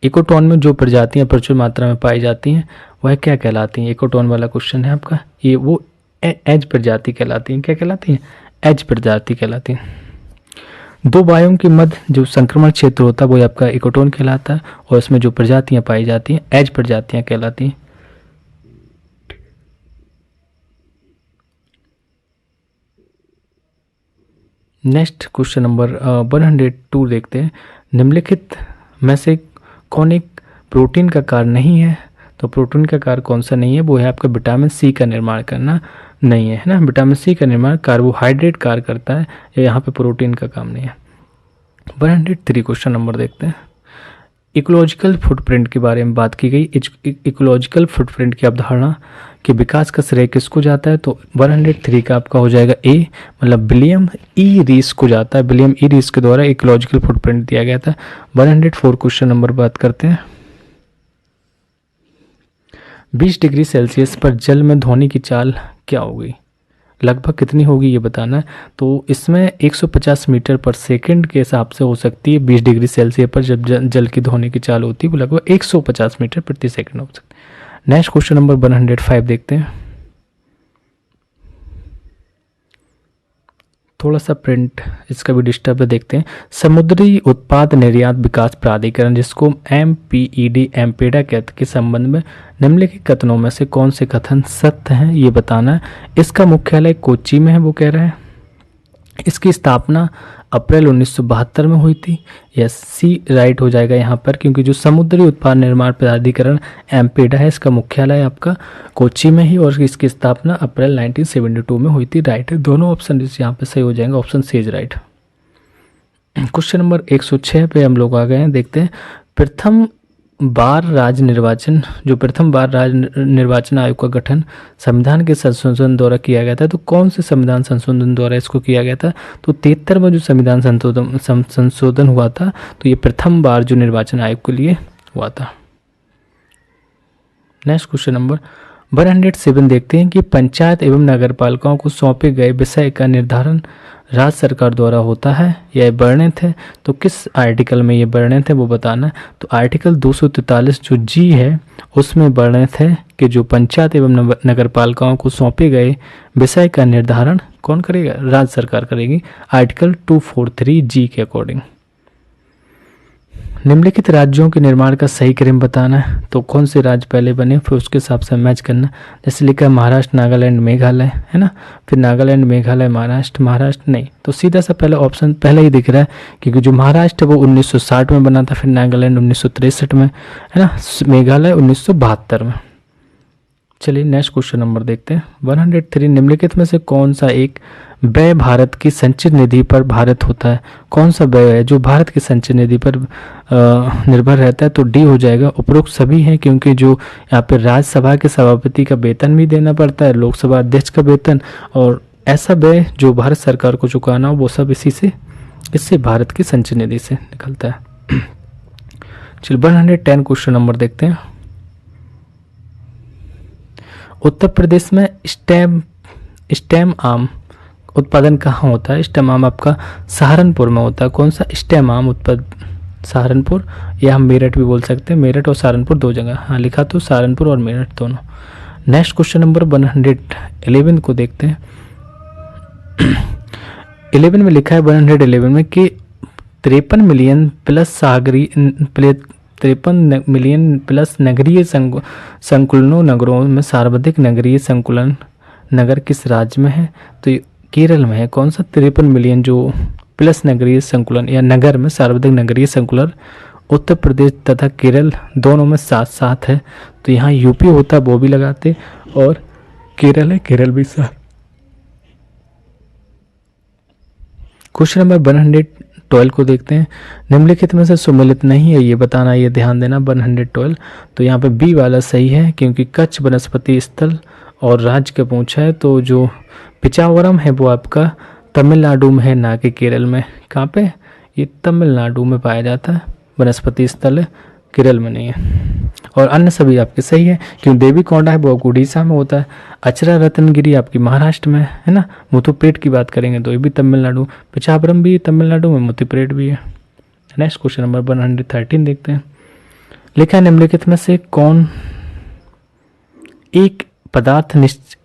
इकोटोन में जो प्रजातियां प्रचुर मात्रा में पाई जाती हैं वह क्या कहलाती हैं? इकोटोन वाला क्वेश्चन है आपका। ये वो एज प्रजाति कहलाती हैं। क्या कहलाती हैं? एज प्रजाति कहलाती हैं। दो वायुओं के मध्य जो संक्रमण क्षेत्र होता है वो आपका इकोटोन कहलाता है, और इसमें जो प्रजातियां पाई जाती हैं एज प्रजातियां कहलाती हैं। नेक्स्ट क्वेश्चन नंबर 102 देखते हैं। निम्नलिखित में से कौन एक प्रोटीन का कार्य नहीं है? तो प्रोटीन का कार्य कौन सा नहीं है? वो है आपका विटामिन सी का निर्माण करना नहीं है ना। विटामिन सी का निर्माण कार्बोहाइड्रेट कार्य करता है, यहाँ पे प्रोटीन का काम नहीं है। 103 क्वेश्चन नंबर देखते हैं। इकोलॉजिकल फुटप्रिंट के बारे में बात की गई। इकोलॉजिकल फुटप्रिंट की अवधारणा के विकास का श्रेय किसको जाता है? तो 103 का आपका हो जाएगा ए, मतलब विलियम ई रीस को जाता है। विलियम ई रीस के द्वारा इकोलॉजिकल फुटप्रिंट दिया गया था। 104 क्वेश्चन नंबर बात करते हैं। 20 डिग्री सेल्सियस पर जल में ध्वनि की चाल क्या होगी? लगभग कितनी होगी ये बताना है। तो इसमें 150 मीटर पर सेकंड के हिसाब से हो सकती है। 20 डिग्री सेल्सियस पर जब जल की ध्वनि की चाल होती है वो लगभग 150 मीटर प्रति सेकंड हो सकती है। नेक्स्ट क्वेश्चन नंबर 105 देखते हैं। थोड़ा सा प्रिंट इसका भी डिस्टर्ब है, देखते हैं। समुद्री उत्पाद निर्यात विकास प्राधिकरण, जिसको MPED एम्पेडा के संबंध में निम्नलिखित कथनों में से कौन से कथन सत्य हैं ये बताना है। इसका मुख्यालय कोच्चि में है, वो कह रहा है। इसकी स्थापना अप्रैल 1972 में हुई थी। यस, सी राइट हो जाएगा यहाँ पर, क्योंकि जो समुद्री उत्पाद निर्माण प्राधिकरण एम्पेडा है इसका मुख्यालय आपका कोच्चि में ही, और इसकी स्थापना अप्रैल 1972 में हुई थी। राइट है, दोनों ऑप्शन यहाँ पे सही हो जाएंगे। Option C is right. Question number 106 पे हम लोग आ गए हैं, देखते हैं। प्रथम बार राज्य निर्वाचन, जो प्रथम बार राज्य निर्वाचन आयोग का गठन संविधान के संशोधन द्वारा किया गया था, तो कौन से संविधान संशोधन द्वारा इसको किया गया था? तो 73 में जो संविधान संशोधन हुआ था, तो ये प्रथम बार जो निर्वाचन आयोग के लिए हुआ था। नेक्स्ट क्वेश्चन नंबर 107 देखते हैं कि पंचायत एवं नगरपालिकाओं को सौंपे गए विषय का निर्धारण राज्य सरकार द्वारा होता है या वर्णित है? तो किस आर्टिकल में ये वर्णित है वो बताना है। तो आर्टिकल 243 जो जी है उसमें वर्णित है कि जो पंचायत एवं नगरपालिकाओं को सौंपे गए विषय का निर्धारण कौन करेगा? राज्य सरकार करेगी, आर्टिकल 243 जी के अकॉर्डिंग। निम्नलिखित राज्यों के निर्माण का सही क्रम बताना है। तो कौन से राज्य पहले बने फिर उसके हिसाब से मैच करना। जैसे लिखा है महाराष्ट्र, नागालैंड, मेघालय, है ना। फिर नागालैंड, मेघालय, महाराष्ट्र नहीं, तो सीधा सा पहला ऑप्शन पहले ही दिख रहा है, क्योंकि जो महाराष्ट्र वो 1960 में बना था, फिर नागालैंड 1963 में, है ना, मेघालय 1972 में। चलिए नेक्स्ट क्वेश्चन नंबर देखते हैं। 103 निम्नलिखित में से कौन सा एक व्यय भारत की संचित निधि पर भारत होता है? कौन सा व्यय है जो भारत की संचित निधि पर निर्भर रहता है? तो डी हो जाएगा। उपरोक्त सभी हैं, क्योंकि जो यहाँ पे राज्यसभा के सभापति का वेतन भी देना पड़ता है, लोकसभा अध्यक्ष का वेतन, और ऐसा व्यय जो भारत सरकार को चुकाना हो वो सब इससे भारत की संचित निधि से निकलता है। चलिए 110 क्वेश्चन नंबर देखते हैं। उत्तर प्रदेश में स्टेम आम उत्पादन कहाँ होता है? स्टेम आम आपका सहारनपुर में होता है। कौन सा? स्टेम आम उत्पादन सहारनपुर, या हम मेरठ भी बोल सकते हैं। मेरठ और सहारनपुर दो जगह, हाँ लिखा तो सहारनपुर और मेरठ दोनों। नेक्स्ट क्वेश्चन नंबर 111 को देखते हैं। 11 में लिखा है 111 में कि 53 मिलियन प्लस नगरीय संकुलनों नगरों में सर्वाधिक नगरीय संकुलन नगर किस राज्य में है? तो केरल में है। कौन सा? 53 मिलियन जो प्लस नगरीय संकुलन या नगर में सर्वाधिक नगरीय संकुलन उत्तर प्रदेश तथा केरल दोनों में साथ साथ है। तो यहाँ यूपी होता वो भी लगाते, और केरल है, केरल भी साथ। क्वेश्चन नंबर 112 को देखते हैं। निम्नलिखित में से सुमेलित नहीं है ये बताना, ये ध्यान देना। 112 तो यहाँ पे बी वाला सही है, क्योंकि कच्छ वनस्पति स्थल और राज्य का पूछा है। तो जो पिचावरम है वो आपका तमिलनाडु में है, ना कि केरल में। कहाँ पे? ये तमिलनाडु में पाया जाता है वनस्पति स्थल है, केरल में नहीं है। और अन्य सभी आपके सही है, क्योंकि देवी कोंडा है वो उड़ीसा में होता है। अचरा रत्नगिरी आपकी महाराष्ट्र में है ना। मुथुपेट की बात करेंगे तो ये भी तमिलनाडु, पिचावरम भी तमिलनाडु में, मुथुपेट भी है। नेक्स्ट क्वेश्चन नंबर 113 देखते हैं। लिखा है निम्नलिखित में से कौन एक पदार्थ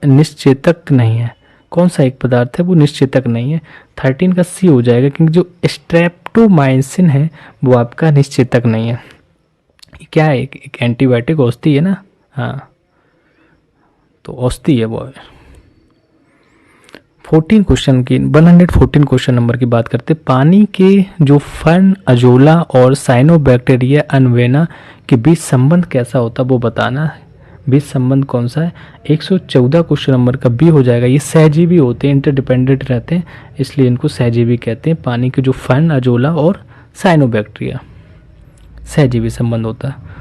निश्चेतक नहीं है? कौन सा एक पदार्थ है वो निश्चेतक नहीं है। 13 का सी हो जाएगा, क्योंकि जो स्ट्रेप्टोमाइसिन है वो आपका निश्चेतक नहीं है। ये क्या है, एक एंटीबायोटिक औषधि है ना, हाँ तो औषधि है वो। 14 क्वेश्चन की 114 क्वेश्चन नंबर की बात करते हैं। पानी के जो फर्न अजोला और साइनोबैक्टीरिया अनवेना के बीच संबंध कैसा होता है वो बताना है। बीच संबंध कौन सा है। 114 क्वेश्चन नंबर का बी हो जाएगा। ये सहजीवी होते हैं, इंटरडिपेंडेंट रहते हैं, इसलिए इनको सहजीवी कहते हैं। पानी के जो फर्न अजोला और साइनोबैक्टीरिया सहजीवी संबंध होता है।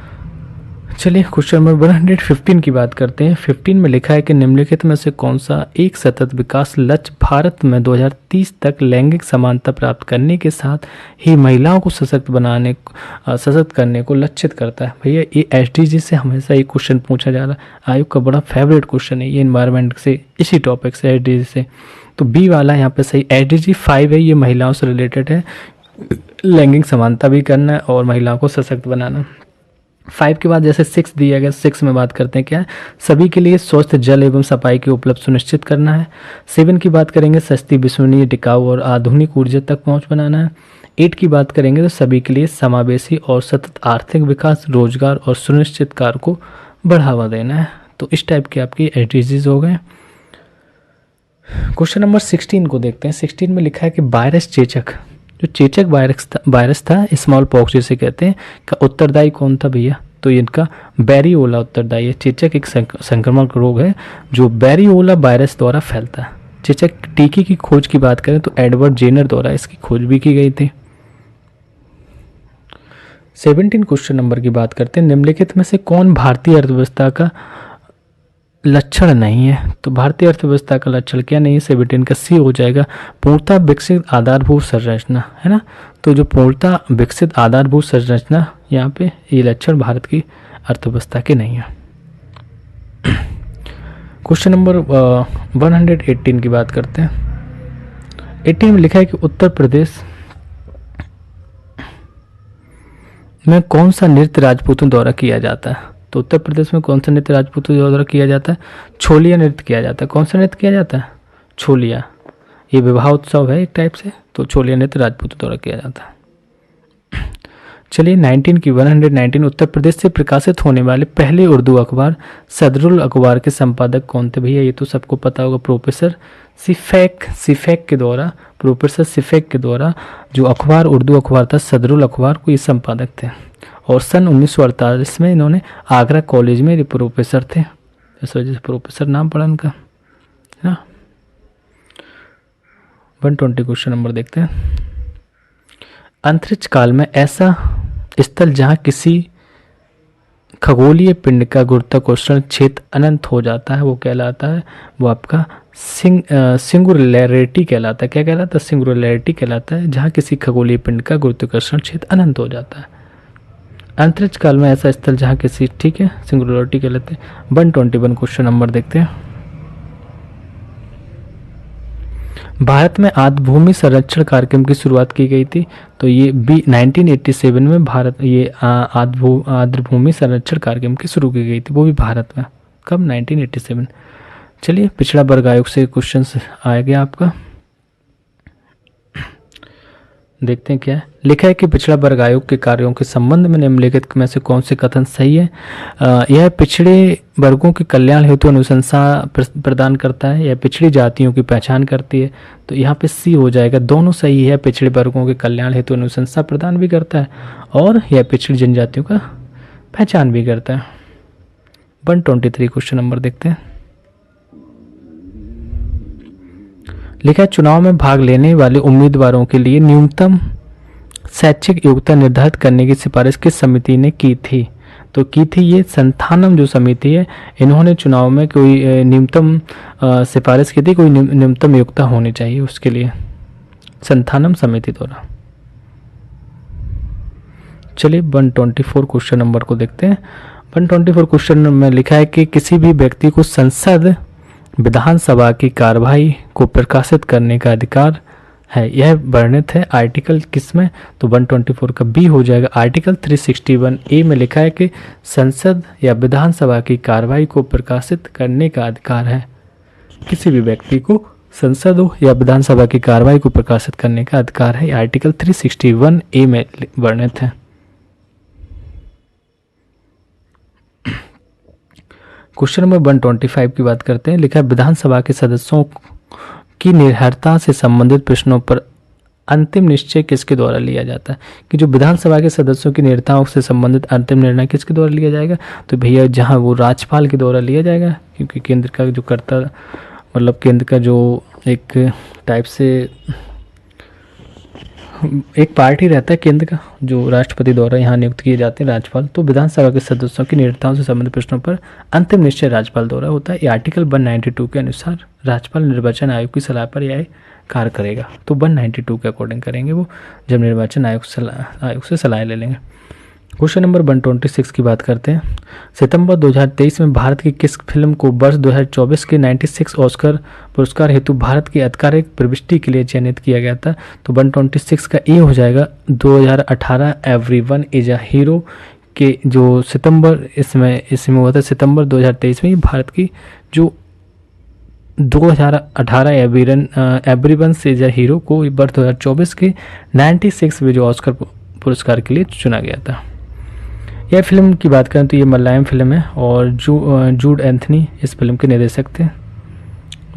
चलिए क्वेश्चन नंबर 115 की बात करते हैं। 15 में लिखा है कि निम्नलिखित में से कौन सा एक सतत विकास लक्ष्य भारत में 2030 तक लैंगिक समानता प्राप्त करने के साथ ही महिलाओं को सशक्त करने को लक्षित करता है। भैया ये एसडीजी से हमेशा ये क्वेश्चन पूछा जा रहा है, आयोग का बड़ा फेवरेट क्वेश्चन है ये, एनवायरनमेंट से, इसी टॉपिक से, एसडीजी से। तो बी वाला यहाँ पे सही। एसडीजी 5 है, ये महिलाओं से रिलेटेड है, लैंगिक समानता भी करना है और महिलाओं को सशक्त बनाना। 5 के बाद जैसे 6 दिया गया, 6 में बात करते हैं क्या है, सभी के लिए स्वस्थ जल एवं सफाई की उपलब्ध सुनिश्चित करना है। 7 की बात करेंगे, सस्ती, विश्वसनीय, टिकाऊ और आधुनिक ऊर्जा तक पहुंच बनाना है। 8 की बात करेंगे तो सभी के लिए समावेशी और सतत आर्थिक विकास, रोजगार और सुनिश्चित कार्य को बढ़ावा देना है। तो इस टाइप के आपकी एसडीजीज हो गए। क्वेश्चन नंबर 16 को देखते हैं। 16 में लिखा है कि वायरस चेचक, जो चेचक वायरस था, स्मॉल पॉक्स जिसे कहते हैं, का उत्तरदायी कौन था भैया, तो इनका बैरियोला उत्तरदायी है। चेचक एक संक्रामक रोग है जो बैरियोला वायरस द्वारा फैलता है। चेचक टीके की खोज की बात करें तो एडवर्ड जेनर द्वारा इसकी खोज भी की गई थी। 17 क्वेश्चन नंबर की बात करते हैं। निम्नलिखित में से कौन भारतीय अर्थव्यवस्था का लक्षण नहीं है, तो भारतीय अर्थव्यवस्था का लक्षण क्या नहीं है। 17 का सी हो जाएगा, पूर्णतः विकसित आधारभूत संरचना, है ना। तो जो पूर्णतः विकसित आधारभूत संरचना, यहाँ पे ये लक्षण भारत की अर्थव्यवस्था के नहीं है। क्वेश्चन नंबर 118 की बात करते हैं। 18 में लिखा है कि उत्तर प्रदेश में कौन सा नृत्य राजपूतों द्वारा किया जाता है, तो उत्तर प्रदेश में कौन सा नृत्य राजपूतों द्वारा किया जाता है, छोलिया नृत्य किया जाता है। कौन सा नृत्य किया जाता है, छोलिया, ये विवाह उत्सव है एक टाइप से, तो छोलिया नृत्य राजपूतों द्वारा किया जाता है। चलिए 119 उत्तर प्रदेश से प्रकाशित होने वाले पहले उर्दू अखबार सदरुल अखबार के संपादक कौन थे भैया, ये तो सबको पता होगा, प्रोफेसर सिफेक के द्वारा, प्रोफेसर सिफेक के द्वारा जो अखबार, उर्दू अखबार था सदरुल अखबार को ये संपादक थे। और सन 1948 में इन्होंने आगरा कॉलेज में प्रोफेसर थे, इस वजह से प्रोफेसर नाम पड़ा इनका, है ना। 120 क्वेश्चन नंबर देखते हैं। अंतरिक्ष काल में ऐसा स्थल जहाँ किसी खगोलीय पिंड का गुरुत्वाकर्षण क्षेत्र अनंत हो जाता है वो कहलाता है, वो आपका सिंगुलैरिटी कहलाता है। क्या कहलाता है, सिंगुलैरिटी कहलाता है, जहाँ किसी खगोलीय पिंड का गुरुत्वाकर्षण क्षेत्र अनंत हो जाता है। अंतरिक्ष काल में ऐसा स्थल जहाँ किसी, ठीक है, सिंगुलैरिटी कहलाते हैं। 121 क्वेश्चन नंबर देखते हैं। भारत में आर्द्रभूमि संरक्षण कार्यक्रम की शुरुआत की गई थी, तो ये 1987 में भारत ये आर्द्रभूमि संरक्षण कार्यक्रम की शुरू की गई थी, वो भी भारत में, कब, 1987। चलिए पिछड़ा वर्ग आयोग से क्वेश्चन आ गया आपका, देखते हैं क्या है। लिखा है कि पिछड़ा वर्ग आयोग के कार्यों के संबंध में निम्नलिखित में से कौन से कथन सही है। यह पिछड़े वर्गों के कल्याण हेतु अनुशंसा प्रदान करता है, यह पिछड़ी जातियों की पहचान करती है, तो यहाँ पे सी हो जाएगा, दोनों सही है। पिछड़े वर्गों के कल्याण हेतु अनुशंसा प्रदान भी करता है और यह पिछड़ी जनजातियों का पहचान भी करता है। 123 क्वेश्चन नंबर देखते हैं। लिखा है चुनाव में भाग लेने वाले उम्मीदवारों के लिए न्यूनतम शैक्षिक योग्यता निर्धारित करने की सिफारिश किस समिति ने की थी, तो की थी ये संथानम जो समिति है, इन्होंने चुनाव में कोई न्यूनतम सिफारिश की थी, कोई न्यूनतम योग्यता होनी चाहिए उसके लिए, संथानम समिति द्वारा। चलिए 124 क्वेश्चन नंबर को देखते हैं। 124 क्वेश्चन में लिखा है कि किसी भी व्यक्ति को संसद विधानसभा की कार्यवाही को प्रकाशित करने का अधिकार है, यह वर्णित है आर्टिकल किसमें, तो 124 का बी हो जाएगा। आर्टिकल 361A में लिखा है कि संसद या विधानसभा की कार्यवाही को प्रकाशित करने का अधिकार है किसी भी व्यक्ति को संसद हो या विधानसभा की कार्रवाई को प्रकाशित करने का अधिकार है, आर्टिकल 361A में वर्णित है। क्वेश्चन नंबर 125 की बात करते हैं। लिखा है विधानसभा के सदस्यों की निर्भरता से संबंधित प्रश्नों पर अंतिम निश्चय किसके द्वारा लिया जाता है, कि जो विधानसभा के सदस्यों की निर्भरताओं से संबंधित अंतिम निर्णय किसके द्वारा लिया जाएगा, तो भैया जहां वो राज्यपाल के द्वारा लिया जाएगा, क्योंकि केंद्र का जो कर्ता मतलब केंद्र का जो एक टाइप से एक पार्टी रहता है केंद्र का, जो राष्ट्रपति द्वारा यहाँ नियुक्त किए जाते हैं राज्यपाल, तो विधानसभा के सदस्यों की निर्णयों से संबंधित प्रश्नों पर अंतिम निश्चय राज्यपाल द्वारा होता है। ये आर्टिकल 192 के अनुसार राज्यपाल निर्वाचन आयोग की सलाह पर यह कार्य करेगा। तो 192 के अकॉर्डिंग करेंगे वो, जब निर्वाचन आयोग से सलाह ले लेंगे। क्वेश्चन नंबर 126 की बात करते हैं। सितंबर 2023 में भारत की किस फिल्म को वर्ष 2024 के 96 ऑस्कर पुरस्कार हेतु भारत की आधिकारिक प्रविष्टि के लिए चयनित किया गया था, तो 126 का ए हो जाएगा 2018 एवरीवन इज अ हीरो के जो सितंबर इसमें हुआ था, सितंबर 2023 में भारत की जो 2018 एवरीवन इज अ हीरो को वर्ष 2024 के 96वें जो ऑस्कर पुरस्कार के लिए चुना गया था। यह फिल्म की बात करें तो ये मलयालम फिल्म है और जूड एंथनी इस फिल्म के निर्देशक थे।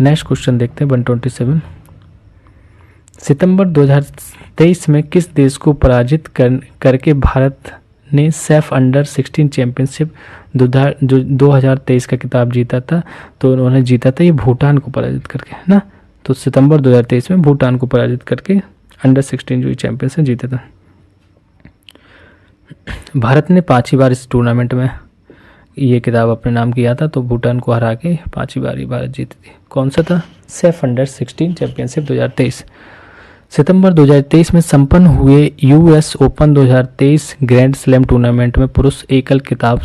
नेक्स्ट क्वेश्चन देखते हैं 127। सितंबर 2023 में किस देश को पराजित करके भारत ने सेफ अंडर 16 चैंपियनशिप 2023 का खिताब जीता था, तो उन्होंने जीता था ये भूटान को पराजित करके, है ना। तो सितंबर 2023 में भूटान को पराजित करके अंडर 16 जो चैंपियनशिप जीता था। भारत ने 5 बार इस टूर्नामेंट में ये खिताब अपने नाम किया था, तो भूटान को हरा के 5 बार ही भारत जीती थी। कौन सा था? Safe under 16 championship 2023। सितंबर 2023 में संपन्न हुए US open 2023 grand slam tournament में पुरुष एकल खिताब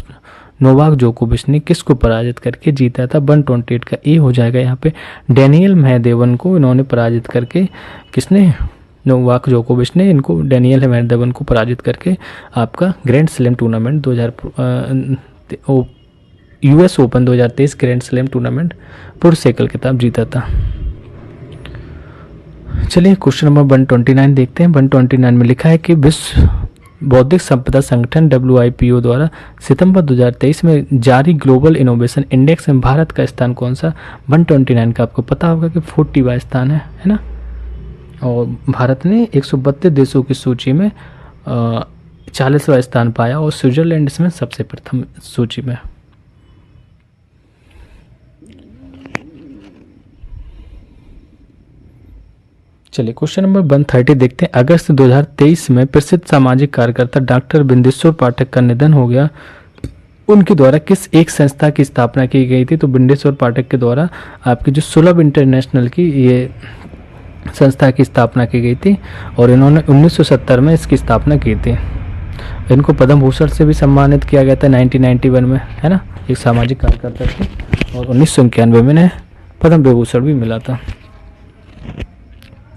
नोवाक जोकोविच ने किसको पराजित करके जीता था? 128 का ए हो जाएगा यहाँ पे डेनियल मेहदेवन को इन्होंने पराजित करके, किसने? नोवाक जोकोविच ने इनको डेनियल मेहदेवन को पराजित करके आपका grand slam tournament US open 2023 grand slam tournament पुरुष एकल खिताब जीता था। चलिए क्वेश्चन नंबर 129 देखते हैं। 129 में लिखा है कि विश्व बौद्धिक संपदा संगठन WIPO द्वारा सितंबर 2023 में जारी ग्लोबल इनोवेशन इंडेक्स में भारत का स्थान कौन सा? 129 का आपको पता होगा कि 40वां स्थान है ना। और भारत ने 132 देशों की सूची में 40वां स्थान पाया और स्विट्जरलैंड इसमें सबसे प्रथम सूची में। चलिए क्वेश्चन नंबर 130 देखते हैं। अगस्त 2023 में प्रसिद्ध सामाजिक कार्यकर्ता डॉक्टर बिंदेश्वर पाठक का निधन हो गया। उनके द्वारा किस एक संस्था की स्थापना की गई थी? तो बिंदेश्वर पाठक के द्वारा आपकी जो सुलभ इंटरनेशनल की ये संस्था की स्थापना की गई थी और इन्होंने 1970 में इसकी स्थापना की थी। इनको पद्म भूषण से भी सम्मानित किया गया था 1991 में, है ना। एक सामाजिक कार्यकर्ता थे और 1991 में इन्हें पद्म विभूषण भी मिला था,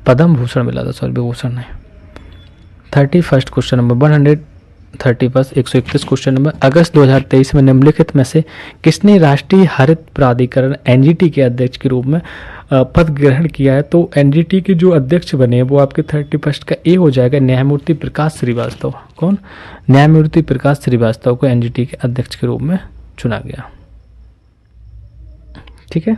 पद्म भूषण मिला था, सॉरी विभूषण नहीं। 31 क्वेश्चन नंबर 131 131 क्वेश्चन नंबर। अगस्त 2023 में निम्नलिखित में से किसने राष्ट्रीय हरित प्राधिकरण NGT के अध्यक्ष के रूप में पद ग्रहण किया है? तो NGT के जो अध्यक्ष बने वो आपके 31 का ए हो जाएगा न्यायमूर्ति प्रकाश श्रीवास्तव। कौन? न्यायमूर्ति प्रकाश श्रीवास्तव को NGT के अध्यक्ष के रूप में चुना गया। ठीक है,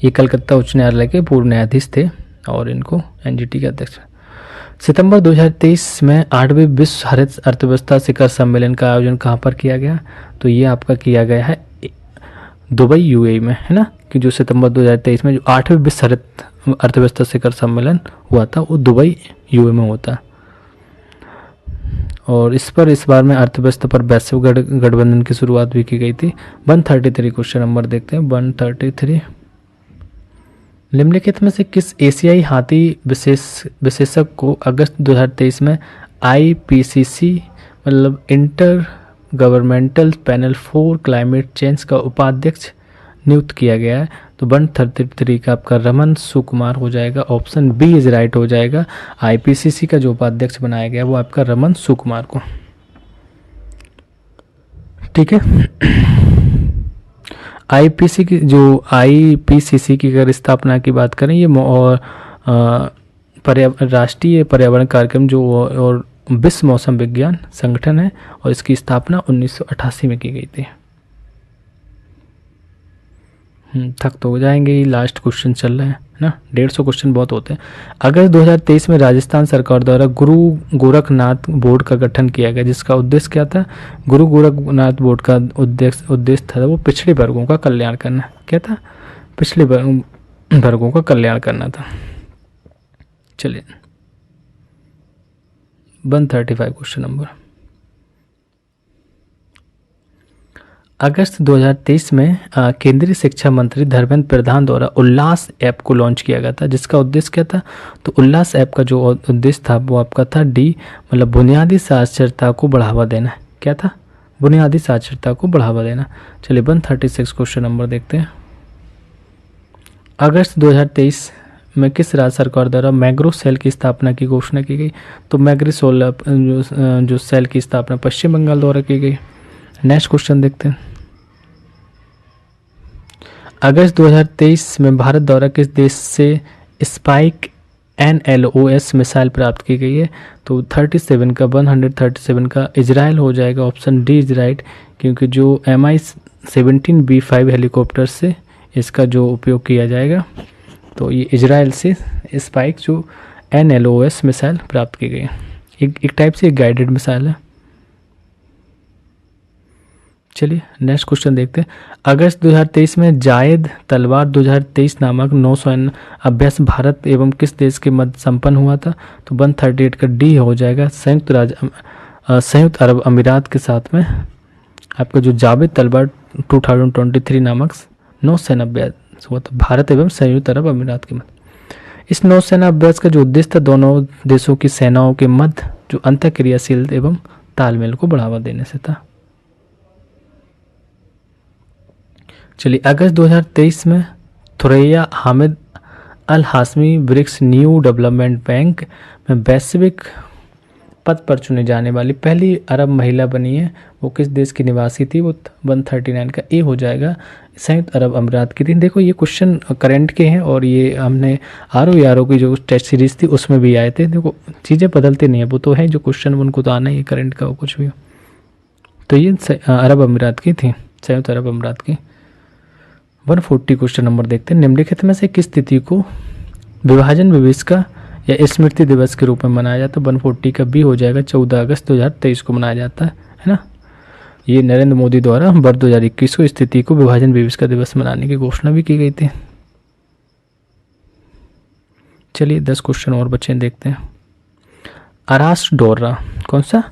ये कलकत्ता उच्च न्यायालय के पूर्व न्यायाधीश थे और इनको NGT के अध्यक्ष। सितंबर 2023 में 8वें विश्व हरित अर्थव्यवस्था शिखर सम्मेलन का आयोजन कहाँ पर किया गया? तो ये आपका किया गया है दुबई UAE में, है ना। कि जो सितंबर 2023 में जो 8वें विश्व हरित अर्थव्यवस्था शिखर सम्मेलन हुआ था वो दुबई UAE में होता। और इस बार में अर्थव्यवस्था पर वैश्विक गठबंधन की शुरुआत भी की गई थी। 133 क्वेश्चन नंबर देखते हैं। 133 निम्नलिखित में से किस एशियाई हाथी विशेषज्ञ को अगस्त 2023 में IPCC मतलब inter governmental panel for climate change का उपाध्यक्ष नियुक्त किया गया है? तो 133 का आपका रमन सुकुमार हो जाएगा। ऑप्शन बी इज राइट हो जाएगा। IPCC का जो उपाध्यक्ष बनाया गया वो आपका रमन सुकुमार को। ठीक है, आईपीसी की जो आईपीसीसी की अगर स्थापना की बात करें, ये और राष्ट्रीय पर्यावरण कार्यक्रम जो और विश्व मौसम विज्ञान संगठन है, और इसकी स्थापना 1988 में की गई थी। थक तो हो जाएंगे, ये लास्ट क्वेश्चन चल रहा है ना, 150 क्वेश्चन बहुत होते हैं। अगस्त 2023 में राजस्थान सरकार द्वारा गुरु गोरखनाथ बोर्ड का गठन किया गया, जिसका उद्देश्य क्या था? गुरु गोरखनाथ बोर्ड का उद्देश्य था वो पिछड़े वर्गों का कल्याण करना। क्या था? पिछड़े वर्गों का कल्याण करना था। चलिए 135 क्वेश्चन नंबर। अगस्त 2023 में केंद्रीय शिक्षा मंत्री धर्मेंद्र प्रधान द्वारा उल्लास ऐप को लॉन्च किया गया था, जिसका उद्देश्य क्या था? तो उल्लास ऐप का जो उद्देश्य था वो आपका था डी, मतलब बुनियादी साक्षरता को बढ़ावा देना। क्या था? बुनियादी साक्षरता को बढ़ावा देना। चलिए 136 क्वेश्चन नंबर देखते हैं। अगस्त 2023 में किस राज्य सरकार द्वारा मैग्रो सेल की स्थापना की घोषणा की गई? तो मैग्रो सोल जो सेल की स्थापना पश्चिम बंगाल द्वारा की गई। नेक्स्ट क्वेश्चन देखते हैं। अगस्त 2023 में भारत द्वारा किस देश से स्पाइक NLOS मिसाइल प्राप्त की गई है? तो 137 का इजराइल हो जाएगा। ऑप्शन डी इज राइट, क्योंकि जो MI-17B5 हेलीकॉप्टर से इसका जो उपयोग किया जाएगा, तो ये इजराइल से स्पाइक जो NLOS मिसाइल प्राप्त की गई है। एक टाइप से एक गाइडेड मिसाइल है। चलिए नेक्स्ट क्वेश्चन देखते हैं। अगस्त 2023 में जायद तलवार 2023 नामक नौसैन्य अभ्यास भारत एवं किस देश के मध्य संपन्न हुआ था? तो 138 का डी हो जाएगा। संयुक्त अरब अमीरात के साथ में आपका जो जावेद तलवार 2023 नामक नौसैन्य अभ्यास हुआ था भारत एवं संयुक्त अरब अमीरात के मध्य। इस नौसेना अभ्यास का जो उद्देश्य था दोनों देशों की सेनाओं के मध्य जो अंतःक्रियाशील एवं तालमेल को बढ़ावा देने से था। चलिए अगस्त 2023 में Thuraya Hamid Al Hashimi BRICS New Development Bank में वैश्विक पद पर चुने जाने वाली पहली अरब महिला बनी है। वो किस देश की निवासी थी? वो 139 का ए हो जाएगा, संयुक्त अरब अमीरात की थी। देखो ये क्वेश्चन करंट के हैं और ये हमने RO की जो टेस्ट सीरीज थी उसमें भी आए थे। देखो चीज़ें बदलती नहीं है, वो तो है जो क्वेश्चन उनको तो आना ही है, करंट का वो कुछ भी हो। तो ये अरब अमीरात की थी, संयुक्त अरब अमीरात की। 140 क्वेश्चन नंबर देखते हैं। निम्नलिखित में से किस तिथि को विभाजन दिवस का या स्मृति दिवस के रूप में मनाया जाता है? 140 का बी हो जाएगा। 14 अगस्त 2023 को मनाया जाता है ना। ये नरेंद्र मोदी द्वारा वर्ष 2021 को स्थिति को विभाजन दिवस का दिवस मनाने की घोषणा भी की गई थी। चलिए 10 क्वेश्चन और बच्चे देखते हैं। अरास डोर्रा, कौन सा?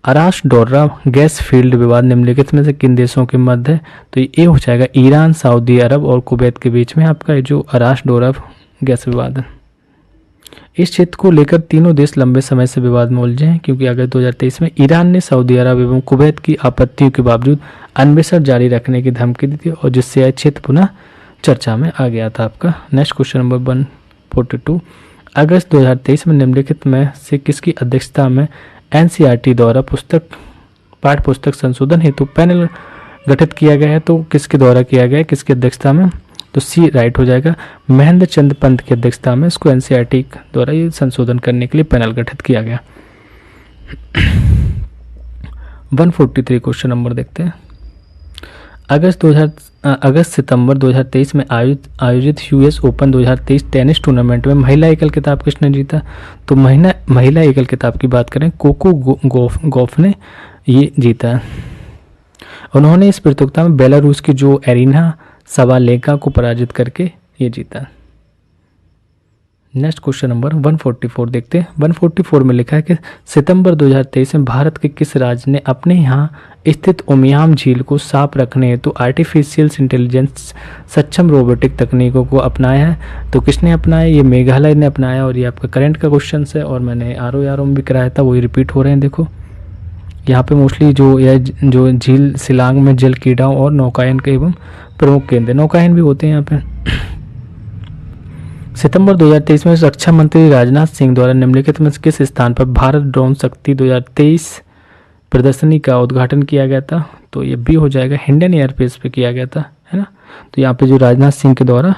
अरास डोर्रा गैस फील्ड विवाद निम्नलिखित में से किन देशों के मध्य है? तो ये हो जाएगा ईरान, सऊदी अरब और कुवैत के बीच में आपका ये जो अरास डोर्रा गैस विवाद है। इस क्षेत्र को लेकर तीनों देश लंबे समय से विवाद में उलझे हैं, क्योंकि अगस्त 2023 में ईरान ने सऊदी अरब एवं कुवैत की आपत्तियों के बावजूद अन्वेषण जारी रखने की धमकी दी थी, और जिससे यह क्षेत्र पुनः चर्चा में आ गया था आपका। Next question number 142। अगस्त 2023 में निम्नलिखित में से किसकी अध्यक्षता में NCERT द्वारा पाठ्य पुस्तक संशोधन हेतु पैनल गठित किया गया है? तो किसके द्वारा किया गया है, किसकी अध्यक्षता में? तो सी राइट हो जाएगा। महेंद्र चंद पंत की अध्यक्षता में इसको NCERT द्वारा ये संशोधन करने के लिए पैनल गठित किया गया। 143 क्वेश्चन नंबर देखते हैं। अगस्त सितंबर 2023 में आयोजित US ओपन 2023 टेनिस टूर्नामेंट में महिला एकल खिताब किसने जीता? तो महिला एकल खिताब की बात करें कोको गॉफ ने ये जीता। उन्होंने इस प्रतियोगिता में बेलारूस की जो एरिना सवालेका को पराजित करके ये जीता। नेक्स्ट क्वेश्चन नंबर 144 देखते हैं। 144 में लिखा है कि सितंबर 2023 में भारत के किस राज्य ने अपने यहाँ स्थित उमियाम झील को साफ रखने हेतु आर्टिफिशियल इंटेलिजेंस सक्षम रोबोटिक तकनीकों को अपनाया है? तो किसने अपनाया? ये मेघालय ने अपनाया, और ये आपका करंट का क्वेश्चन है और मैंने RO में भी कराया था, वही रिपीट हो रहे हैं। देखो यहाँ पे मोस्टली जो झील शिलांग में जल कीड़ाओं और नौकायन के एवं प्रमुख केंद्र नौकायन भी होते हैं यहाँ पे। सितंबर 2023 में रक्षा मंत्री राजनाथ सिंह द्वारा निम्नलिखित में किस स्थान पर भारत ड्रोन शक्ति 2023 प्रदर्शनी का उद्घाटन किया गया था? तो ये बी हो जाएगा, हिंडन एयरबेस पे किया गया था, है ना। तो यहाँ पे जो राजनाथ सिंह के द्वारा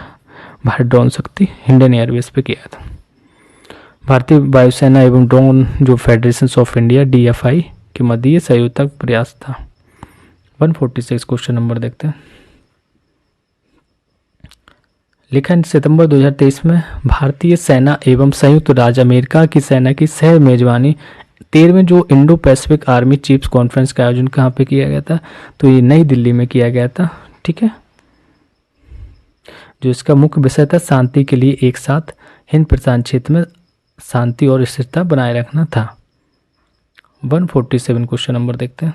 भारत ड्रोन शक्ति हिंडन एयरबेस पे किया था। भारतीय वायुसेना एवं ड्रोन जो फेडरेशन ऑफ इंडिया DFI के मध्य ये संयुक्त प्रयास था। 146 क्वेश्चन नंबर देखते हैं। लिखा है सितंबर 2023 में भारतीय सेना एवं संयुक्त राज्य अमेरिका की सेना की सह मेजबानी 13वें जो Indo Pacific army chiefs conference का आयोजन कहाँ पे किया गया था? तो ये नई दिल्ली में किया गया था, ठीक है। जो इसका मुख्य विषय था शांति के लिए एक साथ, हिंद प्रशांत क्षेत्र में शांति और स्थिरता बनाए रखना था। 147 क्वेश्चन नंबर देखते हैं।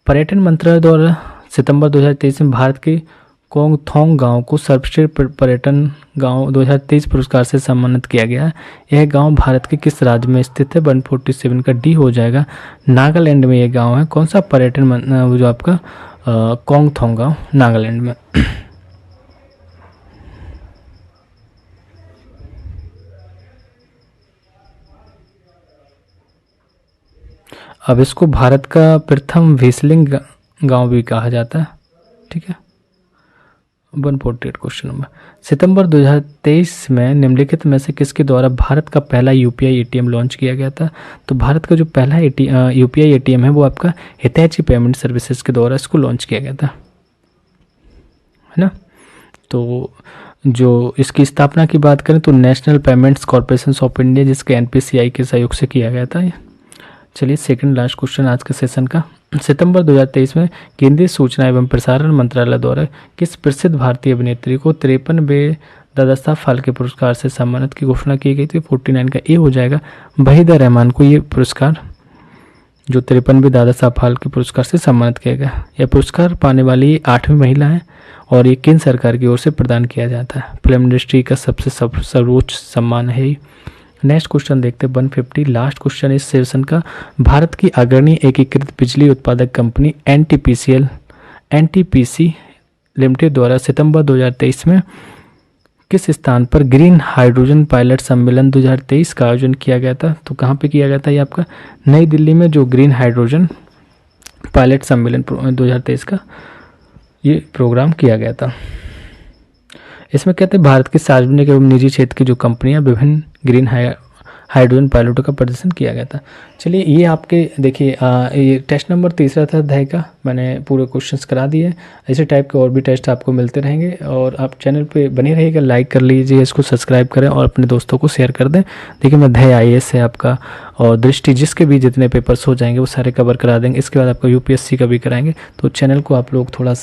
पर्यटन मंत्रालय द्वारा सितंबर 2023 में भारत के कोंगथोंग गांव को सर्वश्रेष्ठ पर्यटन गांव 2023 पुरस्कार से सम्मानित किया गया है। यह गांव भारत के किस राज्य में स्थित है? 147 का डी हो जाएगा, नागालैंड में यह गांव है। कौन सा पर्यटन जो आपका कोंगथोंग गांव नागालैंड में। अब इसको भारत का प्रथम व्हीसलिंग गांव भी कहा जाता है, ठीक है। 148 क्वेश्चन नंबर। सितंबर 2023 में निम्नलिखित में से किसके द्वारा भारत का पहला UPI ATM लॉन्च किया गया था? तो भारत का जो पहला UPI ATM है वो आपका हितैची पेमेंट सर्विसेज के द्वारा इसको लॉन्च किया गया था, है ना। तो जो इसकी स्थापना की बात करें तो national payments corporation of India जिसके NPCI के सहयोग से किया गया था। चलिए सेकंड लास्ट क्वेश्चन आज के सेशन का। सितंबर 2023 में केंद्रीय सूचना एवं प्रसारण मंत्रालय द्वारा किस प्रसिद्ध भारतीय अभिनेत्री को 53वें दादा फाल्के पुरस्कार से सम्मानित की घोषणा की गई थी? 49 का ए हो जाएगा, वहीदा रहमान को ये पुरस्कार जो 53वें दादा फाल्के पुरस्कार से सम्मानित किया गया। यह पुरस्कार पाने वाली 8वीं महिला है और ये केंद्र सरकार की ओर से प्रदान किया जाता है। फिल्म इंडस्ट्री का सबसे सर्वोच्च सम्मान है। नेक्स्ट क्वेश्चन देखते हैं 150 लास्ट क्वेश्चन इस सेशन का। भारत की अग्रणी एकीकृत बिजली उत्पादक कंपनी NTPC लिमिटेड द्वारा सितंबर 2023 में किस स्थान पर ग्रीन हाइड्रोजन पायलट सम्मेलन 2023 का आयोजन किया गया था? तो कहाँ पे किया गया था? ये आपका नई दिल्ली में जो ग्रीन हाइड्रोजन पायलट सम्मेलन 2023 का ये प्रोग्राम किया गया था। इसमें कहते हैं भारत के सार्वजनिक एवं निजी क्षेत्र की जो कंपनियां विभिन्न ग्रीन हाइड्रोजन पायलटों का प्रदर्शन किया गया था। चलिए ये आपके देखिए ये टेस्ट नंबर 3 था अध्याय का, मैंने पूरे क्वेश्चंस करा दिए। ऐसे टाइप के और भी टेस्ट आपको मिलते रहेंगे और आप चैनल पे बने रहिएगा, लाइक कर लीजिए, इसको सब्सक्राइब करें और अपने दोस्तों को शेयर कर दें। देखिए मैं अध्याय IAS है आपका और दृष्टि जिसके भी जितने पेपर्स हो जाएंगे वो सारे कवर करा देंगे। इसके बाद आपका UPSC का भी कराएंगे, तो चैनल को आप लोग थोड़ा